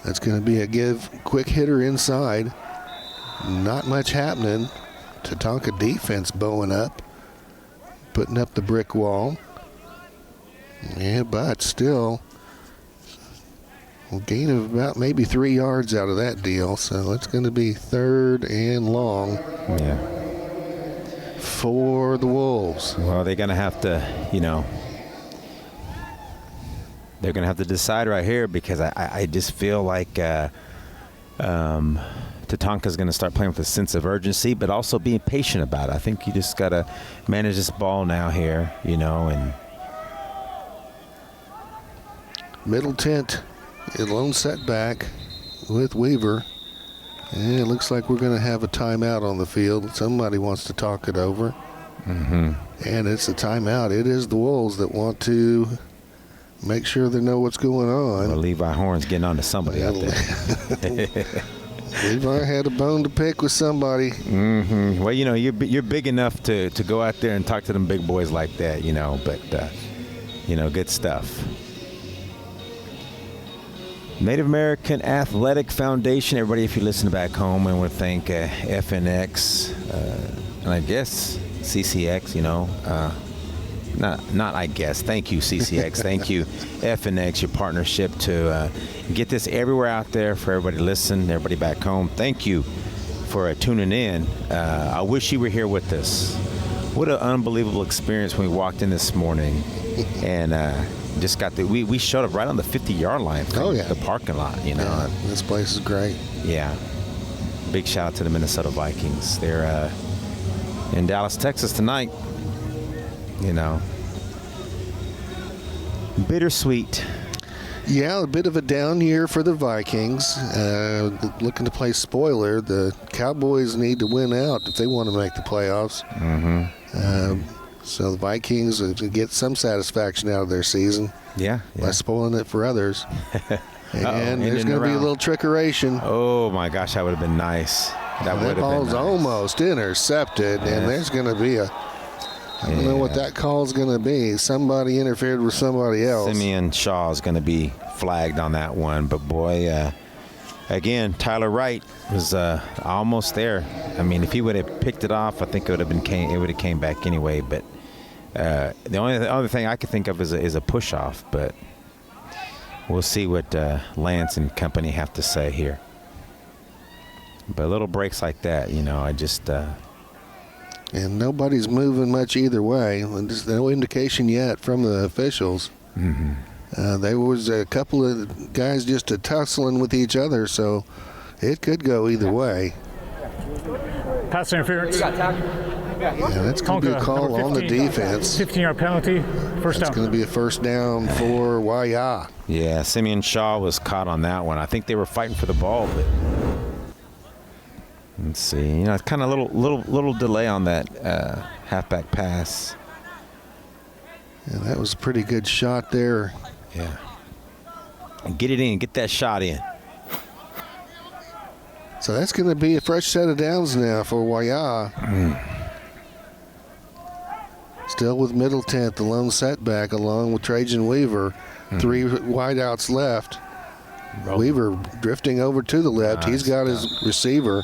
That's going to be a quick hitter inside. Not much happening. Tatanka defense bowing up, putting up the brick wall. Yeah, but still, a gain of about maybe 3 yards out of that deal. So it's going to be 3rd and long. Yeah. For the Wolves. Well, they're going to have to, they're going to have to decide right here, because I just feel like Tatanka's going to start playing with a sense of urgency, but also being patient about it. I think you just got to manage this ball now here, and middle tent, a lone setback with Weaver. And it looks like we're going to have a timeout on the field. Somebody wants to talk it over. Mm-hmm. And it's a timeout. It is the Wolves that want to make sure they know what's going on. Well, Levi Horn's getting on to somebody out there. Levi had a bone to pick with somebody. Mm-hmm. Well, you're big enough to go out there and talk to them big boys like that, but, good stuff. Native American Athletic Foundation. Everybody, if you listen back home, and we thank FNX and I guess CCX, not I guess. Thank you, CCX. Thank you, FNX, your partnership to get this everywhere out there for everybody to listen, everybody back home. Thank you for tuning in. I wish you were here with us. What an unbelievable experience when we walked in this morning and just got we showed up right on the 50-yard line from the parking lot, Yeah, this place is great. Yeah. Big shout out to the Minnesota Vikings. They're in Dallas, Texas tonight. Bittersweet. Yeah, a bit of a down year for the Vikings. Looking to play spoiler. The Cowboys need to win out if they want to make the playoffs. Mm-hmm. So the Vikings get some satisfaction out of their season. Yeah. By spoiling it for others. And there's going to be a little trickeration. Oh, my gosh, that would have been nice. That ball's almost intercepted, and there's going to be I don't know what that call's going to be. Somebody interfered with somebody else. Simeon Shaw is going to be flagged on that one. But, boy, again, Tyler Wright was almost there. I mean, if he would have picked it off, I think it would have came back anyway. But the only other thing I could think of is a push-off. But we'll see what Lance and company have to say here. But little breaks like that, I just and nobody's moving much either way. There's no indication yet from the officials. Mm-hmm. There was a couple of guys just tussling with each other, so it could go either way. Pass interference. Yeah, that's going to be a call 15, on the defense. 15-yard penalty, first down. It's going to be a first down for Waya. Yeah, Simeon Shaw was caught on that one. I think they were fighting for the ball, but let's see. It's kind of little delay on that halfback pass. Yeah, that was a pretty good shot there. Yeah. And get it in. Get that shot in. So that's going to be a fresh set of downs now for Waya. Still with Middleton, the lone setback, along with Trajan Weaver. 3 wideouts left. Weaver drifting over to the left. He's got his receiver.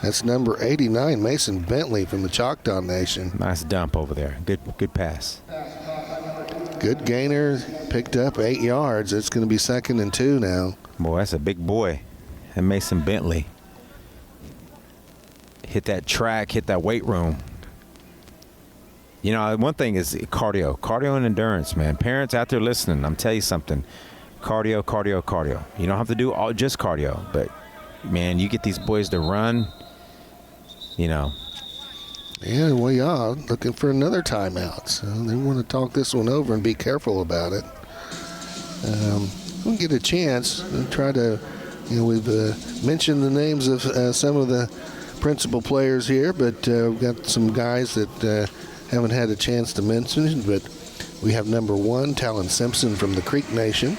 That's number 89, Mason Bentley from the Choctaw Nation. Nice dump over there. Good pass. Good gainer. Picked up 8 yards. It's going to be 2nd and 2 now. Boy, that's a big boy. And Mason Bentley hit that track, hit that weight room. One thing is cardio and endurance, man. Parents out there listening, I'm telling you something. Cardio. You don't have to do just cardio, but man, you get these boys to run, Yeah, looking for another timeout. So they want to talk this one over and be careful about it. We'll get a chance and try to, we've mentioned the names of some of the principal players here, but we've got some guys that haven't had a chance to mention. But we have number 1, Talon Simpson from the Creek Nation.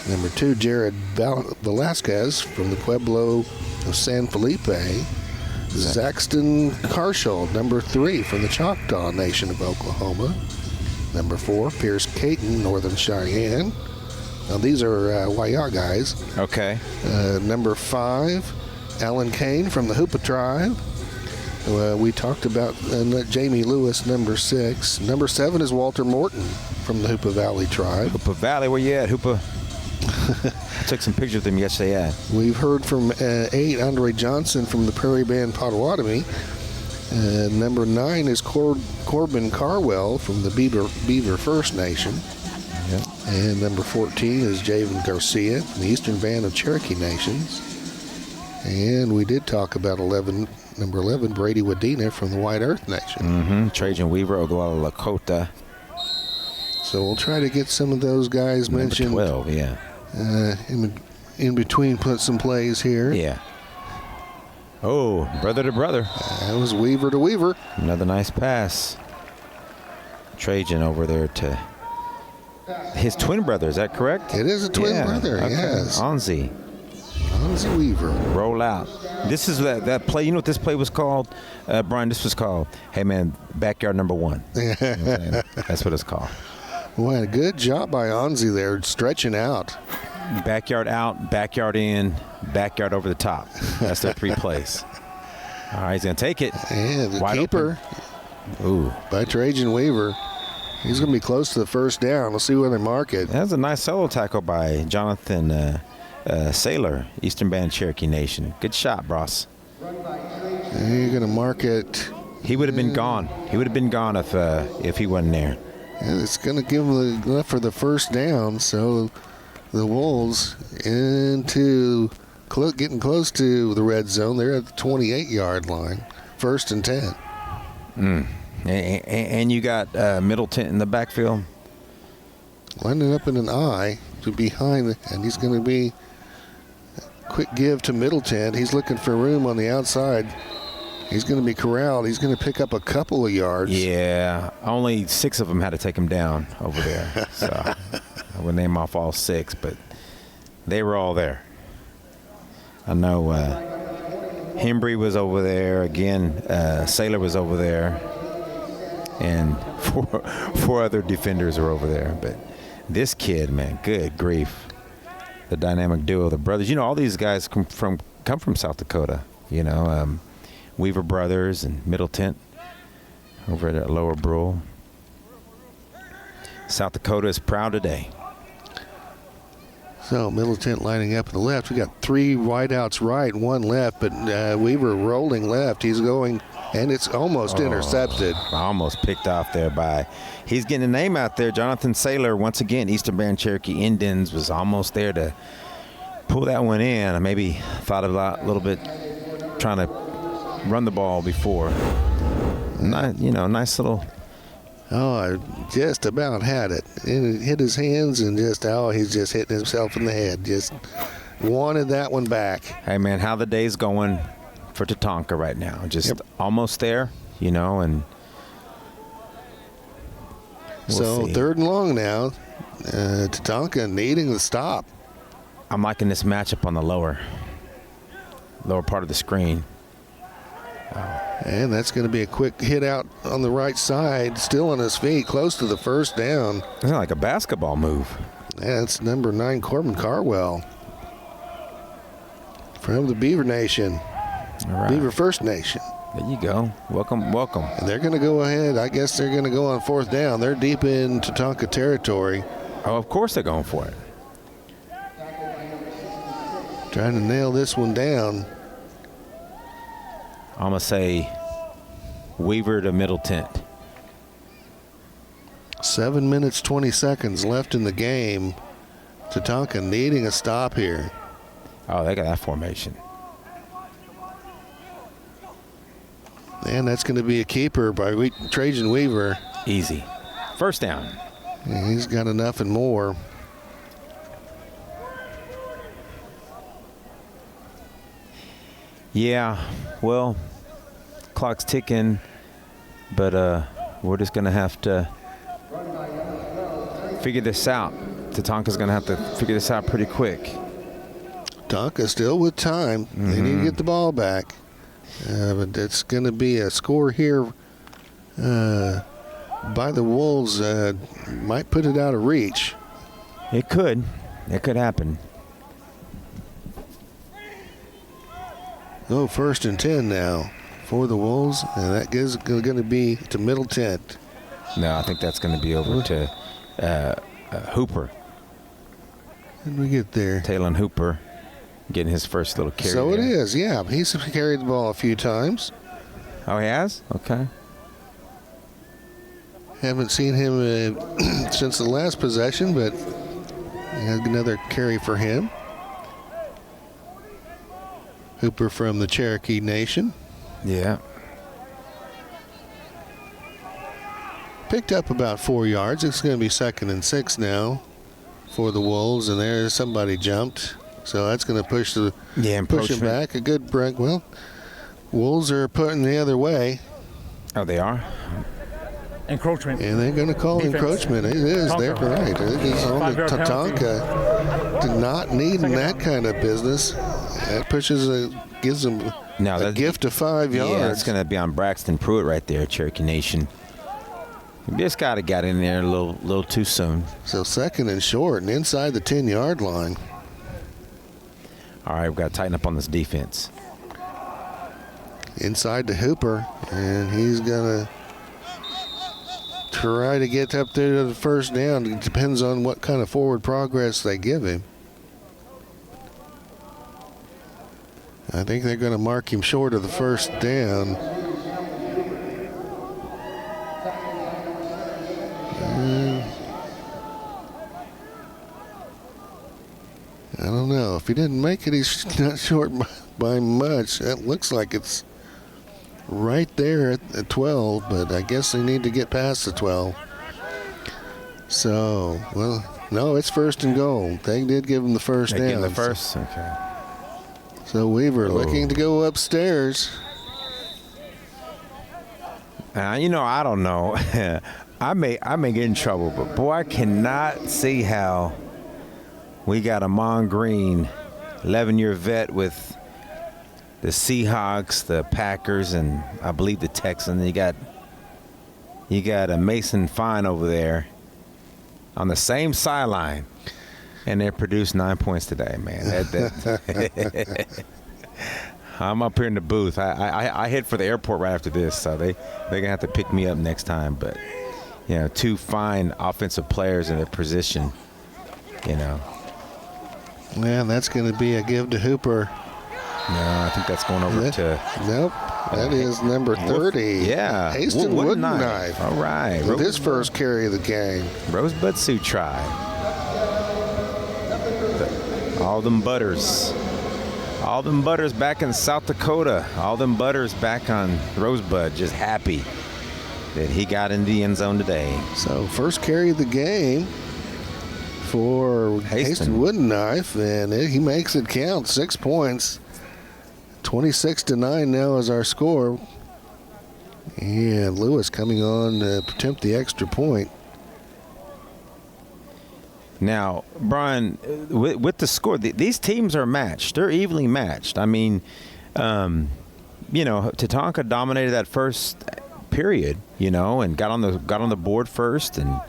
Number 2, Jared Velasquez from the Pueblo of San Felipe. Zaxton Carshall, number 3 from the Choctaw Nation of Oklahoma. Number 4, Pierce Caton, Northern Cheyenne. Now these are Waya guys. Okay. Number 5, Alan Kane from the Hoopa Tribe. We talked about Jamie Lewis, number 6. Number 7 is Walter Morton from the Hoopa Valley tribe. Hoopa Valley, where you at, Hoopa? I took some pictures of them yesterday. We've heard from 8, Andre Johnson from the Prairie Band Potawatomi. Number 9 is Corbin Carwell from the Beaver First Nation. Yep. And number 14 is Javen Garcia from the Eastern Band of Cherokee Nations. And we did talk about number 11, Brady Wadena from the White Earth Nation. Trajan Weaver, Oglala Lakota. So we'll try to get some of those guys Number mentioned. 12, yeah. In between, put some plays here. Yeah. Oh, brother to brother. That was Weaver to Weaver. Another nice pass. Trajan over there to his twin brother. Is that correct? It is a twin brother, okay. yes. Onzi Weaver. Roll out. This is that play. You know what this play was called? Brian, this was called, hey, man, backyard number 1. You know what I'm saying? That's what it's called. Well, good job by Onzi there, stretching out. Backyard out, backyard in, backyard over the top. That's their 3 plays. All right, he's going to take it. And the Wide keeper by Trajan Weaver. He's going to be close to the first down. We'll see where they mark it. That was a nice solo tackle by Jonathan Saylor, Eastern Band Cherokee Nation. Good shot, Bros. And you're going to mark it. He would have been gone. He would have been gone if he wasn't there. And it's going to give them enough for the first down. So the Wolves into getting close to the red zone. They're at the 28-yard line. 1st and 10. And you got Middleton in the backfield. Lining up in an I to behind, and he's going to be quick give to Middleton. He's looking for room on the outside. He's going to be corralled. He's going to pick up a couple of yards. Yeah, only 6 of them had to take him down over there. So I would name off all 6, but they were all there. I know Hembry was over there. Again, Saylor was over there. And 4 other defenders are over there. But this kid, man, good grief. The dynamic duo of the brothers. You know, all these guys come from South Dakota. You know, Weaver Brothers and Middleton over at Lower Brule. South Dakota is proud today. So Middleton lining up to the left. We got 3 wideouts right, 1 left, but Weaver rolling left. He's going, and it's almost intercepted. Almost picked off there by, he's getting a name out there. Jonathan Saylor, once again, Eastern Band Cherokee Indians, was almost there to pull that one in. I maybe thought about a little bit trying to run the ball before. Nice little. Oh, I just about had it. It hit his hands and he's just hitting himself in the head. Just wanted that one back. Hey, man, how the day's going for Tatanka right now? Just almost there, and we'll see. 3rd and long now. Tatanka needing the stop. I'm liking this matchup on the lower part of the screen. And that's going to be a quick hit out on the right side, still on his feet, close to the first down. It's like a basketball move. That's number 9, Corbin Carwell from the Beaver Nation, Beaver First Nation. There you go. Welcome. And they're going to go ahead. I guess they're going to go on 4th down. They're deep in Tatanka territory. Oh, of course they're going for it. Trying to nail this one down. I'm going to say Weaver to Middleton. 7 minutes, 20 seconds left in the game. Tatanka needing a stop here. Oh, they got that formation. And that's going to be a keeper by Trajan Weaver. Easy. First down. And he's got enough and more. Yeah, well, clock's ticking, but we're just going to have to figure this out. Tatanka's going to have to figure this out pretty quick. Tatanka still with time. Mm-hmm. They need to get the ball back. But it's going to be a score here by the Wolves. Might put it out of reach. It could. It could happen. Oh, 1st and 10 now. for the Wolves, and that is going to be to middle tent. No, I think that's going to be over to Hooper. How did we get there? Talon Hooper getting his first little carry. So there. it is, yeah. He's carried the ball a few times. Oh, he has? Okay. Haven't seen him since the last possession, but another carry for him. Hooper from the Cherokee Nation. Yeah. Picked up about 4 yards. It's going to be 2nd and 6 now for the Wolves, and there's somebody jumped. So that's going to push him back. A good break. Well, Wolves are putting the other way. Oh, they are? Encroachment. And they're going to call encroachment. It is. They're right. It is on the Tatanka. Did not need that kind of business. That gives them a gift of 5 yards. Yeah, it's going to be on Braxton Pruitt right there, Cherokee Nation. Just got in there a little too soon. So 2nd and short and inside the 10-yard line. All right, we've got to tighten up on this defense. Inside to Hooper, and he's going to try to get up there to the first down. It depends on what kind of forward progress they give him. I think they're going to mark him short of the first down. I don't know. If he didn't make it, he's not short by much. That looks like it's right there at 12, but I guess they need to get past the 12. So, well, no, it's 1st and goal. They did give him the first down. They give him the first? Okay. So Weaver looking to go upstairs. I don't know. I may get in trouble, but boy, I cannot see how we got a Mon Green, 11-year vet with the Seahawks, the Packers, and I believe the Texans. You got a Mason Fine over there on the same sideline, and they produced 9 points today, man. I'm up here in the booth. I head for the airport right after this, so they're gonna have to pick me up next time. But two fine offensive players in their position. Man, that's going to be a give to Hooper. No, I think that's going over to. Nope. That is number 30. Yeah. Haston Wooden Knife. All right. With his first carry of the game. Rosebud Sioux Tribe. All them butters. All them butters back in South Dakota. All them butters back on Rosebud. Just happy that he got in the end zone today. So first carry of the game for Haston Wooden Knife, and he makes it count. 6 points. 26-9 now is our score. And Lewis coming on to attempt the extra point. Now, Brian, with the score, these teams are matched. They're evenly matched. I mean, Tatanka dominated that first period, and got on the board first, and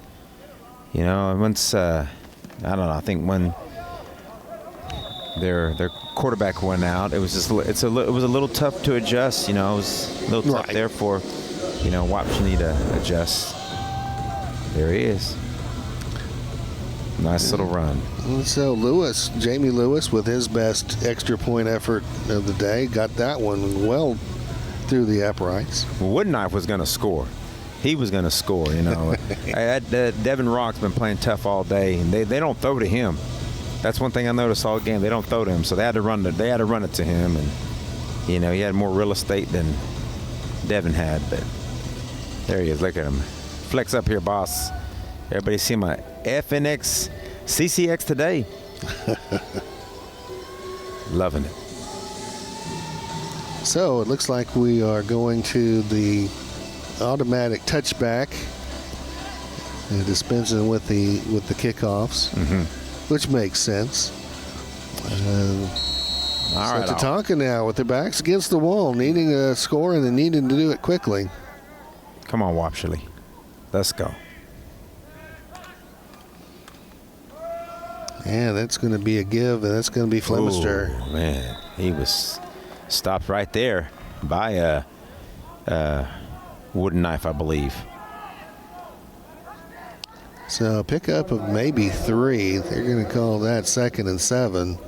once I don't know. I think when their quarterback went out, it was a little tough to adjust. It was a little tough there for Wapshini to adjust. There he is. Nice little run. So Jamie Lewis, with his best extra point effort of the day, got that one well through the uprights. Well, Wooden Knife was going to score. He was going to score, Devin Rock's been playing tough all day, and they don't throw to him. That's one thing I noticed all game. They don't throw to him, so they had to run it to him, and he had more real estate than Devin had. But there he is. Look at him. Flex up here, boss. Everybody see my FNX CCX today. Loving it. So it looks like we are going to the automatic touchback and dispensing with the kickoffs, which makes sense. All right, Tatanka now with their backs against the wall, needing a score and needing to do it quickly. Come on, Wapshili. Let's go. Yeah, that's going to be a give, and that's going to be Flemister. Oh, man. He was stopped right there by wooden knife, I believe. So a pickup of maybe 3. They're going to call that 2nd and 7.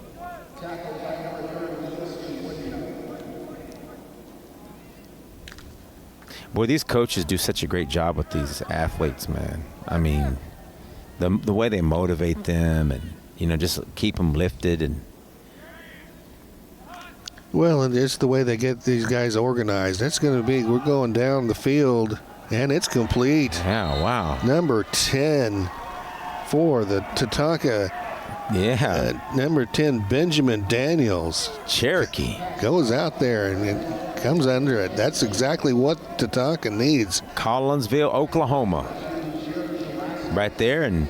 Boy, these coaches do such a great job with these athletes, man. I mean, the way they motivate them and, just keep them lifted. And Well, and it's the way they get these guys organized. It's going to be, we're going down the field, and it's complete. Yeah, wow. Number 10 for the Tatanka. Yeah. Number 10, Benjamin Daniels. Cherokee. Goes out there and it comes under it. That's exactly what Tatanka needs. Collinsville, Oklahoma. Right there, and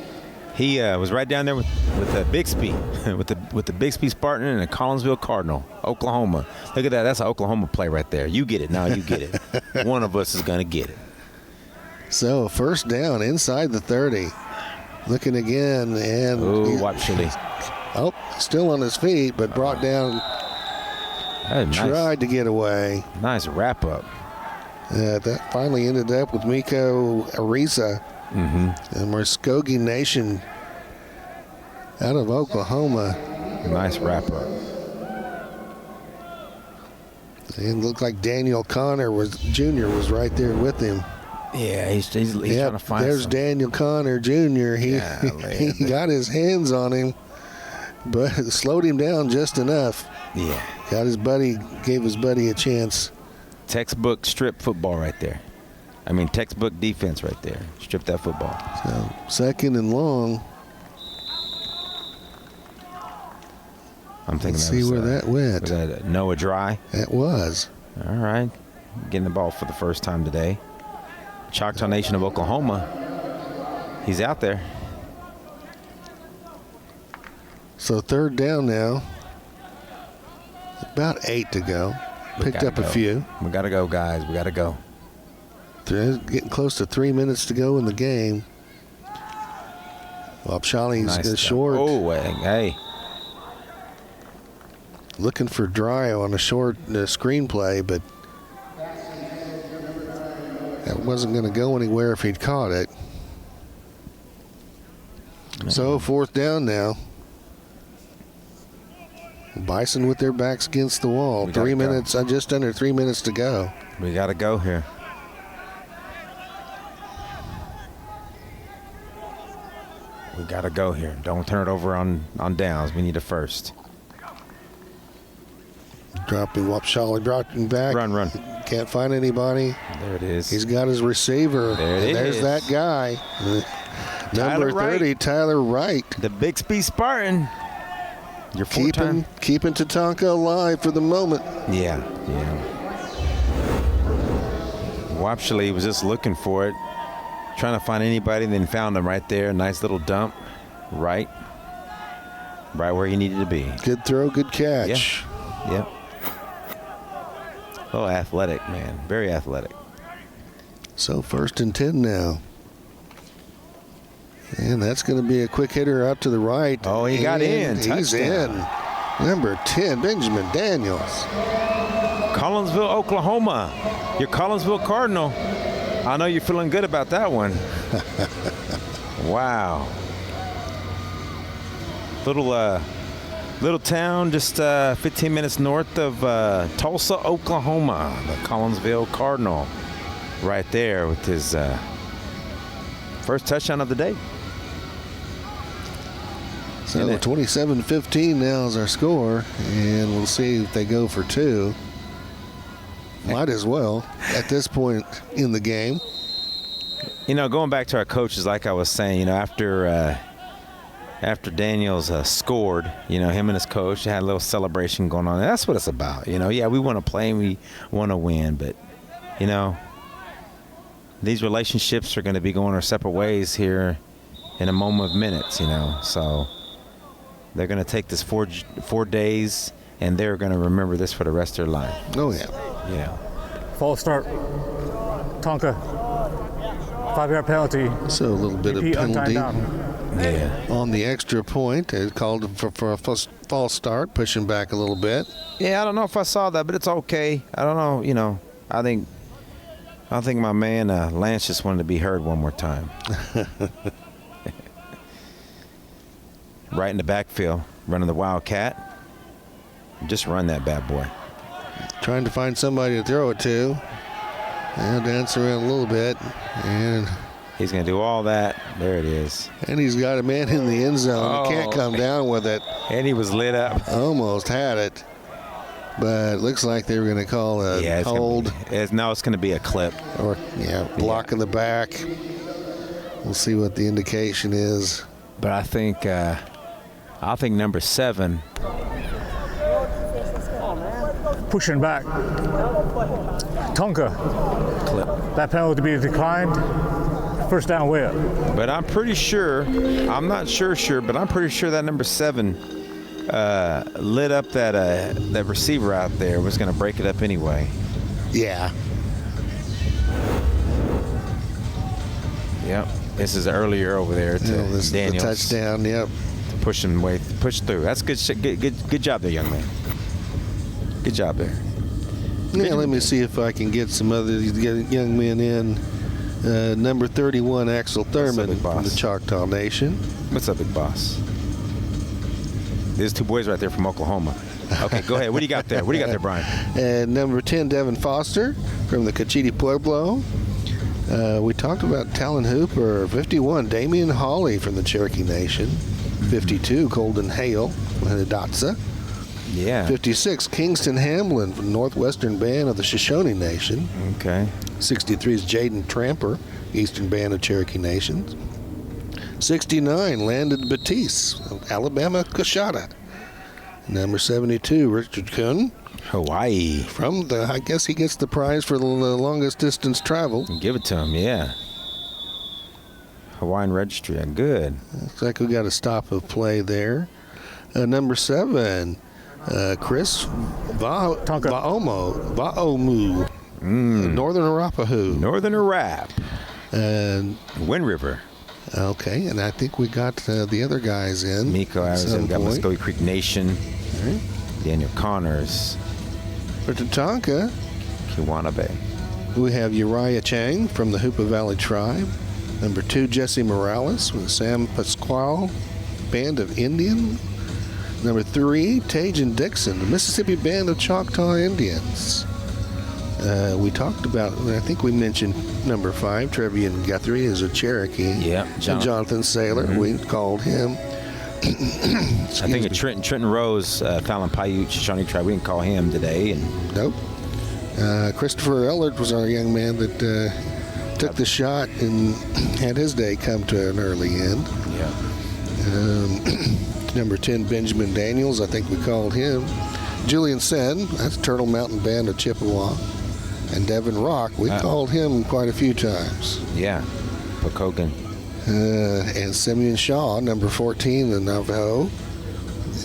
he was right down there with Bixby, with the Bixby Spartan and the Collinsville Cardinal, Oklahoma. Look at that. That's an Oklahoma play right there. You get it. Now you get it. One of us is going to get it. So first down inside the 30. Looking again, and Wapshile. Oh, still on his feet, but brought down. Tried to get away. Nice wrap up. That finally ended up with Miko Arisa. And Muskogee Nation out of Oklahoma. Nice wrap up. It looked like Daniel Connor Jr. was right there with him. Yeah, he's trying to find. There's Daniel Connor Jr. He got his hands on him, but slowed him down just enough. Yeah, gave his buddy a chance. Textbook strip football right there. I mean, textbook defense right there. Strip that football. So 2nd and long. I'm thinking. Let's see where that went. Was that Noah Dry? It was. All right, getting the ball for the first time today. Choctaw Nation of Oklahoma. He's out there. So 3rd down now. About 8 to go. Picked up a few. We got to go, guys. We got to go. Getting close to 3 minutes to go in the game. Wapshali's short. Oh, hey. Looking for Dry on a short screenplay, but that wasn't going to go anywhere if he'd caught it. So 4th down now. Bison with their backs against the wall. 3 minutes, just under 3 minutes to go. We got to go here. We got to go here. Don't turn it over on downs. We need a first. Dropping back. Run. Can't find anybody. There it is. He's got his receiver. There's that guy. Number 30, Tyler Wright. The Bixby Spartan. Your keeping Tatanka alive for the moment. Yeah. Wapshile was just looking for it, trying to find anybody, then found him right there. Nice little dump, right where he needed to be. Good throw, good catch. Yep. Oh, athletic, man. Very athletic. So 1st and 10 now. And that's going to be a quick hitter out to the right. Oh, he got in. He's in. Number 10, Benjamin Daniels. Collinsville, Oklahoma. Your Collinsville Cardinal. I know you're feeling good about that one. Wow. Little town just 15 minutes north of Tulsa, Oklahoma. The Collinsville Cardinal right there with his first touchdown of the day. So 27-15 now is our score, and we'll see if they go for 2. Might as well at this point in the game. Going back to our coaches, like I was saying, after Daniels scored, him and his coach had a little celebration going on. That's what it's about. Yeah, we want to play and we want to win, but, these relationships are going to be going our separate ways here in a moment of minutes, So they're going to take this 4 days, and they're going to remember this for the rest of their life. Oh, yeah. Yeah. False start. Tonka. 5-yard penalty. So a little bit of penalty. Yeah. On the extra point, it called for a false start, pushing back a little bit. Yeah, I don't know if I saw that, but it's okay. I don't know. I think I think my man Lance just wanted to be heard one more time. Right in the backfield, running the Wildcat. Just run that bad boy. Trying to find somebody to throw it to. And dance around a little bit. And he's going to do all that. There it is. And he's got a man in the end zone. He can't come down with it. And he was lit up. Almost had it. But it looks like they were going to call a hold. It's going to be a clip. Or, block in the back. We'll see what the indication is. But I think number 7. Pushing back. Tonka. Clip. That penalty to be declined. First down way up. But I'm pretty sure, I'm not sure, but I'm pretty sure that number 7 lit up that receiver out there, was going to break it up anyway. Yeah. Yep. This is earlier over there to this Daniels. Is the touchdown, yep. Push through. That's good job there, young man. Good job there. Yeah, let me see if I can get some other young men in. Number 31, Axel Thurman from the Choctaw Nation. What's up, big boss? There's 2 boys right there from Oklahoma. Okay, go ahead. What do you got there? Brian? And number 10, Devin Foster from the Cachiti Pueblo. We talked about Talon Hooper. 51, Damian Hawley from the Cherokee Nation. 52, Colden Hale from Hidatsa. Yeah. 56, Kingston Hamlin from Northwestern Band of the Shoshone Nation. Okay. 63 is Jaden Tramper, Eastern Band of Cherokee Nations. 69, Landon Batiste of Alabama Coshada. Number 72, Richard Kuhn. Hawaii. I guess he gets the prize for the longest distance travel. Give it to him, yeah. Hawaiian Registry, good. Looks like we got a stop of play there. Number 7, Chris Vaomu, Northern Arapaho. Northern Arap. And Wind River. Okay, and I think we got the other guys in. Miko Arizona, got Muskogee Creek Nation. Right. Daniel Connors. For Tatanka, Kiwanabe. We have Uriah Chang from the Hoopa Valley Tribe. Number 2, Jesse Morales with the San Pasquale Band of Indian. Number 3, Tajan Dixon, the Mississippi Band of Choctaw Indians. We talked about, I think we mentioned number 5, Trevian Guthrie, is a Cherokee. Yeah. Jonathan Saylor, we called him. I think of Trenton Rose, Fallon Paiute, Shoshone Tribe. We didn't call him today. Nope. Christopher Ellard was our young man that took the shot and had his day come to an early end. Yeah. Number 10, Benjamin Daniels, I think we called him. Julian Sen, that's Turtle Mountain Band of Chippewa. And Devin Rock, we called him quite a few times. Yeah, Pocogan. And Simeon Shaw, number 14, the Navajo.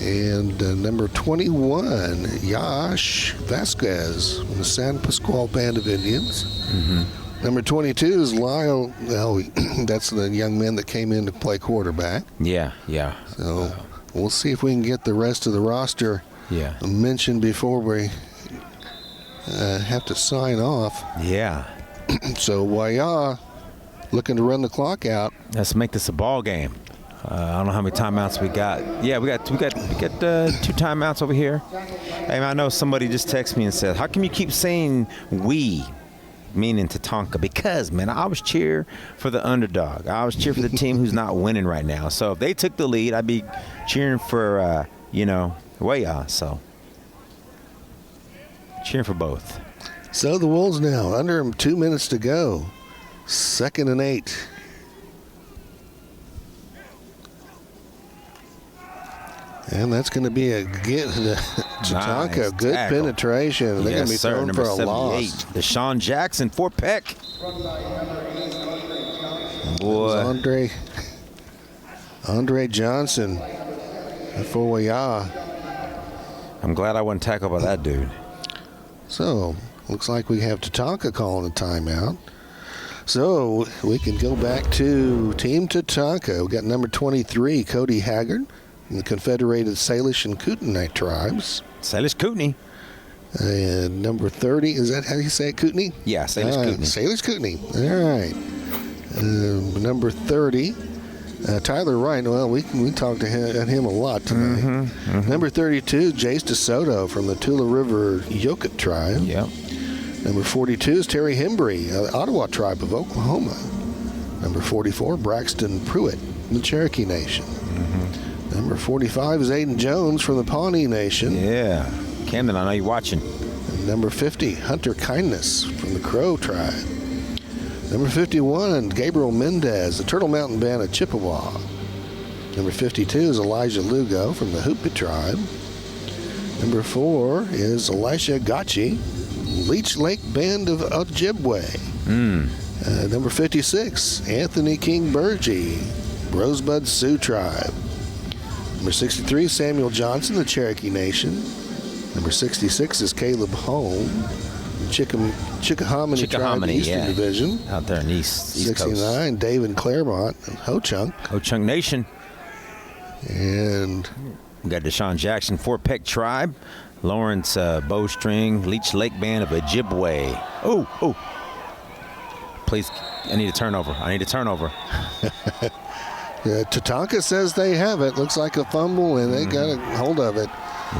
And number 21, Yash Vasquez from the San Pasquale Band of Indians. Mm-hmm. Number 22 is Lyle. Well, that's the young man that came in to play quarterback. Yeah. So we'll see if we can get the rest of the roster mentioned before we have to sign off. Yeah. So Waya looking to run the clock out. Let's make this a ball game. I don't know how many timeouts we got. Yeah, we got 2 timeouts over here. Hey, I know somebody just texted me and said, "How come you keep saying we?" Meaning Tatanka, because, man, I always cheer for the underdog. I always cheer for the team who's not winning right now. So if they took the lead, I'd be cheering for, Waya. So cheering for both. So the Wolves now, under 2 minutes to go. 2nd and 8. And that's going to be a get Tatanka. Nice Good tackle. Penetration. They're going to be thrown for a loss. Deshaun Jackson for Peck. Boy. Andre Johnson for Waya. I'm glad I wasn't tackled by that dude. So, looks like we have Tatanka calling a timeout. So, we can go back to Team Tatanka. We got number 23, Cody Haggard, from the Confederated Salish and Kootenai tribes. Salish Kootenai. And number 30, is that how you say it, Kootenai? Yeah, Sailors Kootenai. Sailors Kootenai. All right. Number 30, Tyler Wright. Well, we talked to him a lot tonight. Number 32, Jace DeSoto from the Tula River Yokut tribe. Yep. Number 42 is Terry Hembry, Ottawa tribe of Oklahoma. Number 44, Braxton Pruitt, the Cherokee Nation. Number 45 is Aiden Jones from the Pawnee Nation. Yeah. Camden, I know you're watching. And number 50, Hunter Kindness from the Crow tribe. Number 51, Gabriel Mendez, the Turtle Mountain Band of Chippewa. Number 52 is Elijah Lugo from the Hoopah tribe. Number 4 is Elisha Gachi, Leech Lake Band of Ojibwe. Number 56, Anthony King Burgee, Rosebud Sioux tribe. Number 63, Samuel Johnson, the Cherokee Nation. Number 66 is Caleb Holm, Chickahominy tribe, Eastern Division. Out there in East 69, Coast. David Claremont, Ho-Chunk. Ho-Chunk Nation. And we got Deshaun Jackson, Fort Peck tribe. Lawrence Bowstring, Leech Lake Band of Ojibwe. Oh. Please, I need a turnover. Tatanka says they have it. Looks like a fumble, and they got a hold of it.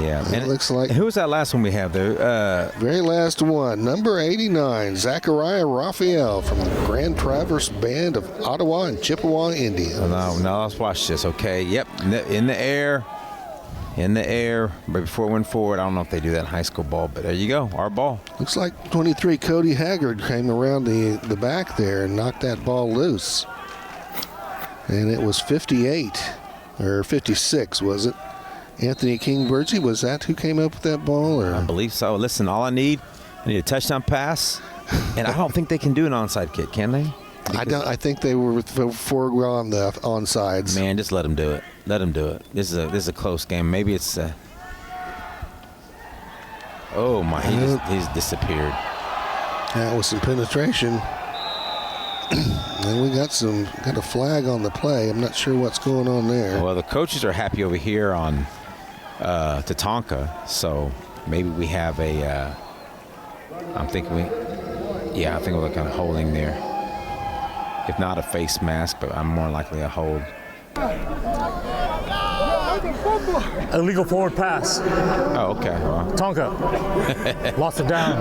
Yeah, and it looks like. Who was that last one we have there? Very last one, number 89, Zachariah Raphael from the Grand Traverse Band of Ottawa and Chippewa Indians. No, let's watch this, okay? Yep, in the air, but before it went forward. I don't know if they do that in high school ball, but there you go, our ball. Looks like 23, Cody Haggard came around the back there and knocked that ball loose. And it was 58, or 56, was it? Anthony King Burgee, was that who came up with that ball? Or? I believe so. Listen, I need a touchdown pass, and I don't think they can do an onside kick, can they? I think they were foregone the onsides. Man, just let them do it. This is a close game. Maybe it's. Oh my! He's disappeared. That was some penetration. And we got a flag on the play. I'm not sure what's going on there. Well, the coaches are happy over here on Tatanka, so maybe we have a. I think we're kind of holding there. If not a face mask, but I'm more likely a hold. Illegal forward pass. Oh, okay. Well. Tonka lost it down.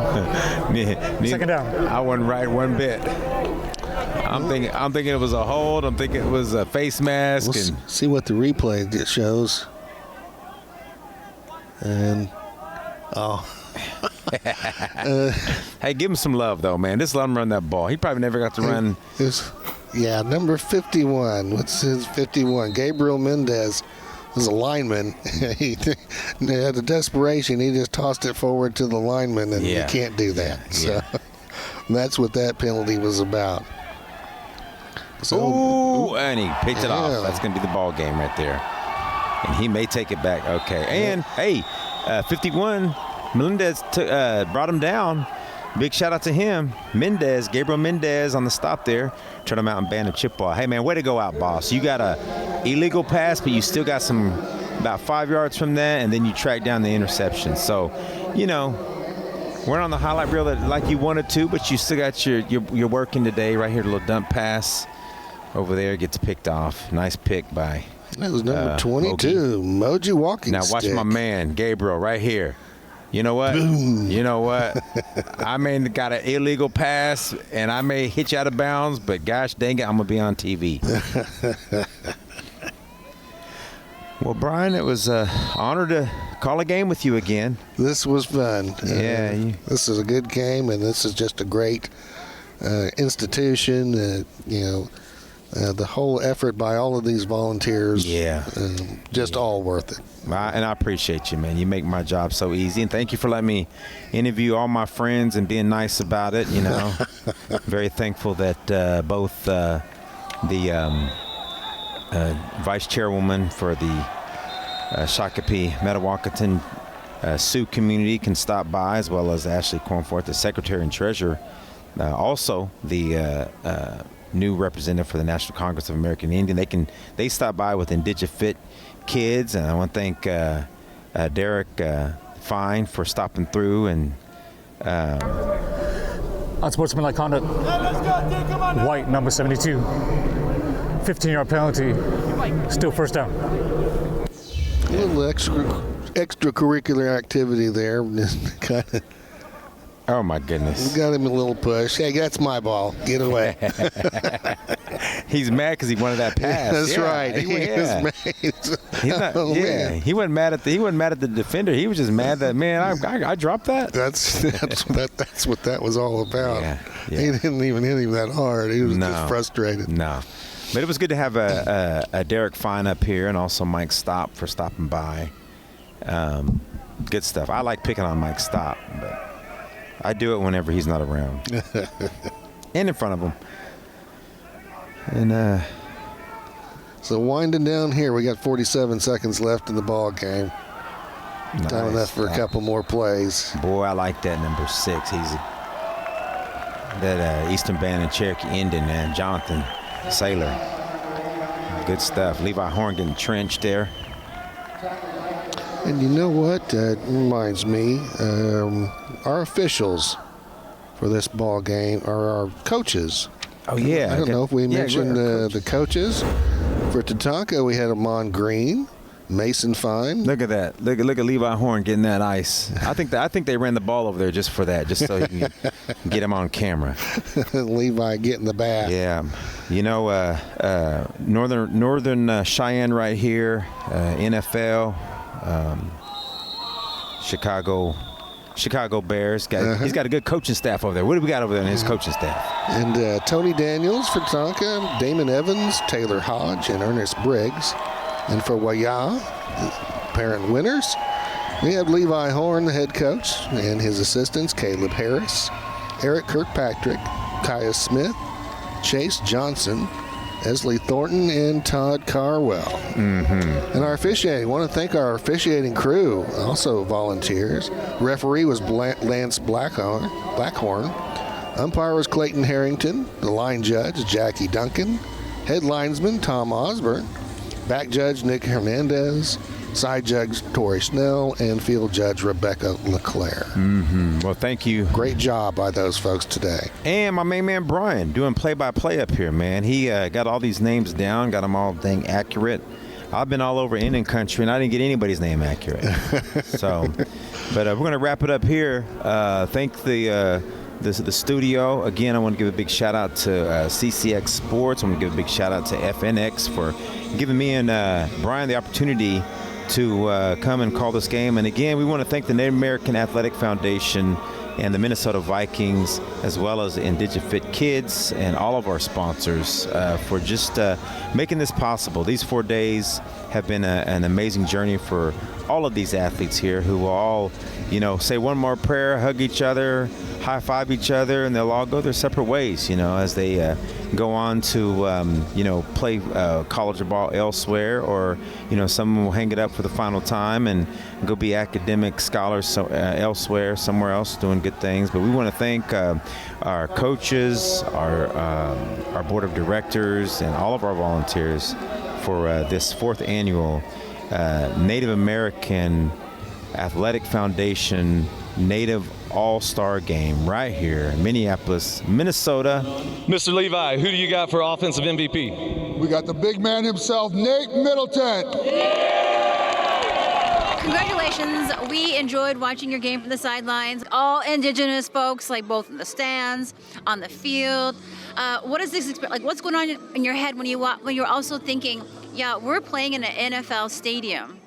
Second down. I wasn't right one bit. I'm thinking it was a hold. I'm thinking it was a face mask. We'll see what the replay shows. And hey, give him some love though, man. Just let him run that ball. He probably never got to run. Number 51. What's his 51? Gabriel Mendez was a lineman. He had the desperation. He just tossed it forward to the lineman, and you can't do that. So that's what that penalty was about. So, and he picked it off. That's going to be the ball game right there. And he may take it back. Okay. And, 51, Melendez brought him down. Big shout out to him. Gabriel Mendez on the stop there. Turtle Mountain Band of Chippewa. Hey, man, way to go out, boss. You got a illegal pass, but you still got about 5 yards from that, and then you track down the interception. So, we're on the highlight reel like you wanted to, but you still got your working today right here. A little dump pass over there gets picked off. Nice pick by. That was number 22, Moji Walking Now watch Stick. my man Gabriel right here. You know what? Boom. You know what? I may have got an illegal pass, and I may hit you out of bounds, but gosh dang it, I'm going to be on TV. Well, Brian, it was an honor to call a game with you again. This was fun. Yeah. This is a good game, and this is just a great institution. The whole effort by all of these volunteers. Just all worth it. And I appreciate you, man. You make my job so easy. And thank you for letting me interview all my friends and being nice about it, Very thankful that both the vice chairwoman for the Shakopee Metawakanton Sioux community can stop by, as well as Ashley Cornforth, the secretary and treasurer. Also, the new representative for the National Congress of American Indian. They stop by with IndigiFit kids, and I want to thank Derek, fine for stopping through and. Unsportsmanlike conduct. White, number 72. 15-yard penalty. Still first down. A little extracurricular activity there. Kind of. Oh my goodness! We got him a little push. Hey, that's my ball. Get away. He's mad because he wanted that pass. That's right. He wasn't mad at the defender. He was just mad that I dropped that. That's what that was all about. Yeah. He didn't even hit him that hard. He was just frustrated. No. But it was good to have a Derek Fine up here and also Mike Stopp for stopping by. Good stuff. I like picking on Mike Stopp, but I do it whenever he's not around. And in front of him. And so winding down here, we got 47 seconds left in the ball game. Nice. Time enough for a couple more plays. Boy, I like that number 6. He's that Eastern Band and Cherokee Indian, man. Jonathan Saylor. Good stuff. Levi Horn getting trenched there. And you know what? That reminds me, our officials for this ball game are our coaches. Oh, yeah. I don't know if we mentioned the coaches. For Tatanka, we had Amon Green, Mason Fine. Look at that. Look at Levi Horn getting that ice. I think they ran the ball over there just for that, just so you can get him on camera. Levi getting the bat. Yeah. You know, Northern Cheyenne right here, NFL, Chicago Bears. He's got a good coaching staff over there. What do we got over there in his coaching staff? And Tony Daniels for Tonka, Damon Evans, Taylor Hodge, and Ernest Briggs. And for Waya, parent winners, we have Levi Horn, the head coach, and his assistants, Caleb Harris, Eric Kirkpatrick, Kaya Smith, Chase Johnson, Esley Thornton, and Todd Carwell. Mm-hmm. And our officiating, I want to thank our officiating crew, also volunteers. Referee was Lance Blackhorn. Umpire was Clayton Harrington. The line judge, Jackie Duncan. Head linesman, Tom Osborne. Back judge, Nick Hernandez. Side judge, Tori Snell. And field judge, Rebecca LeClaire. Mm-hmm. Well, thank you. Great job by those folks today. And my main man, Brian, doing play-by-play up here, man. He got all these names down, got them all dang accurate. I've been all over Indian country, and I didn't get anybody's name accurate. So, but we're going to wrap it up here. Thank the studio. Again, I want to give a big shout-out to CCX Sports. I want to give a big shout-out to FNX for giving me and Brian the opportunity to come and call this game. And again, we want to thank the Native American Athletic Foundation and the Minnesota Vikings, as well as the IndigiFit Kids and all of our sponsors for just making this possible. These 4 days have been an amazing journey for all of these athletes here who will all, say one more prayer, hug each other, high five each other, and they'll all go their separate ways, as they go on to, play college ball elsewhere, or, some will hang it up for the final time and go be academic scholars elsewhere, somewhere else doing good things. But we want to thank our coaches, our board of directors, and all of our volunteers for this 4th annual Native American Athletic Foundation Native All-Star Game right here in Minneapolis, Minnesota. Mr. Levi, who do you got for offensive MVP? We got the big man himself, Nate Middleton. Congratulations. We enjoyed watching your game from the sidelines. All Indigenous folks, like both in the stands, on the field. What is this experience? Like, what's going on in your head when you're also thinking, yeah, we're playing in an NFL stadium?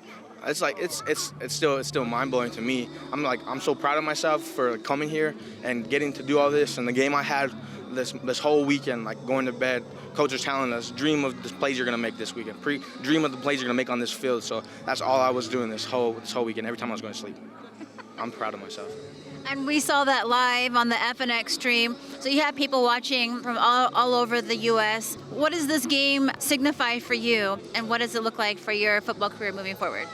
It's like it's still mind-blowing to me. I'm so proud of myself for coming here and getting to do all this. And the game I had this whole weekend, like going to bed, coach was telling us, dream of the plays you're gonna make this weekend. Dream of the plays you're gonna make on this field. So that's all I was doing this whole weekend. Every time I was going to sleep, I'm proud of myself. And we saw that live on the FNX stream. So you have people watching from all over the U.S. What does this game signify for you, and what does it look like for your football career moving forward?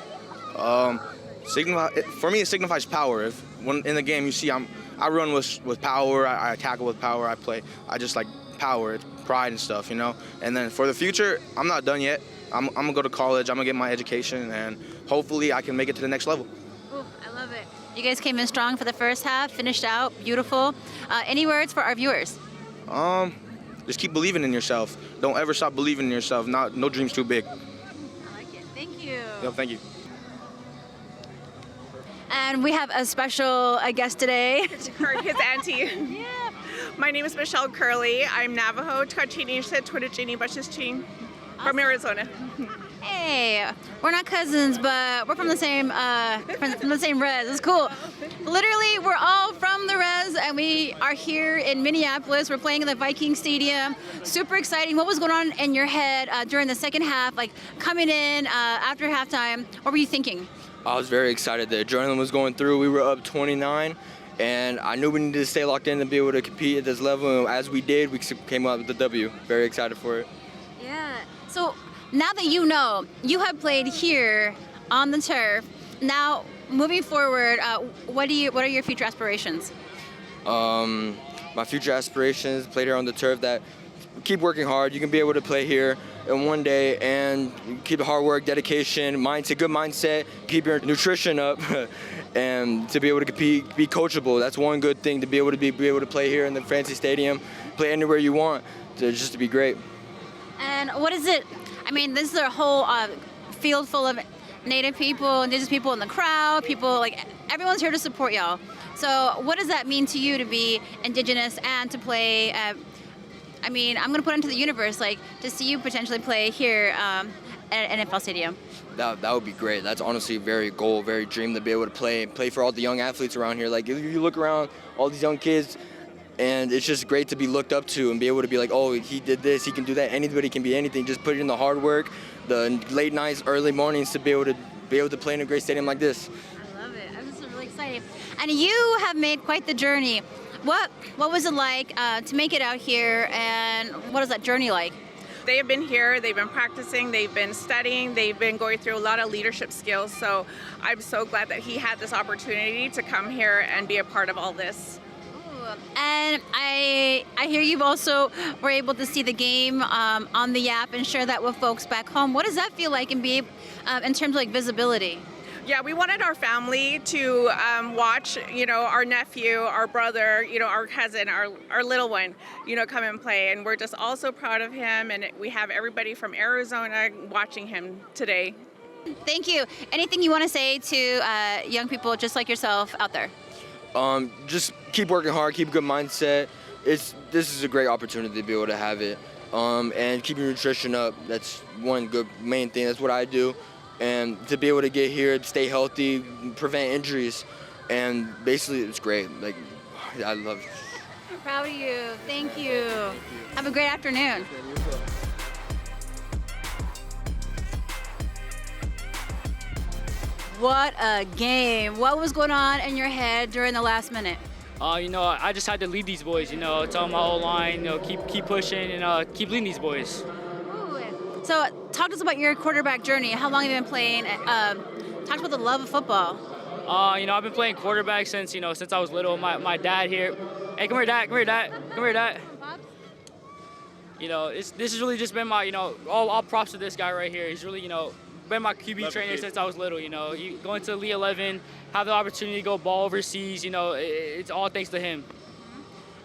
For me, it signifies power. When in the game you see I run with power, I tackle with power, I just like power, it's pride and stuff, And then for the future, I'm not done yet. I'm gonna go to college, I'm gonna get my education, and hopefully I can make it to the next level. Ooh, I love it. You guys came in strong for the first half, finished out beautiful. Any words for our viewers? Just keep believing in yourself. Don't ever stop believing in yourself. No dream's too big. I like it. Thank you. Yep, thank you. And we have a special guest today. His auntie. Yeah. My name is Michelle Curley. I'm Navajo, from Arizona. Hey, we're not cousins, but we're from the same from the same res. It's cool. Literally, we're all from the res, and we are here in Minneapolis. We're playing in the Vikings stadium. Super exciting. What was going on in your head during the second half, like coming in after halftime? What were you thinking? I was very excited. The adrenaline was going through. We were up 29, and I knew we needed to stay locked in to be able to compete at this level. And as we did, we came out with the W. Very excited for it. Yeah. So now that you know, you have played here on the turf. Now, moving forward, what are your future aspirations? My future aspirations, played here on the turf, that keep working hard. You can be able to play here in one day and keep the hard work, dedication, mindset, good mindset, keep your nutrition up, and to be able to compete, be coachable. That's one good thing, to be able to play here in the fancy stadium, play anywhere you want, just to be great. And what is it? I mean, this is a whole field full of Native people, Indigenous people in the crowd, people, like, everyone's here to support y'all. So what does that mean to you to be Indigenous and to play, I mean, I'm going to put it into the universe, like, to see you potentially play here at NFL Stadium? That would be great. That's honestly a very goal, very dream, to be able to play for all the young athletes around here. Like, if you look around, all these young kids, and it's just great to be looked up to and be able to be like, oh, he did this, he can do that. Anybody can be anything. Just put in the hard work, the late nights, early mornings, to be able to play in a great stadium like this. I love it. I'm just really excited. And you have made quite the journey. What was it like to make it out here, and what is that journey like? They have been here, they've been practicing, they've been studying, they've been going through a lot of leadership skills. So I'm so glad that he had this opportunity to come here and be a part of all this. And I hear you've also were able to see the game on the app and share that with folks back home. What does that feel like and be in terms of like visibility? Yeah, we wanted our family to watch, our nephew, our brother, our cousin, our little one, come and play. And we're just all so proud of him. And we have everybody from Arizona watching him today. Thank you. Anything you want to say to young people just like yourself out there? Just keep working hard, keep a good mindset. This is a great opportunity to be able to have it. And keep your nutrition up. That's one good main thing. That's what I do. And to be able to get here, stay healthy, prevent injuries, and basically it's great. Like, I love it. I'm proud of you. Thank you. Have a great afternoon. What a game. What was going on in your head during the last minute? I just had to lead these boys, tell them my whole line, keep pushing and keep leading these boys. So talk to us about your quarterback journey. How long have you been playing? Talk about the love of football. I've been playing quarterback since I was little. My dad here. Hey, come here, Dad. Come here, Dad. Come here, Dad. This has really just been my, all props to this guy right here. He's really, been my QB trainer since I was little. Going to Elite 11, have the opportunity to go ball overseas. It's all thanks to him.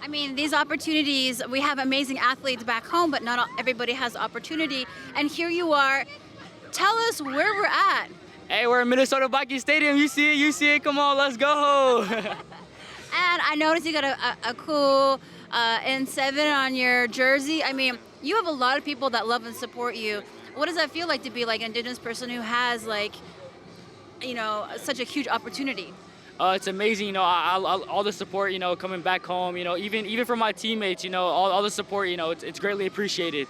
I mean, these opportunities, we have amazing athletes back home, but not everybody has opportunity. And here you are. Tell us where we're at. Hey, we're in Minnesota Vikings Stadium. You see it. Come on, let's go. And I noticed you got a cool N7 on your jersey. I mean, you have a lot of people that love and support you. What does that feel like to be like an Indigenous person who has such a huge opportunity? It's amazing, all the support, coming back home, even from my teammates, all the support, it's greatly appreciated.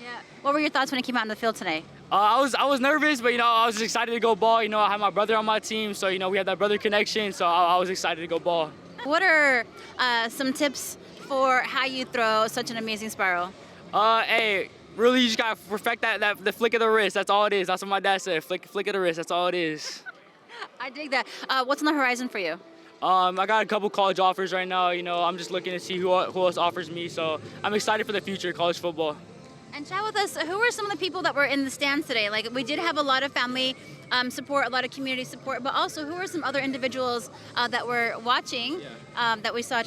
Yeah. What were your thoughts when you came out in the field today? I was nervous, but I was excited to go ball. I have my brother on my team, so we have that brother connection. So I was excited to go ball. What are some tips for how you throw such an amazing spiral? Hey, really, you just gotta perfect the flick of the wrist. That's all it is. That's what my dad said. Flick of the wrist. That's all it is. I dig that. What's on the horizon for you? I got a couple college offers right now. I'm just looking to see who else offers me. So I'm excited for the future of college football. And chat with us, who were some of the people that were in the stands today? Like, we did have a lot of family support, a lot of community support, but also who were some other individuals that were watching that we saw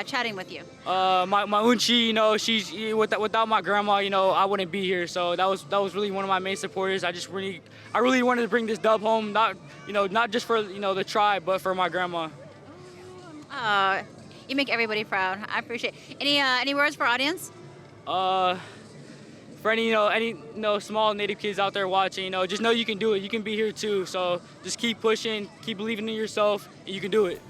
chatting with you? My unchi, you know, she's without my grandma, you know, I wouldn't be here. So that was really one of my main supporters. I really wanted to bring this dub home, not just for the tribe, but for my grandma. You make everybody proud. I appreciate it. Any words for our audience? For any small Native kids out there watching, just know you can do it. You can be here too. So just keep pushing, keep believing in yourself, and you can do it.